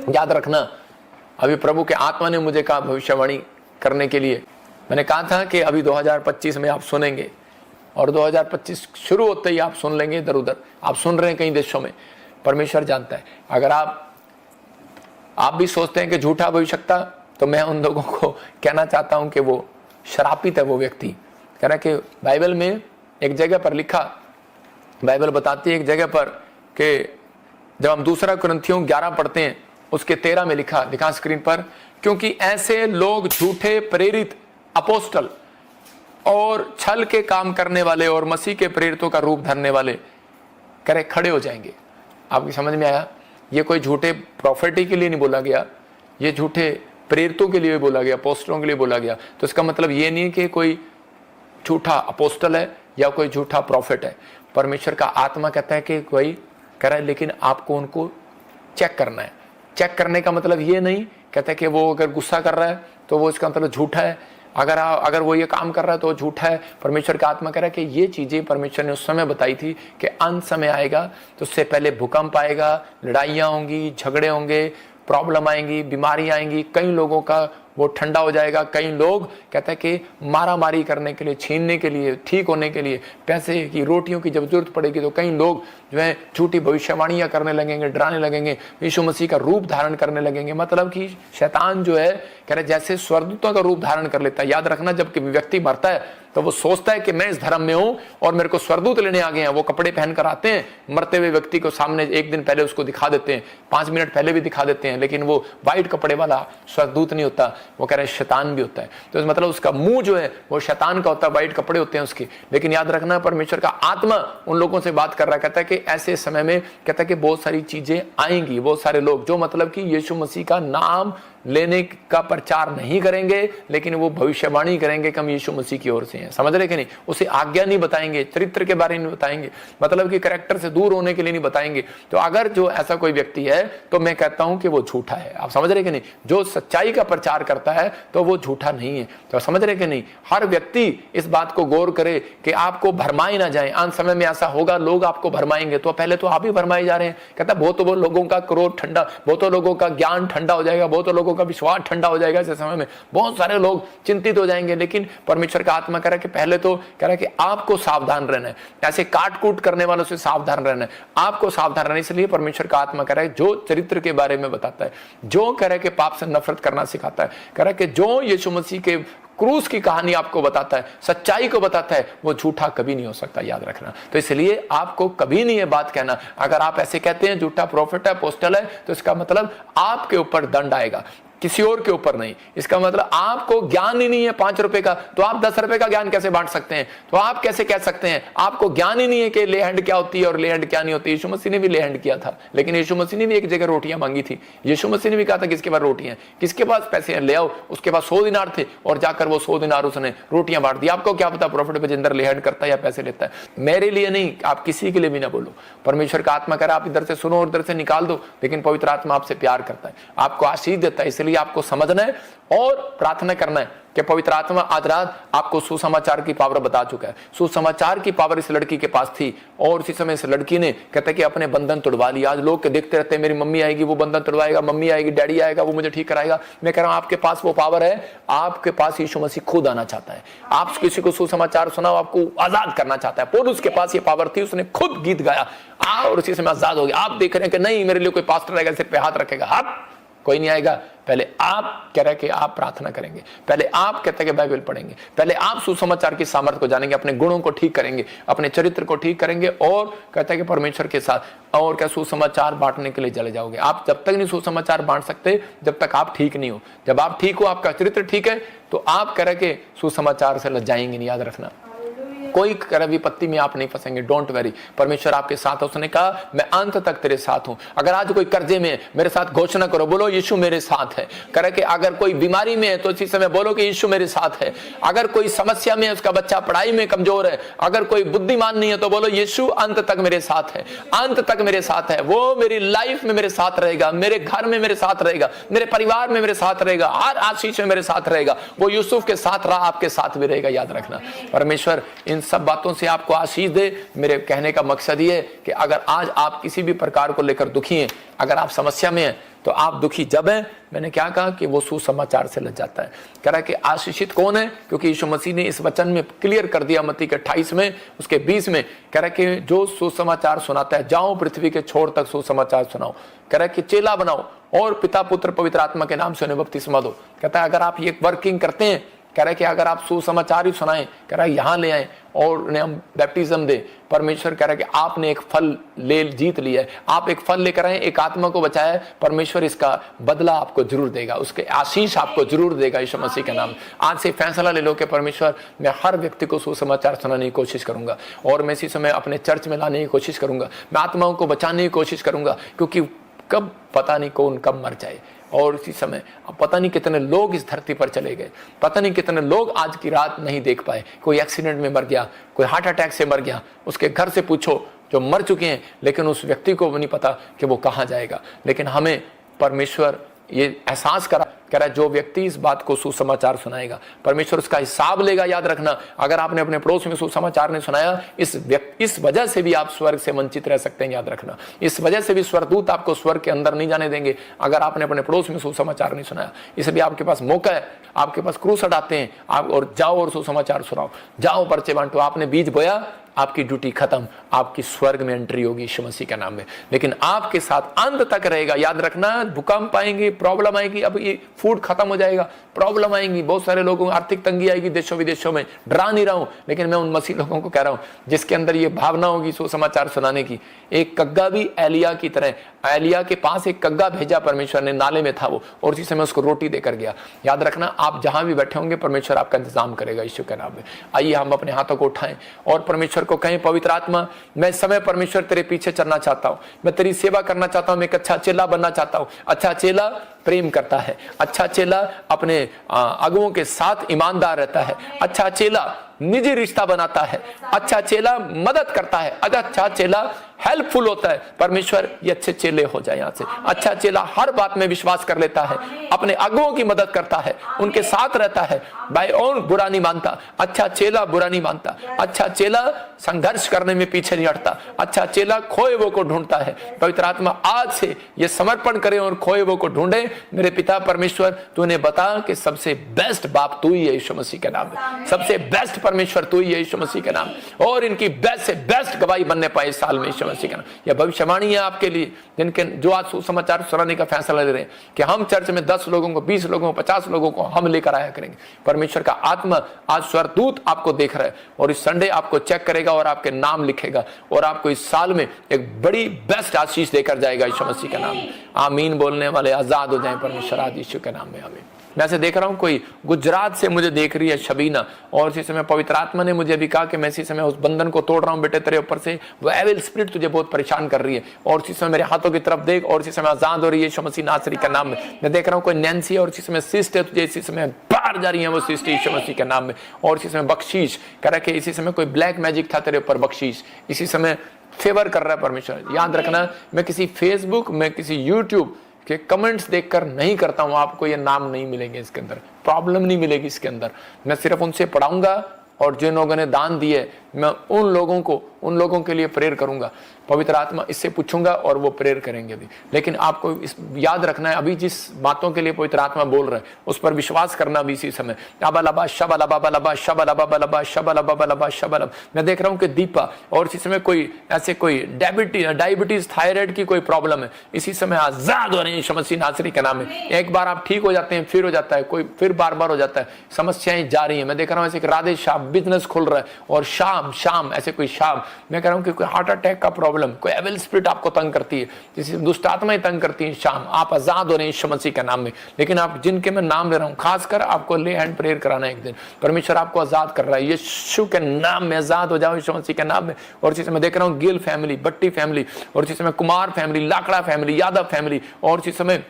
याद रखना अभी प्रभु के आत्मा ने मुझे कहा भविष्यवाणी करने के लिए, मैंने कहा था कि अभी 2025 में आप सुनेंगे, और 2025 शुरू होते ही आप सुन लेंगे, इधर उधर आप सुन रहे हैं कई देशों में, परमेश्वर जानता है। अगर आप भी सोचते हैं कि झूठा भविष्यवक्ता, तो मैं उन लोगों को कहना चाहता हूं कि वो श्रापित है वो व्यक्ति। कह रहा कि बाइबल में एक जगह पर लिखा, बाइबल बताती है एक जगह पर कि जब हम दूसरा कुरिन्थियों 11 पढ़ते हैं, उसके 13 में लिखा स्क्रीन पर, क्योंकि ऐसे लोग झूठे प्रेरित अपोस्टल और छल के काम करने वाले और मसीह के प्रेरितों का रूप धरने वाले करे खड़े हो जाएंगे। आपकी समझ में आया? ये कोई झूठे प्रॉफिटी के लिए नहीं बोला गया, ये झूठे प्रेरितों के लिए बोला गया, अपोस्टलों के लिए बोला गया। तो इसका मतलब ये नहीं कि कोई झूठा अपोस्टल है या कोई झूठा प्रॉफिट है। परमेश्वर का आत्मा कहता है कि कोई कह रहा है, लेकिन आपको उनको चेक करना है। चेक करने का मतलब ये नहीं कहता है कि वो अगर गुस्सा कर रहा है तो वो इसका मतलब झूठा है, अगर वो ये काम कर रहा है तो झूठा है। परमेश्वर का आत्मा कह रहा है कि ये चीजें परमेश्वर ने उस समय बताई थी कि अंत समय आएगा, तो उससे पहले भूकंप आएगा, लड़ाइयाँ होंगी, झगड़े होंगे, प्रॉब्लम आएंगी, बीमारी आएंगी, कई लोगों का वो ठंडा हो जाएगा। कई लोग कहते हैं कि मारा मारी करने के लिए, छीनने के लिए, ठीक होने के लिए, पैसे की रोटियों की जब जरूरत पड़ेगी तो कई लोग जो है झूठी भविष्यवाणियां करने लगेंगे, डराने लगेंगे, यीशु मसीह का रूप धारण करने लगेंगे। मतलब कि शैतान जो है कह रहे जैसे स्वर्गदूतों का रूप धारण कर लेता है। याद रखना जब व्यक्ति मरता है तो वो सोचता है कि मैं इस धर्म में हूं और मेरे को स्वर्गदूत लेने आ गए हैं। वो कपड़े पहन कर आते हैं, मरते हुए व्यक्ति को सामने एक दिन पहले उसको दिखा देते हैं, 5 मिनट पहले भी दिखा देते हैं, लेकिन वो व्हाइट कपड़े वाला स्वर्गदूत नहीं होता, वो कह रहे शैतान भी होता है। तो मतलब उसका मुंह जो है वो शैतान का होता है, व्हाइट कपड़े होते हैं उसके। लेकिन याद रखना परमेश्वर का आत्मा उन लोगों से बात कर रहा है, कहता है कि ऐसे समय में कहता है कि बहुत सारी चीजें आएंगी, बहुत सारे लोग जो मतलब कि यीशु मसीह का नाम लेने का प्रचार नहीं करेंगे, लेकिन वो भविष्यवाणी करेंगे कि हम यीशु मसीह की ओर से हैं। समझ रहे कि नहीं? उसे आज्ञा नहीं बताएंगे, चरित्र के बारे में नहीं बताएंगे, मतलब कि कैरेक्टर से दूर होने के लिए नहीं बताएंगे। तो अगर जो ऐसा कोई व्यक्ति है तो मैं कहता हूं कि वो झूठा है। आप समझ रहे कि नहीं? जो सच्चाई का प्रचार करता है तो वो झूठा नहीं है। तो समझ रहे कि नहीं? हर व्यक्ति इस बात को गौर करे कि आपको भरमाए ना जाए। अंत समय में ऐसा होगा, लोग आपको भरमाएंगे, तो पहले तो आप ही भरमाए जा रहे हैं। कहता बहुत लोगों का क्रोध ठंडा, बहुतों लोगों का ज्ञान ठंडा हो जाएगा, बहुतों लोगों का विश्वास ठंडा हो जाएगा। ऐसे समय में बहुत सारे लोग चिंतित हो जाएंगे। लेकिन परमेश्वर का आत्मा कह रहा है कि पहले तो कह रहा है कि आपको सावधान रहना है, ऐसे काट कूट करने वालों से सावधान रहना है, आपको सावधान रहना है। इसलिए परमेश्वर का आत्मा कह रहा है जो चरित्र के बारे में बताता है, जो कह रहा है कि पाप से नफरत करना सिखाता है, कह रहा है कि जो यीशु मसीह के क्रूस की कहानी आपको बताता है, सच्चाई को बताता है, वो झूठा कभी नहीं हो सकता, याद रखना। तो इसलिए आपको कभी नहीं ये बात कहना, अगर आप ऐसे कहते हैं झूठा प्रॉफिट है, अपोस्टल है, तो इसका मतलब आपके ऊपर दंड आएगा, किसी और के ऊपर नहीं। इसका मतलब आपको ज्ञान ही नहीं है 5 रुपए का, तो आप 10 रुपए का ज्ञान कैसे बांट सकते हैं? तो आप कैसे कह सकते हैं आपको ज्ञान ही नहीं है कि ले हैंड क्या होती है और ले हैंड क्या नहीं होती? यीशु मसीह ने भी ले हैंड किया था, लेकिन यीशु मसीह ने भी एक जगह रोटियां मांगी थी। यीशु मसीह ने भी कहा था किसके पास रोटियां, किसके पास पैसे हैं ले आओ। उसके पास 100 दिनार थे और जाकर वो 100 दिनार उसने रोटियां बांट दी। आपको क्या पता प्रॉफिट बजिंदर ले हैंड करता है या पैसे लेता है? मेरे लिए नहीं, आप किसी के लिए भी ना बोलो। परमेश्वर का आत्मा कह रहा है आप इधर से सुनो और इधर से निकाल दो, लेकिन पवित्र आत्मा आपसे प्यार करता है, आपको आशीष देता है। इसलिए आपको समझना है और प्रार्थना करना है कि पवित्र आत्मा आज रात आपको सुसमाचार की पावर बता चुका है। सुसमाचार की पावर इस लड़की के पास थी और उसी समय इस लड़की ने कहते कि अपने बंधन तोड़वा लिया। आज लोग देखते रहते हैं मेरी मम्मी आएगी वो बंधन तोड़वाएगा, मम्मी आएगी डैडी आएगा वो मुझे ठीक कराएगा। मैं कह रहा हूं आपके पास वो पावर है, आपके पास यीशु मसीह खुद आना चाहता है। आप किसी को सुसमाचार सुनाओ, आपको आजाद करना चाहता है। पौलुस के पास ये पावर थी, उसने खुद गीत गाया और उसी समय आजाद हो गया। आप देख रहे हैं कि नहीं मेरे लिए कोई पास्टर आएगा सिर पे हाथ रखेगा, हाथ कोई नहीं आएगा। पहले आप कह रहे कि आप प्रार्थना करेंगे, पहले आप कहते हैं कि बाइबल पढ़ेंगे, पहले आप सुसमाचार की सामर्थ्य को जानेंगे, अपने गुणों को ठीक करेंगे, अपने चरित्र को ठीक करेंगे और कहते हैं कि परमेश्वर के साथ और क्या सुसमाचार बांटने के लिए चले जाओगे। आप जब तक नहीं सुसमाचार बांट सकते जब तक आप ठीक नहीं हो। जब आप ठीक हो, आपका चरित्र ठीक है, तो आप कह रहे कि सुसमाचार से लजाएंगे नहीं, याद रखना। कोई कर विपत्ति में आप नहीं फंसेंगे, डोंट वरी, परमेश्वर आपके साथ। उसने कहा मैं अंत तक तेरे साथ हूं। अगर आज कोई कर्जे में है मेरे साथ घोषणा करो, बोलो यीशु मेरे साथ है। करे कि अगर कोई बीमारी में है तो इसी समय बोलो कि यीशु मेरे साथ है। अगर कोई समस्या में है, उसका बच्चा पढ़ाई में कमजोर है, अगर कोई बुद्धिमान नहीं है तो बोलो यीशु अंत तक मेरे साथ है, अंत तक मेरे साथ है। वो मेरी लाइफ में मेरे साथ रहेगा, मेरे घर में मेरे साथ रहेगा, मेरे परिवार में मेरे साथ रहेगा, हर आशीष में मेरे साथ रहेगा। वो यूसुफ के साथ रहा, आपके साथ भी रहेगा, याद रखना। परमेश्वर इन सब बातों से आपको आशीष दे। मेरे कहने का मकसद ये है कि अगर आज आप किसी भी प्रकार को लेकर दुखी हैं, अगर आप समस्या में हैं, तो आप दुखी जब हैं, मैंने क्या कहा कि वो सुसमाचार से लग जाता है। कह रहा है कि आशीषित कौन है, क्योंकि यीशु मसीह ने इस वचन में क्लियर कर दिया मत्ती के 28 में उसके 20 में। कह रहा है कि जो सुसमाचार सुनाता है, जाओ पृथ्वी के छोर तक सुसमाचार सुनाओ। कह रहा है कि चेला बनाओ और पिता पुत्र पवित्र आत्मा के नाम से उन्हें बपतिस्मा दो। कहता है अगर आप ये वर्किंग करते हैं, कह रहा है कि अगर आप सुसमाचार ही सुनाएं, कह रहा है यहाँ ले आए और उन्हें हम बैप्टिज्म दे। परमेश्वर कह रहा है कि आपने एक फल ले जीत लिया है, आप एक फल लेकर आए, एक आत्मा को बचाया है। परमेश्वर इसका बदला आपको जरूर देगा, उसके आशीष आपको जरूर देगा यीशु मसीह के नाम। आज से फैसला ले लो कि परमेश्वर मैं हर व्यक्ति को सुसमाचार सुनाने की कोशिश करूंगा और मैं इसी समय अपने चर्च में लाने की कोशिश करूंगा, मैं आत्माओं को बचाने की कोशिश करूंगा, क्योंकि कब पता नहीं कौन कब मर जाए। और इसी समय पता नहीं कितने लोग इस धरती पर चले गए, पता नहीं कितने लोग आज की रात नहीं देख पाए। कोई एक्सीडेंट में मर गया, कोई हार्ट अटैक से मर गया, उसके घर से पूछो जो मर चुके हैं, लेकिन उस व्यक्ति को नहीं पता कि वो कहाँ जाएगा। लेकिन हमें परमेश्वर ये एहसास करा कह रहा है जो व्यक्ति इस बात को सुसमाचार सुनाएगा परमेश्वर उसका हिसाब लेगा। याद रखना, अगर आपने अपने पड़ोस में सुसमाचार नहीं सुनाया, इस वजह से भी आप स्वर्ग से वंचित रह सकते हैं। याद रखना, इस वजह से भी स्वर्गदूत आपको स्वर्ग के अंदर नहीं जाने देंगे अगर आपने अपने पड़ोस में सुसमाचार नहीं सुनाया। इसलिए आपके पास मौका है, आपके पास क्रूस हटाते हैं आप, और जाओ और सुसमाचार सुनाओ, जाओ पर्चे बांटो। आपने बीज बोया, आपकी ड्यूटी खत्म, आपकी स्वर्ग में एंट्री होगी यीशु मसीह के नाम में। लेकिन आपके साथ अंत तक रहेगा। याद रखना, भूकंप आएंगे, प्रॉब्लम आएगी, अब ये फूड खत्म हो जाएगा, प्रॉब्लम आएंगी, बहुत सारे लोगों को आर्थिक तंगी आएगी देशों विदेशों में। डरा नहीं रहा हूं, लेकिन मैं उन मसीह लोगों को कह रहा हूं जिसके अंदर ये भावना होगी सुसमाचार सुनाने की। एक कग्गा भी एलिया की तरह, एलिया के पास एक कग्गा भेजा परमेश्वर ने, नाले में था वो, और उसी समय उसको रोटी देकर गया। याद रखना, आप जहां भी बैठे होंगे परमेश्वर आपका इंतजाम करेगा यीशु के नाम में। आइए हम अपने हाथों को उठाएं और परमेश्वर को कहें, पवित्र आत्मा मैं इस समय परमेश्वर तेरे पीछे चलना चाहता हूं, मैं तेरी सेवा करना चाहता हूं, मैं एक अच्छा चेला बनना चाहता हूं। अच्छा चेला प्रेम करता है, अच्छा चेला अपने अगुओं के साथ ईमानदार रहता है, अच्छा चेला निजी रिश्ता बनाता है, अच्छा चेला मदद करता है, अच्छा चेला हेल्पफुल होता है। परमेश्वर ये अच्छे चेले हो जाए यहाँ से। अच्छा चेला हर बात में विश्वास कर लेता है, अपने अगुओं की मदद करता है, उनके साथ रहता है, भाई और बुरा नहीं मानता। अच्छा चेला बुरा नहीं मानता, अच्छा चेला संघर्ष करने में पीछे नहीं हटता। अच्छा चेला खोए वो को ढूंढता है। पवित्र आत्मा आज से ये समर्पण करे और खोए वो को ढूंढे। मेरे पिता परमेश्वर, तूने बता कि सबसे बेस्ट बाप तू ही है यीशु मसीह के नाम में, सबसे बेस्ट परमेश्वर तू ही है यीशु मसीह के नाम में, और इनकी बेस्ट से बेस्ट गवाही बनने पाए इस साल में यीशु मसीह के नाम। यह भविष्यवाणी है आपके लिए, जिनके जो आज सुसमाचार सुनाने का फैसला ले रहे हैं कि हम चर्च में 10 लोगों को, 20 लोगों को, 50 लोगों को हम लेकर आया करेंगे। परमेश्वर का आत्मा आज स्वर्गदूत आपको देख रहा है और इस संडे आपको चेक करेगा और आपके नाम लिखेगा और आपको इस साल में एक बड़ी बेस्ट आशीष देकर जाएगा यीशु मसीह के नाम में। आमीन बोलने वाले आजाद हो जाएं परमेश्वर आज यीशु के नाम में। आमीन। मैं ऐसे देख रहा हूं कोई गुजरात से मुझे देख रही है शबीना, और इसी समय पवित्र आत्मा ने मुझे भी कहा कि मैं इसी समय उस बंधन को तोड़ रहा हूं बेटे, तेरे ऊपर से वो एविल स्पिरिट तुझे बहुत परेशान कर रही है, और इसी समय मेरे हाथों की तरफ देख, और इसी समय आजाद हो रही है यीशु मसीह नासरी के नाम में। मैं देख रहा हूं कोई नैन्सी और इसी समय सिस्ट है, तुझे इसी समय बाहर जा रही है वो सिस्ट यीशु मसीह के नाम में, और इसी समय बख्शीश कर रखे, इसी समय कोई ब्लैक मैजिक था तेरे ऊपर, बख्शीश इसी समय फेवर कर रहा है परमेश्वर। याद रखना, मैं किसी फेसबुक में किसी यूट्यूब के कमेंट्स देखकर नहीं करता हूं, आपको ये नाम नहीं मिलेंगे, इसके अंदर प्रॉब्लम नहीं मिलेगी इसके अंदर। मैं सिर्फ उनसे पढ़ाऊंगा और जिन लोगों ने दान दिए मैं उन लोगों के लिए प्रेयर करूंगा। पवित्र आत्मा इससे पूछूंगा और वो प्रेयर करेंगे भी। लेकिन आपको इस याद रखना है, अभी जिस बातों के लिए पवित्र आत्मा बोल रहे हैं उस पर विश्वास करना भी इसी समय। मैं देख रहा हूं कि दीपा और इसी समय कोई ऐसे कोई डायबिटीज थायराइड की कोई प्रॉब्लम है, इसी समय आजाद हो रही है यीशु मसीह नासरी के नाम में। एक बार आप ठीक हो जाते हैं फिर हो जाता है, कोई फिर बार बार हो जाता है, समस्याएं जा रही है। मैं देख रहा हूं ऐसे राधे शाम बिजनेस खुल रहा है, और शाम ऐसे कोई शाम मैं कह रहा हूं कि कोई हार्ट अटैक का प्रॉब्लम, कोई एविल स्पिरिट आपको तंग करती है, जिसे दुष्ट आत्माएं तंग करती है, शाम आप आजाद हो रहे हैं यीशु मसीह के नाम में। लेकिन आप जिनके मैं नाम ले रहा हूं, खासकर आपको ले हैंड प्रेयर कराना है एक दिन, परमेश्वर आपको आजाद कर रहा है यीशु के नाम में। आजाद हो जाओ यीशु मसीह के नाम में। और इसी समय देख रहा हूं गिल फैमिली, बट्टी फैमिली, और इसी समय Kumar family, Lakra family, Yadav family, और इसी समय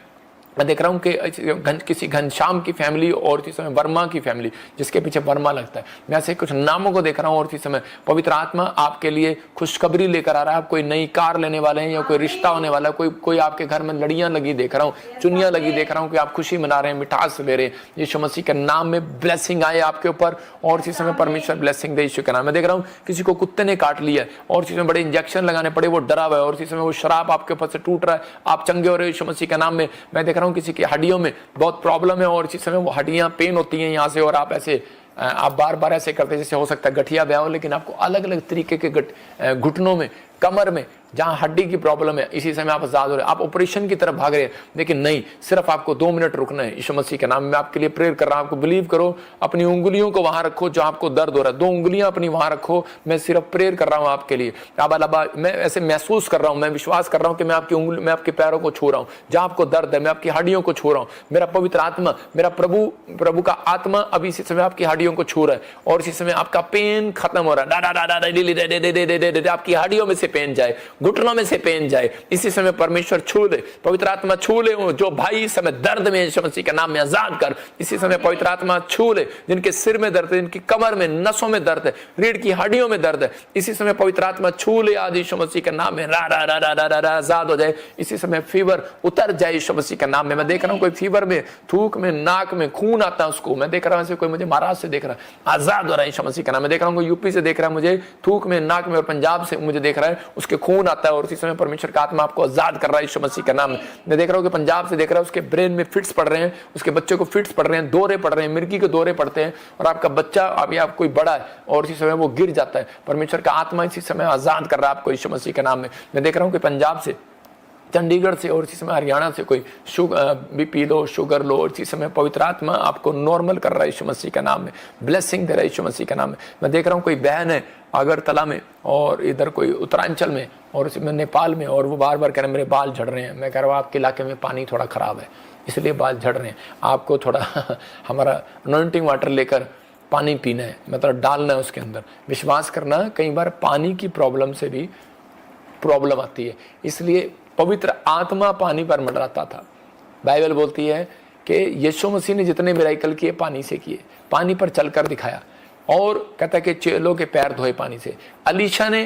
मैं देख रहा हूं कि किसी घनश्याम की फैमिली, और इसी समय वर्मा की फैमिली, जिसके पीछे वर्मा लगता है। मैं ऐसे कुछ नामों को देख रहा हूं, और इसी समय पवित्र आत्मा आपके लिए खुशखबरी लेकर आ रहा है। आप कोई नई कार लेने वाले हैं, या कोई रिश्ता होने वाला है, कोई आपके घर में लड़ियां लगी देख रहा हूं, चुनियां लगी देख रहा हूं कि आप खुशी मना रहे हैं, मिठास ले रहे हैं। यीशु मसीह के नाम में ब्लेसिंग आए आपके ऊपर, और इसी समय परमेश्वर ब्लेसिंग दे यीशु के नाम में। देख रहा हूं किसी को कुत्ते ने काट लिया है और इसी समय बड़े इंजेक्शन लगाने पड़े, वो डरा हुआ है, और इसी समय वो शराब आपके ऊपर से टूट रहा है, आप चंगे हो रहे हो यीशु मसीह के नाम में। मैं देख रहा हूं किसी की हड्डियों में बहुत प्रॉब्लम है, और इसी समय वो हड्डियां पेन होती हैं यहां से, और आप बार बार ऐसे करते जैसे हो सकता है गठिया ब्याह हो, लेकिन आपको अलग अलग तरीके के घुटनों में, कमर में, जहां हड्डी की प्रॉब्लम है, इसी समय आप आजाद हो रहे हैं। आप ऑपरेशन की तरफ भाग रहे हैं, लेकिन नहीं, सिर्फ आपको 2 मिनट रुकना है। यीशु मसीह के नाम में आपके लिए प्रेयर कर रहा हूं। आपको बिलीव करो, अपनी उंगलियों को वहां रखो जहां आपको दर्द हो रहा है, 2 उंगलियां अपनी वहां रखो। मैं सिर्फ प्रेयर कर रहा हूं आपके लिए। मैं ऐसे महसूस कर रहा हूं, मैं विश्वास कर रहा हूं कि मैं आपकी उंगली, मैं आपके पैरों को छू रहा हूं, जहां आपको दर्द है मैं आपकी हड्डियों को छू रहा हूं। मेरा पवित्र आत्मा, मेरा प्रभु का आत्मा अभी इसी समय आपकी हड्डियों को छू रहा है, और इसी समय आपका पेन खत्म हो रहा है। आपकी हड्डियों में से पेन जाए, घुटनों में से पेन जाए, इसी समय परमेश्वर छू ले, पवित्र आत्मा छू ले। जो भाई इस समय दर्द में यीशु मसीह के नाम में आजाद कर, इसी समय पवित्र आत्मा छू ले। जिनके सिर में दर्द है, जिनकी कमर में, नसों में दर्द है, रीढ़ की हड्डियों में दर्द है, इसी समय पवित्र आत्मा छू ले आज यीशु मसीह के नाम में। आजाद हो जाए, इसी समय फीवर उतर जाए यीशु मसीह के नाम में। मैं देख रहा हूं कोई फीवर में, थूक में, नाक में खून आता है उसको, मैं देख रहा हूं। कोई मुझे महाराष्ट्र से देख रहा है, आजाद हो रहा है यीशु मसीह के नाम में। देख रहा हूं कोई यूपी से देख रहा है मुझे, थूक में, नाक में, और पंजाब से मुझे देख रहा है, उसके खून आता है, और इसी समय परमेश्वर का आत्मा आपको आजाद कर रहा है यीशु मसीह का नाम। मैं देख रहा हूं कि पंजाब से देख रहा है, उसके ब्रेन में फिट्स पड़ रहे हैं, उसके बच्चे को फिट्स पड़ रहे हैं, दौरे पड़ रहे हैं, मिर्गी के दौरे पड़ते हैं, और आपका बच्चा अभी आप कोई बड़ा है और इसी समय वो गिर जाता है। परमेश्वर का आत्मा इसी समय आजाद कर रहा है आपको यीशु मसीह के नाम में। मैं देख रहा हूं कि पंजाब से, चंडीगढ़ से, और इसी समय हरियाणा से कोई बीपी लो, शुगर लो, और इसी समय पवित्र आत्मा आपको नॉर्मल कर रहा है यीशु मसीह के नाम में, ब्लेसिंग दे रहा है यीशु मसीह के नाम में। मैं देख रहा हूँ कोई बहन है अगरतला में, और इधर कोई उत्तरांचल में, और इसी में नेपाल में, और वो बार बार कह रहे हैं मेरे बाल झड़ रहे हैं। मैं कह रहा हूँ आपके इलाके में पानी थोड़ा खराब है, इसलिए बाल झड़ रहे हैं। आपको थोड़ा हमारा अनॉइंटिंग वाटर लेकर पानी पीना है, मतलब डालना है उसके अंदर। विश्वास करना, कई बार पानी की प्रॉब्लम से भी प्रॉब्लम आती है, इसलिए पवित्र आत्मा पानी पर मंडराता था। बाइबल बोलती है कि यीशु मसीह ने जितने मिराकल किए पानी से किए, पानी पर चलकर दिखाया, और कहता है कि चेलों के पैर धोए पानी से। अलीशा ने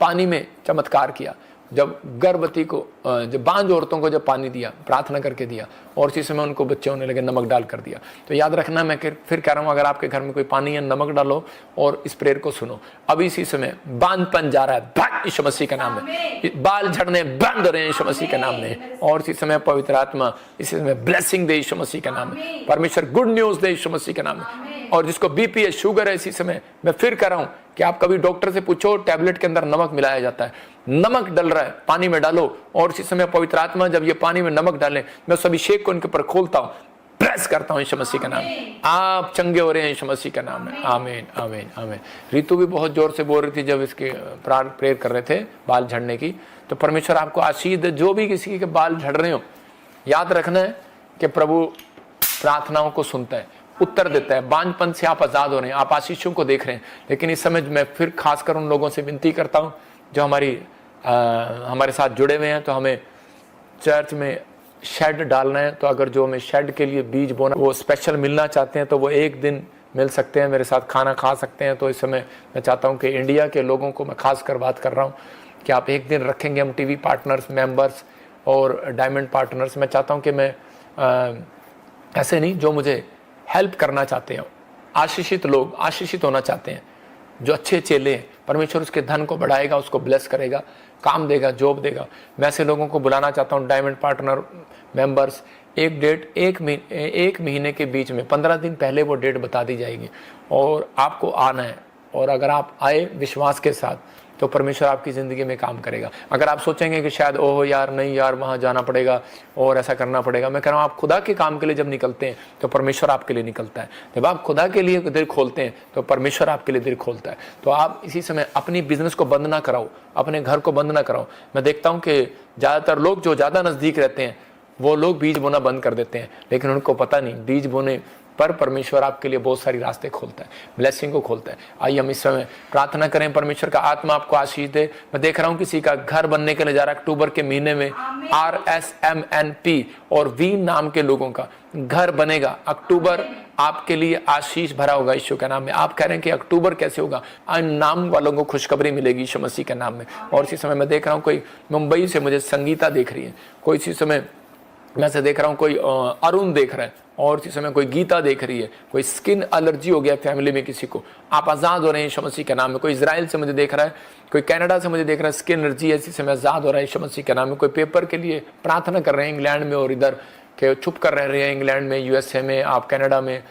पानी में चमत्कार किया, जब गर्भवती को जब बांझ औरतों को जब पानी दिया, प्रार्थना करके दिया, और इसी समय उनको बच्चे होने लगे, नमक डाल कर दिया। तो याद रखना, मैं फिर कह रहा हूँ, अगर आपके घर में कोई पानी है, नमक डालो और इस प्रेयर को सुनो। अभी इसी समय बांझपन जा रहा है, भाग यीशु मसीह के नाम में। बाल झड़ने बंद हो रहे हैं यीशु मसीह के नाम में। और इसी समय पवित्र आत्मा इसी समय ब्लेसिंग दे यीशु मसीह के नाम में। परमेश्वर गुड न्यूज दे यीशु मसीह के नाम में। और जिसको बीपी है, शुगर है, इसी समय मैं फिर कह रहा हूँ कि आप कभी डॉक्टर से पूछो, टैबलेट के अंदर नमक मिलाया जाता है, नमक डल रहा है, पानी में डालो। और इसी समय पवित्र आत्मा जब ये पानी में नमक डालें, मैं उस अभिषेक को इनके ऊपर खोलता हूँ, प्रेस करता हूँ यीशु मसीह का नाम। आप चंगे हो रहे हैं यीशु मसीह का नाम में। आमीन आमीन आमीन। रितु भी बहुत जोर से बोल रही थी जब इसके प्रेयर कर रहे थे बाल झड़ने की। तो परमेश्वर आपको आशीष दे। जो भी किसी के बाल झड़ रहे हो, याद रखना है कि प्रभु प्रार्थनाओं को सुनता है, उत्तर देता है। बांझपन से आप आजाद हो रहे हैं, आप आशीषों को देख रहे हैं। लेकिन इस समय मैं फिर खासकर उन लोगों से विनती करता हूँ जो हमारे साथ जुड़े हुए हैं। तो हमें चर्च में शेड डालना है, तो अगर जो हमें शेड के लिए बीज बोना वो स्पेशल मिलना चाहते हैं, तो वो एक दिन मिल सकते हैं, मेरे साथ खाना खा सकते हैं। तो इस समय मैं चाहता हूँ कि इंडिया के लोगों को मैं खास कर बात कर रहा हूँ कि आप एक दिन रखेंगे। हम टीवी पार्टनर्स, मेंबर्स और डायमंड पार्टनर्स, मैं चाहता हूँ कि मैं ऐसे नहीं, जो मुझे हेल्प करना चाहते हैं, आशीषित लोग, आशीषित होना चाहते हैं, जो अच्छे चेले हैं, परमेश्वर उसके धन को बढ़ाएगा, उसको ब्लेस करेगा, काम देगा, जॉब देगा। मैं ऐसे लोगों को बुलाना चाहता हूँ, डायमंड पार्टनर मेंबर्स। एक डेट एक महीने के बीच में 15 दिन पहले वो डेट बता दी जाएगी और आपको आना है। और अगर आप आए विश्वास के साथ, तो परमेश्वर आपकी ज़िंदगी में काम करेगा। अगर आप सोचेंगे कि शायद ओहो यार, नहीं यार, वहाँ जाना पड़ेगा और ऐसा करना पड़ेगा, मैं कह रहा हूँ, आप खुदा के काम के लिए जब निकलते हैं तो परमेश्वर आपके लिए निकलता है। जब आप खुदा के लिए दिल खोलते हैं तो परमेश्वर आपके लिए दिल खोलता है। तो आप इसी समय अपनी बिजनेस को बंद ना कराओ, अपने घर को बंद ना कराओ। मैं देखता हूँ कि ज़्यादातर लोग जो ज़्यादा नज़दीक रहते हैं वो लोग बीज बोना बंद कर देते हैं, लेकिन उनको पता नहीं बीज बोने पर परमेश्वर आपके लिए बहुत सारी रास्ते खोलता है, ब्लेसिंग को खोलता है। आइए हम इस समय प्रार्थना करें, परमेश्वर का आत्मा आपको आशीष दे। मैं देख रहा हूँ किसी का घर बनने के लिए जा रहा है, अक्टूबर के महीने में RSMNP और V नाम के लोगों का घर बनेगा। अक्टूबर आपके लिए आशीष भरा होगा यीशु के नाम में। आप कह रहे हैं कि अक्टूबर कैसे होगा? इन नाम वालों को खुशखबरी मिलेगी यीशु मसीह के नाम में। और इसी समय मैं देख रहा हूँ कोई मुंबई से मुझे संगीता देख रही है, कोई इसी समय मैं से देख रहा हूँ कोई अरुण देख रहा है, और इसी समय कोई गीता देख रही है। कोई स्किन एलर्जी हो गया फैमिली में किसी को, आप आज़ाद हो रहे हैं यीशु मसीह के नाम में। कोई इजराइल से मुझे देख रहा है, कोई कनाडा से मुझे देख रहा है, स्किन एलर्जी है, इसी समय आज़ाद हो रहा है यीशु मसीह के नाम में। कोई पेपर के लिए प्रार्थना कर रहे हैं इंग्लैंड में और इधर के चुप कर रहे हैं, इंग्लैंड में, USA में, आप कनाडा में,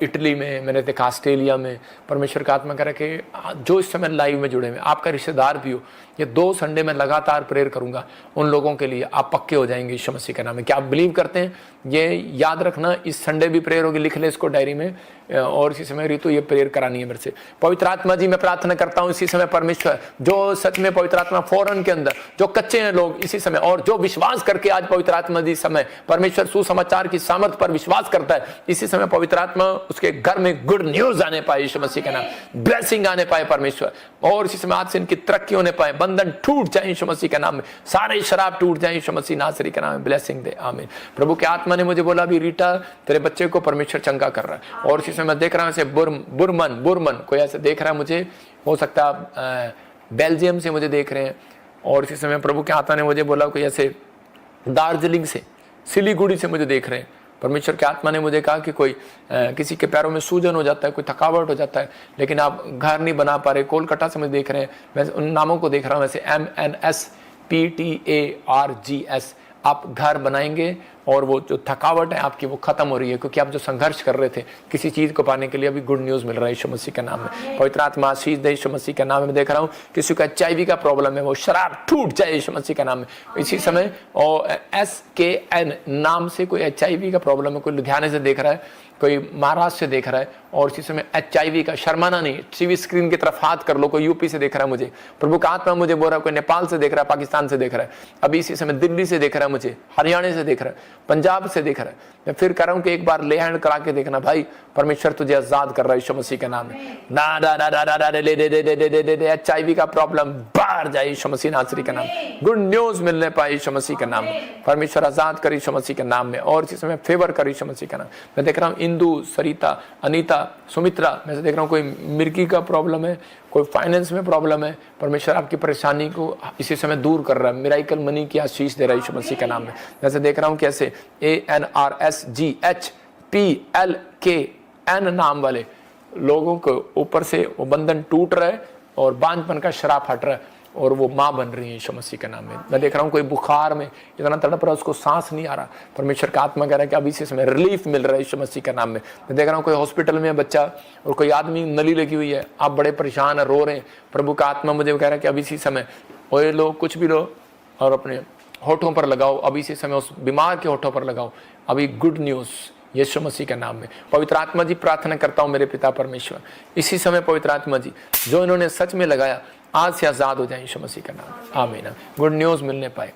इटली में, मैंने देखा ऑस्ट्रेलिया में। परमेश्वर का आत्मा कह रहा है कि जो इस समय लाइव में जुड़े हुए, आपका रिश्तेदार भी हो, ये 2 संडे में लगातार प्रेयर करूंगा उन लोगों के लिए, आप पक्के हो जाएंगे यीशु मसीह के नाम में। क्या आप बिलीव करते हैं? ये याद रखना, इस संडे भी प्रेयर होगी, लिख ले इसको डायरी में। और इसी समय ऋतु ये प्रेयर करानी है मेरे से। पवित्र आत्मा जी, मैं प्रार्थना करता हूँ इसी समय परमेश्वर, जो सच में पवित्र आत्मा फॉरेन के अंदर जो कच्चे हैं लोग इसी समय, और जो विश्वास करके आज पवित्र आत्मा जी समय परमेश्वर सुसमाचार की सामर्थ पर विश्वास करता है, इसी समय पवित्र आत्मा उसके घर में गुड न्यूज आने पाए यीशु मसीह के नाम, ब्लेसिंग आने पाए परमेश्वर। और इसी समय आज से इनकी तरक्की होने पाए, बंधन टूट जाए यीशु मसीह के नाम में, सारे शराब टूट जाए यीशु मसीह नासरी के नाम में, ब्लेसिंग दे। आमीन। प्रभु के आत्मा ने मुझे बोला, अभी रीटा तेरे बच्चे को परमेश्वर चंगा कर रहा है। और इसी समय मैं देख रहा हूँ ऐसे बुरमन कोई ऐसे देख रहा है मुझे, हो सकता है बेल्जियम से मुझे देख रहे हैं। और इसी समय प्रभु के आत्मा ने मुझे बोला कोई ऐसे दार्जिलिंग से, सिलीगुड़ी से मुझे देख रहे हैं। परमेश्वर के आत्मा ने मुझे कहा कि कोई किसी के पैरों में सूजन हो जाता है, कोई थकावट हो जाता है, लेकिन आप घर नहीं बना पा रहे। कोलकाता से मुझे देख रहे हैं, मैं उन नामों को देख रहा हूँ, वैसे MNSPTARGS। आप घर बनाएंगे और वो जो थकावट है आपकी वो खत्म हो रही है, क्योंकि आप जो संघर्ष कर रहे थे किसी चीज को पाने के लिए, अभी गुड न्यूज मिल रहा है यीशु मसीह के नाम में। पवित्र आत्मा आशीष दे यीशु मसीह के नाम में। देख रहा हूँ किसी को HIV का प्रॉब्लम है, वो शराब टूट जाए यीशु मसीह के नाम में इसी समय। और SKN नाम से कोई HIV का प्रॉब्लम है, कोई लुधियाने से देख रहा है, कोई महाराष्ट्र से देख रहा है। और इसी समय HIV का, शर्माना नहीं, टीवी स्क्रीन की तरफ हाथ कर लो। कोई UP से देख रहा है मुझे, प्रभु का आत्मा मुझे बोल रहा है, कोई नेपाल से देख रहा है, पाकिस्तान से देख रहा है, अभी इसी समय दिल्ली से देख रहा है मुझे, हरियाणा से देख रहा है, पंजाब से देख रहा है। मैं फिर कह रहा हूं कि एक बार ले हैंड करा के देखना भाई, परमेश्वर तुझे आजाद कर रहा है यीशु मसीह के नाम में। HIV का प्रॉब्लम बाहर जाए यीशु मसीह नासरी के नाम, गुड न्यूज मिलने पाए यीशु मसीह के नाम में। परमेश्वर आजाद कर यीशु मसीह के नाम में, और इसी समय फेवर कर यीशु मसीह के नाम। मैं देख रहा हूँ इंदु, सरिता, अनीता, सुमित्रा, मैं से देख रहा हूँ कोई मिर्गी का प्रॉब्लम है, कोई फाइनेंस में प्रॉब्लम है, परमेश्वर आपकी परेशानी को इसी समय दूर कर रहा है, मिराइकल मनी की आशीष दे रहा है यीशु मसीह के नाम में। जैसे देख रहा हूँ कैसे ANRSGHPLKN नाम वाले लोगों के ऊपर से वो बंधन टूट रहा है और बांझपन का श्राप हट रहा है और वो माँ बन रही है यीशु मसीह के नाम में। मैं देख रहा हूँ कोई बुखार में इतना तड़प रहा है, उसको सांस नहीं आ रहा, परमेश्वर का आत्मा कह रहा है कि अभी इसी समय रिलीफ मिल रहा है यीशु मसीह के नाम में। मैं देख रहा हूँ कोई हॉस्पिटल में बच्चा और कोई आदमी नली लगी हुई है, आप बड़े परेशान है, रो रहे हैं, प्रभु का आत्मा मुझे कह रहा है कि अभी इसी समय ऑयल लो, कुछ भी लो और अपने होठों पर लगाओ, अभी इसी समय उस बीमार के होठों पर लगाओ, अभी गुड न्यूज़ यीशु मसीह के नाम में। पवित्र आत्मा जी प्रार्थना करता हूँ मेरे पिता परमेश्वर, इसी समय पवित्र आत्मा जी जो इन्होंने सच में लगाया आज से आज़ाद हो जाए यीशु मसीह का नाम, आमीन। गुड न्यूज़ मिलने पाए,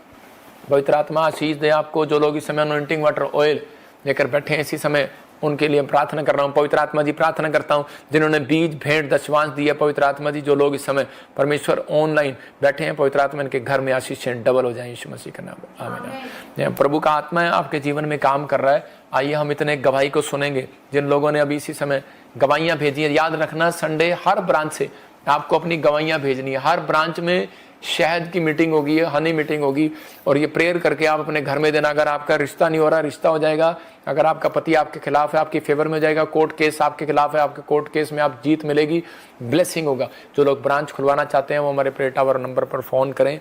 पवित्र आत्मा आशीष दे आपको। जो लोग इस समय अनॉइंटिंग वाटर ऑयल लेकर बैठे हैं इसी समय उनके लिए प्रार्थना कर रहा हूँ। पवित्र आत्मा जी प्रार्थना करता हूँ जिन्होंने बीज भेंट दशवांश दिया, पवित्र आत्मा जी जो लोग इस समय परमेश्वर ऑनलाइन बैठे हैं, पवित्र आत्मा इनके घर में आशीषें डबल हो जाए यीशु मसीह का नाम, आमीन। प्रभु का आत्मा है आपके जीवन में काम कर रहा है। आइए हम इतने गवाही को सुनेंगे जिन लोगों ने अभी इसी समय गवाहियाँ भेजी हैं। याद रखना संडे हर ब्रांच से आपको अपनी गवाहियाँ भेजनी है। हर ब्रांच में शहद की मीटिंग होगी, हनी मीटिंग होगी और ये प्रेयर करके आप अपने घर में देना। अगर आपका रिश्ता नहीं हो रहा, रिश्ता हो जाएगा। अगर आपका पति आपके खिलाफ है, आपकी फेवर में हो जाएगा। कोर्ट केस आपके खिलाफ है, आपके कोर्ट केस में आप जीत मिलेगी, ब्लेसिंग होगा। जो लोग ब्रांच खुलवाना चाहते हैं वो हमारे प्रेयर टावर नंबर पर फ़ोन करें।